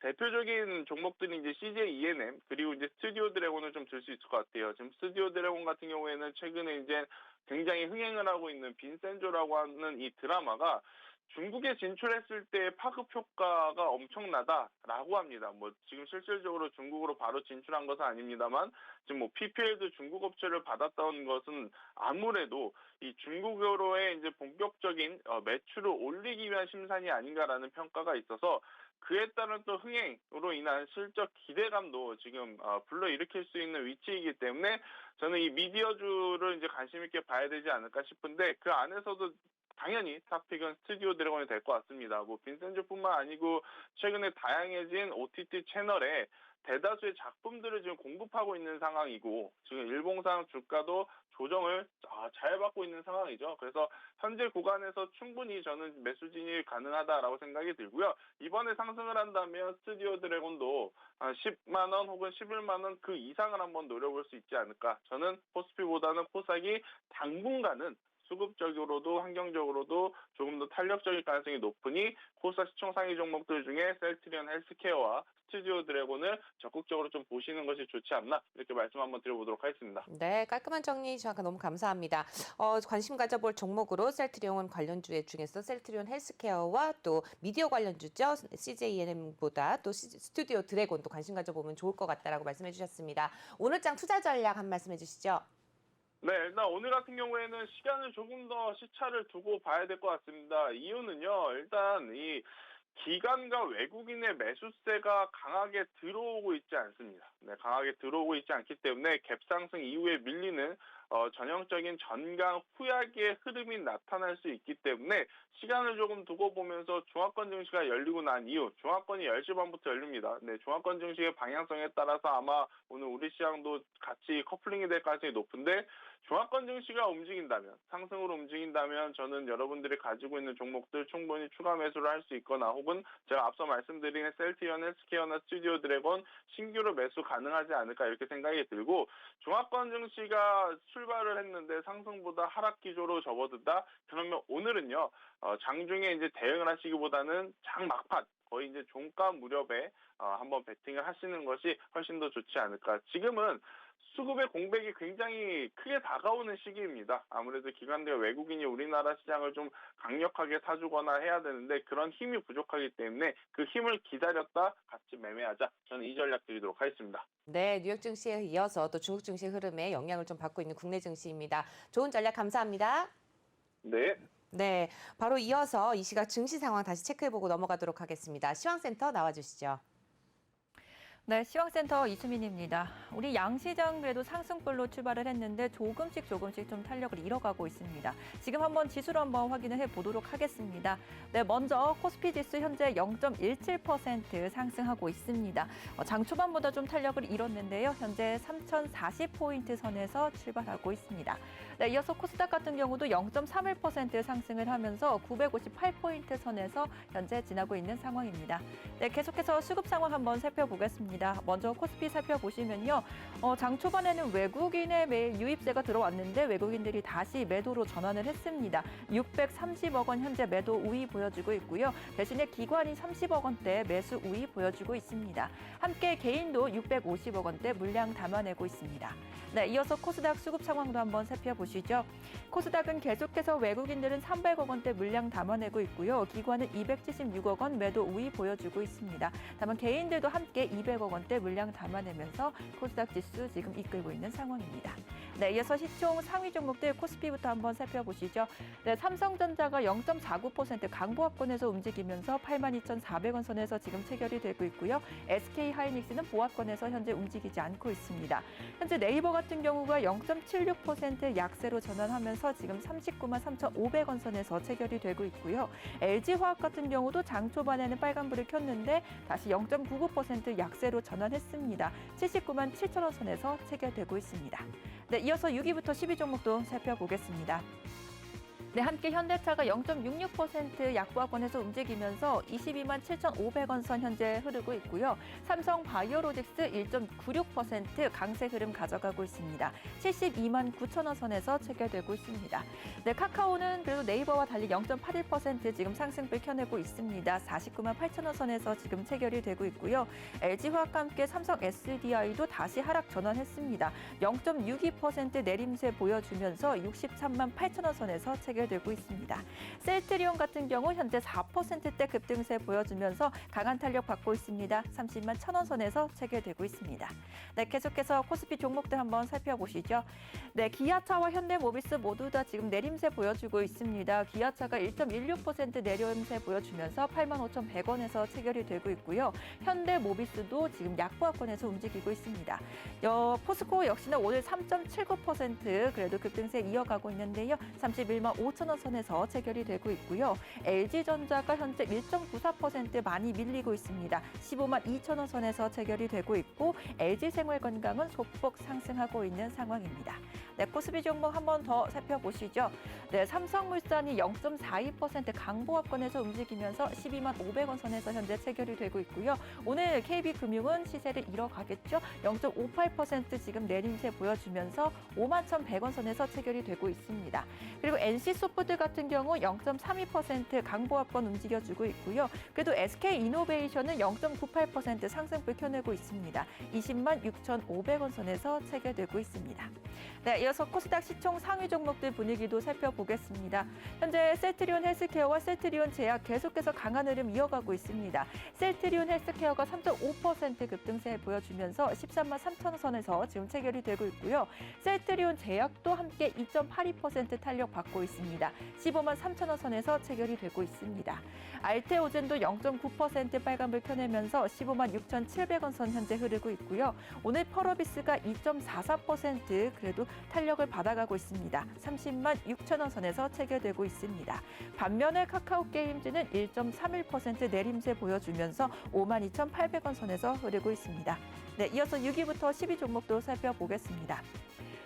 대표적인 종목들이 이제 CJ ENM 그리고 이제 스튜디오 드래곤을 좀 들 수 있을 것 같아요. 지금 스튜디오 드래곤 같은 경우에는 최근에 이제 굉장히 흥행을 하고 있는 빈센조라고 하는 이 드라마가 중국에 진출했을 때 파급 효과가 엄청나다라고 합니다. 뭐 지금 실질적으로 중국으로 바로 진출한 것은 아닙니다만 지금 뭐 PPL도 중국 업체를 받았던 것은 아무래도 이 중국으로의 이제 본격적인 매출을 올리기 위한 심산이 아닌가라는 평가가 있어서 그에 따른 또 흥행으로 인한 실적 기대감도 지금 불러일으킬 수 있는 위치이기 때문에 저는 이 미디어주를 이제 관심 있게 봐야 되지 않을까 싶은데 그 안에서도 당연히 탑픽은 스튜디오 드래곤이 될 것 같습니다. 뭐 빈센조뿐만 아니고 최근에 다양해진 OTT 채널에 대다수의 작품들을 지금 공급하고 있는 상황이고 지금 일봉상 주가도 조정을 잘 받고 있는 상황이죠. 그래서 현재 구간에서 충분히 저는 매수 진입이 가능하다라고 생각이 들고요. 이번에 상승을 한다면 스튜디오 드래곤도 10만 원 혹은 11만 원 그 이상을 한번 노려볼 수 있지 않을까. 저는 코스피보다는 코스닥이 당분간은 수급적으로도 환경적으로도 조금 더 탄력적일 가능성이 높으니 코스닥 시총 상위 종목들 중에 셀트리온 헬스케어와 스튜디오 드래곤을 적극적으로 좀 보시는 것이 좋지 않나 이렇게 말씀 한번 드려보도록 하겠습니다. 네, 깔끔한 정리 저한테 너무 감사합니다. 관심 가져볼 종목으로 셀트리온 관련주 중에서 셀트리온 헬스케어와 또 미디어 관련주죠. CJENM보다 또 스튜디오 드래곤도 관심 가져보면 좋을 것 같다라고 말씀해 주셨습니다. 오늘장 투자 전략 한 말씀해 주시죠. 네, 일단 오늘 같은 경우에는 시간을 조금 더 시차를 두고 봐야 될 것 같습니다. 이유는요, 일단 이 기관과 외국인의 매수세가 강하게 들어오고 있지 않습니다. 네, 강하게 들어오고 있지 않기 때문에 갭상승 이후에 밀리는 전형적인 전강 후약의 흐름이 나타날 수 있기 때문에 시간을 조금 두고 보면서 중화권 증시가 열리고 난 이후 중화권이 10시 반부터 열립니다. 네, 중화권 증시의 방향성에 따라서 아마 오늘 우리 시장도 같이 커플링이 될 가능성이 높은데 중화권 증시가 움직인다면 상승으로 움직인다면 저는 여러분들이 가지고 있는 종목들 충분히 추가 매수를 할 수 있거나 혹은 제가 앞서 말씀드린 셀트리온 헬스케어나 스튜디오 드래곤 신규로 매수 가능하지 않을까 이렇게 생각이 들고 중화권 증시가 출발을 했는데 상승보다 하락 기조로 접어든다. 그러면 오늘은요 장중에 이제 대응을 하시기보다는 장 막판 거의 이제 종가 무렵에 한번 베팅을 하시는 것이 훨씬 더 좋지 않을까. 지금은 수급의 공백이 굉장히 크게 다가오는 시기입니다. 아무래도 기관과 외국인이 우리나라 시장을 좀 강력하게 사주거나 해야 되는데 그런 힘이 부족하기 때문에 그 힘을 기다렸다 같이 매매하자. 저는 이 전략 드리도록 하겠습니다. 네, 뉴욕 증시에 이어서 또 중국 증시 흐름에 영향을 좀 받고 있는 국내 증시입니다. 좋은 전략 감사합니다. 네. 네, 바로 이어서 이 시각 증시 상황 다시 체크해보고 넘어가도록 하겠습니다. 시황센터 나와주시죠. 네, 시황센터 이수민입니다. 우리 양시장 그래도 상승불로 출발을 했는데 조금씩 좀 탄력을 잃어가고 있습니다. 지금 한번 지수로 한번 확인을 해보도록 하겠습니다. 네, 먼저 코스피 지수 현재 0.17% 상승하고 있습니다. 장 초반보다 좀 탄력을 잃었는데요. 현재 3,040포인트 선에서 출발하고 있습니다. 네, 이어서 코스닥 같은 경우도 0.31% 상승을 하면서 958포인트 선에서 현재 지나고 있는 상황입니다. 네, 계속해서 수급 상황 한번 살펴보겠습니다. 먼저 코스피 살펴보시면요. 장 초반에는 외국인의 매일 유입세가 들어왔는데 외국인들이 다시 매도로 전환을 했습니다. 630억 원 현재 매도 우위 보여주고 있고요. 대신에 기관이 30억 원대 매수 우위 보여주고 있습니다. 함께 개인도 650억 원대 물량 담아내고 있습니다. 네, 이어서 코스닥 수급 상황도 한번 살펴보시죠. 코스닥은 계속해서 외국인들은 300억 원대 물량 담아내고 있고요. 기관은 276억 원 매도 우위 보여주고 있습니다. 다만 개인들도 함께 200억 원대 물량 담아내면서 코스닥 지수 지금 이끌고 있는 상황입니다. 네, 이어서 시총 상위 종목들 코스피부터 한번 살펴보시죠. 네, 삼성전자가 0.49% 강보합권에서 움직이면서 82,400원 선에서 지금 체결이 되고 있고요. SK하이닉스는 보합권에서 현재 움직이지 않고 있습니다. 현재 네이버 같은 경우가 0.76% 약세로 전환하면서 지금 39만 3,500원 선에서 체결이 되고 있고요. LG화학 같은 경우도 장 초반에는 빨간불을 켰는데 다시 0.99% 약세로 전환했습니다. 79만 7천원 선에서 체결되고 있습니다. 네, 이어서 6위부터 10위 종목도 살펴보겠습니다. 네, 함께 현대차가 0.66% 약보합권에서 움직이면서 22만 7,500원 선 현재 흐르고 있고요. 삼성 바이오로직스 1.96% 강세 흐름 가져가고 있습니다. 72만 9천원 선에서 체결되고 있습니다. 네, 카카오는 그래도 네이버와 달리 0.81% 지금 상승을 켜내고 있습니다. 49만 8천원 선에서 지금 체결이 되고 있고요. LG화학과 함께 삼성 SDI도 다시 하락 전환했습니다. 0.62% 내림세 보여주면서 63만 8천원 선에서 체결되고 있습니다. 셀트리온 같은 경우 현재 4%대 급등세 보여주면서 강한 탄력 받고 있습니다. 30만 1천원 선에서 체결되고 있습니다. 네, 계속해서 코스피 종목들 한번 살펴보시죠. 네, 기아차와 현대모비스 모두 다 지금 내림세 보여주고 있습니다. 기아차가 1.16% 내림세 보여주면서 85,100원에서 체결이 되고 있고요. 현대모비스도 지금 약보합권에서 움직이고 있습니다. 포스코 역시나 오늘 3.79% 그래도 급등세 이어가고 있는데요. 31만 5천원 선에서 체결이 되고 있고요. LG전자가 현재 1.94% 많이 밀리고 있습니다. 15만 2천원 선에서 체결이 되고 있고 LG생활건강은 소폭 상승하고 있는 상황입니다. 네, 코스피 종목 한 번 더 살펴보시죠. 네, 삼성물산이 0.42% 강보합권에서 움직이면서 12만 500원 선에서 현재 체결이 되고 있고요. 오늘 KB금융은 시세를 이어가겠죠. 0.58% 지금 내림세 보여주면서 5만 1,100원 선에서 체결이 되고 있습니다. 그리고 NC소프트 같은 경우 0.32% 강보합권 움직여주고 있고요. 그래도 SK이노베이션은 0.98% 상승을 켜내고 있습니다. 20만 6,500원 선에서 체결되고 있습니다. 네, 이어서 코스닥 시총 상위 종목들 분위기도 살펴보겠습니다. 현재 셀트리온 헬스케어와 셀트리온 제약 계속해서 강한 흐름 이어가고 있습니다. 셀트리온 헬스케어가 3.5% 급등세 보여주면서 13만 3천 선에서 지금 체결이 되고 있고요. 셀트리온 제약도 함께 2.82% 탄력 받고 있습니다. 15만 3천원 선에서 체결이 되고 있습니다. 알테오젠도 0.9% 빨간불 켜내면서 15만 6,700원 선 현재 흐르고 있고요. 오늘 펄어비스가 2.44% 그래도 탄력을 받아가고 있습니다. 30만 6천원 선에서 체결되고 있습니다. 반면에 카카오게임즈는 1.31% 내림세 보여주면서 5만 2,800원 선에서 흐르고 있습니다. 네, 이어서 6위부터 10위 종목도 살펴보겠습니다.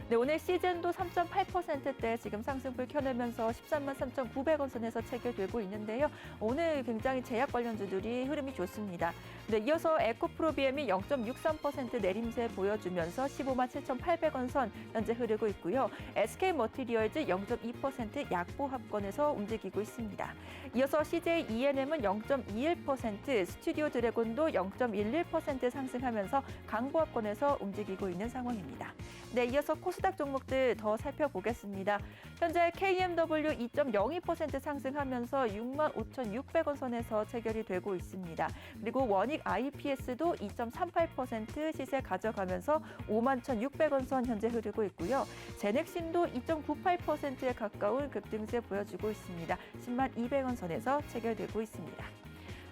네, 오늘 시즌도 3.8%대 지금 상승불 켜내면서 13만 3,900원 선에서 체결되고 있는데요. 오늘 굉장히 제약 관련주들이 흐름이 좋습니다. 네, 이어서 에코프로비엠이 0.63% 내림세 보여주면서 15만 7,800원 선 현재 흐르고 있고요. SK머티리얼즈 0.2% 약보합권에서 움직이고 있습니다. 이어서 CJENM은 0.21%, 스튜디오 드래곤도 0.11% 상승하면서 강보합권에서 움직이고 있는 상황입니다. 네, 이어서 코스닥 종목들 더 살펴보겠습니다. 현재 KMW 2.02% 상승하면서 6만 5,600원 선에서 체결이 되고 있습니다. 그리고 원익 IPS도 2.38% 시세 가져가면서 5만 1,600원 선 현재 흐르고 있고요. 제넥신도 2.98%에 가까운 급등세 보여주고 있습니다. 10만 200원 선에서 체결되고 있습니다.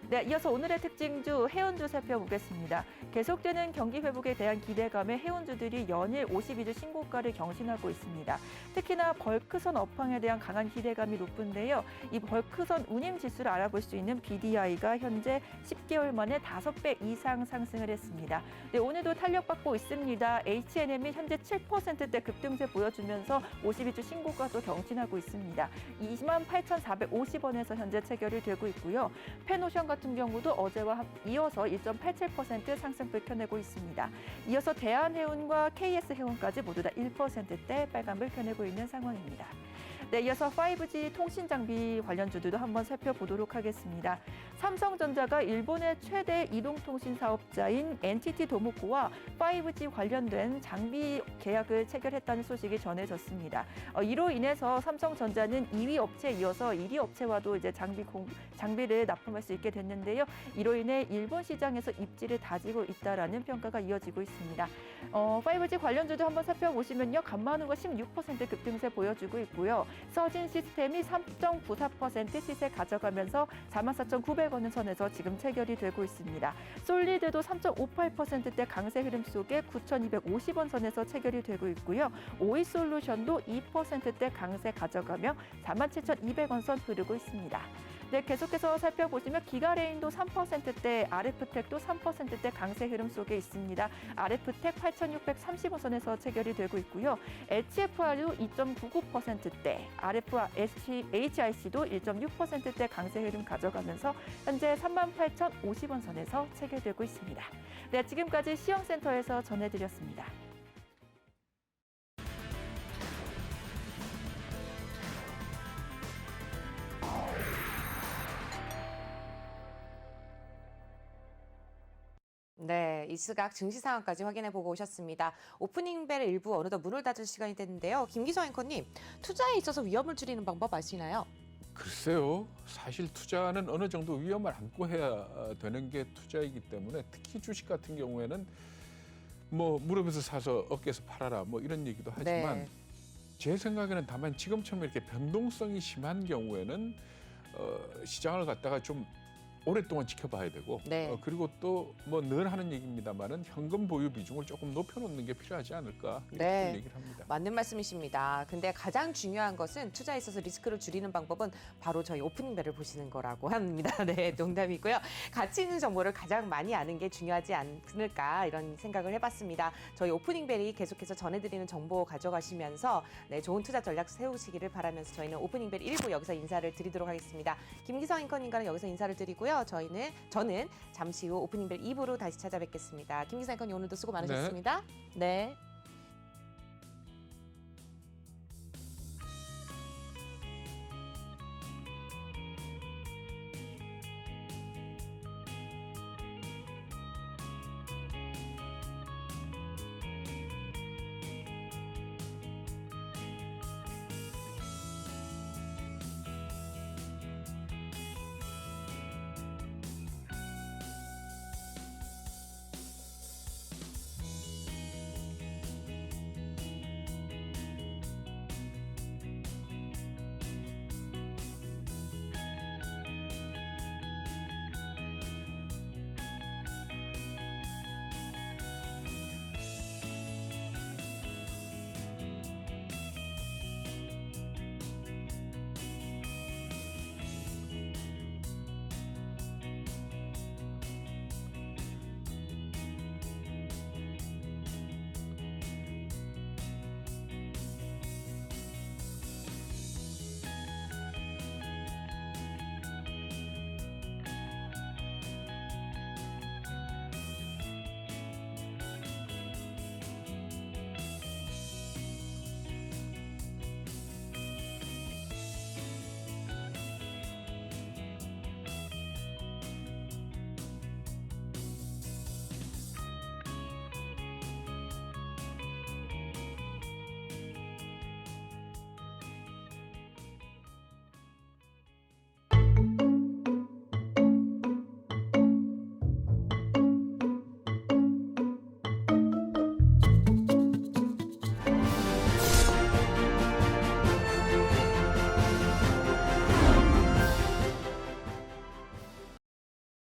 네, 이어서 오늘의 특징주 해운주 살펴보겠습니다. 계속되는 경기 회복에 대한 기대감에 해운주들이 연일 52주 신고가를 경신하고 있습니다. 특히나 벌크선 업황에 대한 강한 기대감이 높은데요. 이 벌크선 운임 지수를 알아볼 수 있는 BDI가 현재 10개월 만에 5배 이상 상승을 했습니다. 네, 오늘도 탄력받고 있습니다. H&M이 현재 7%대 급등세 보여주면서 52주 신고가도 경신하고 있습니다. 28,450원에서 현재 체결이 되고 있고요. 페노션 같은 경우도 어제와 이어서 1.87% 상승을 켜내고 있습니다. 이어서 대한해운과 KS해운까지 모두 다 1%대 빨간불 켜내고 있는 상황입니다. 네, 이어서 5G 통신 장비 관련주들도 한번 살펴보도록 하겠습니다. 삼성전자가 일본의 최대 이동통신 사업자인 NTT 도모코와 5G 관련된 장비 계약을 체결했다는 소식이 전해졌습니다. 이로 인해서 삼성전자는 2위 업체에 이어서 1위 업체와도 이제 장비를 납품할 수 있게 됐는데요. 이로 인해 일본 시장에서 입지를 다지고 있다라는 평가가 이어지고 있습니다. 5G 관련주도 한번 살펴보시면요. 감마누가 16% 급등세 보여주고 있고요. 서진 시스템이 3.94% 시세 가져가면서 44,900원 선에서 지금 체결이 되고 있습니다. 솔리드도 3.58%대 강세 흐름 속에 9,250원 선에서 체결이 되고 있고요. 오이솔루션도 2%대 강세 가져가며 47,200원 선 흐르고 있습니다. 네, 계속해서 살펴보시면 기가레인도 3%대, RF텍도 3%대 강세 흐름 속에 있습니다. RF텍 8,630원선에서 체결이 되고 있고요. HFRU 2.99%대, HIC도 1.6%대 강세 흐름 가져가면서 현재 38,050원선에서 체결되고 있습니다. 네, 지금까지 시영센터에서 전해드렸습니다. 네, 이 시각 증시 상황까지 확인해보고 오셨습니다. 오프닝 벨 일부 어느덧 문을 닫을 시간이 됐는데요. 김기성 앵커님, 투자에 있어서 위험을 줄이는 방법 아시나요? 글쎄요. 사실 투자는 어느 정도 위험을 안고 해야 되는 게 투자이기 때문에 특히 주식 같은 경우에는 뭐 무릎에서 사서 어깨에서 팔아라 뭐 이런 얘기도 하지만 네. 제 생각에는 다만 지금처럼 이렇게 변동성이 심한 경우에는 시장을 갖다가 좀 오랫동안 지켜봐야 되고 네. 그리고 또 뭐 늘 하는 얘기입니다만은 현금 보유 비중을 조금 높여놓는 게 필요하지 않을까 이렇게 네. 얘기를 합니다. 맞는 말씀이십니다. 근데 가장 중요한 것은 투자에 있어서 리스크를 줄이는 방법은 바로 저희 오프닝 벨을 보시는 거라고 합니다. 네, 농담이고요. 가치 있는 정보를 가장 많이 아는 게 중요하지 않을까 이런 생각을 해봤습니다. 저희 오프닝 벨이 계속해서 전해드리는 정보 가져가시면서 네, 좋은 투자 전략 세우시기를 바라면서 저희는 오프닝 벨 1부 여기서 인사를 드리도록 하겠습니다. 김기성 앵커님과는 여기서 인사를 드리고요. 저는 잠시 후 오프닝 벨 2부로 다시 찾아뵙겠습니다. 김기성 앵커님 오늘도 수고 많으셨습니다. 네.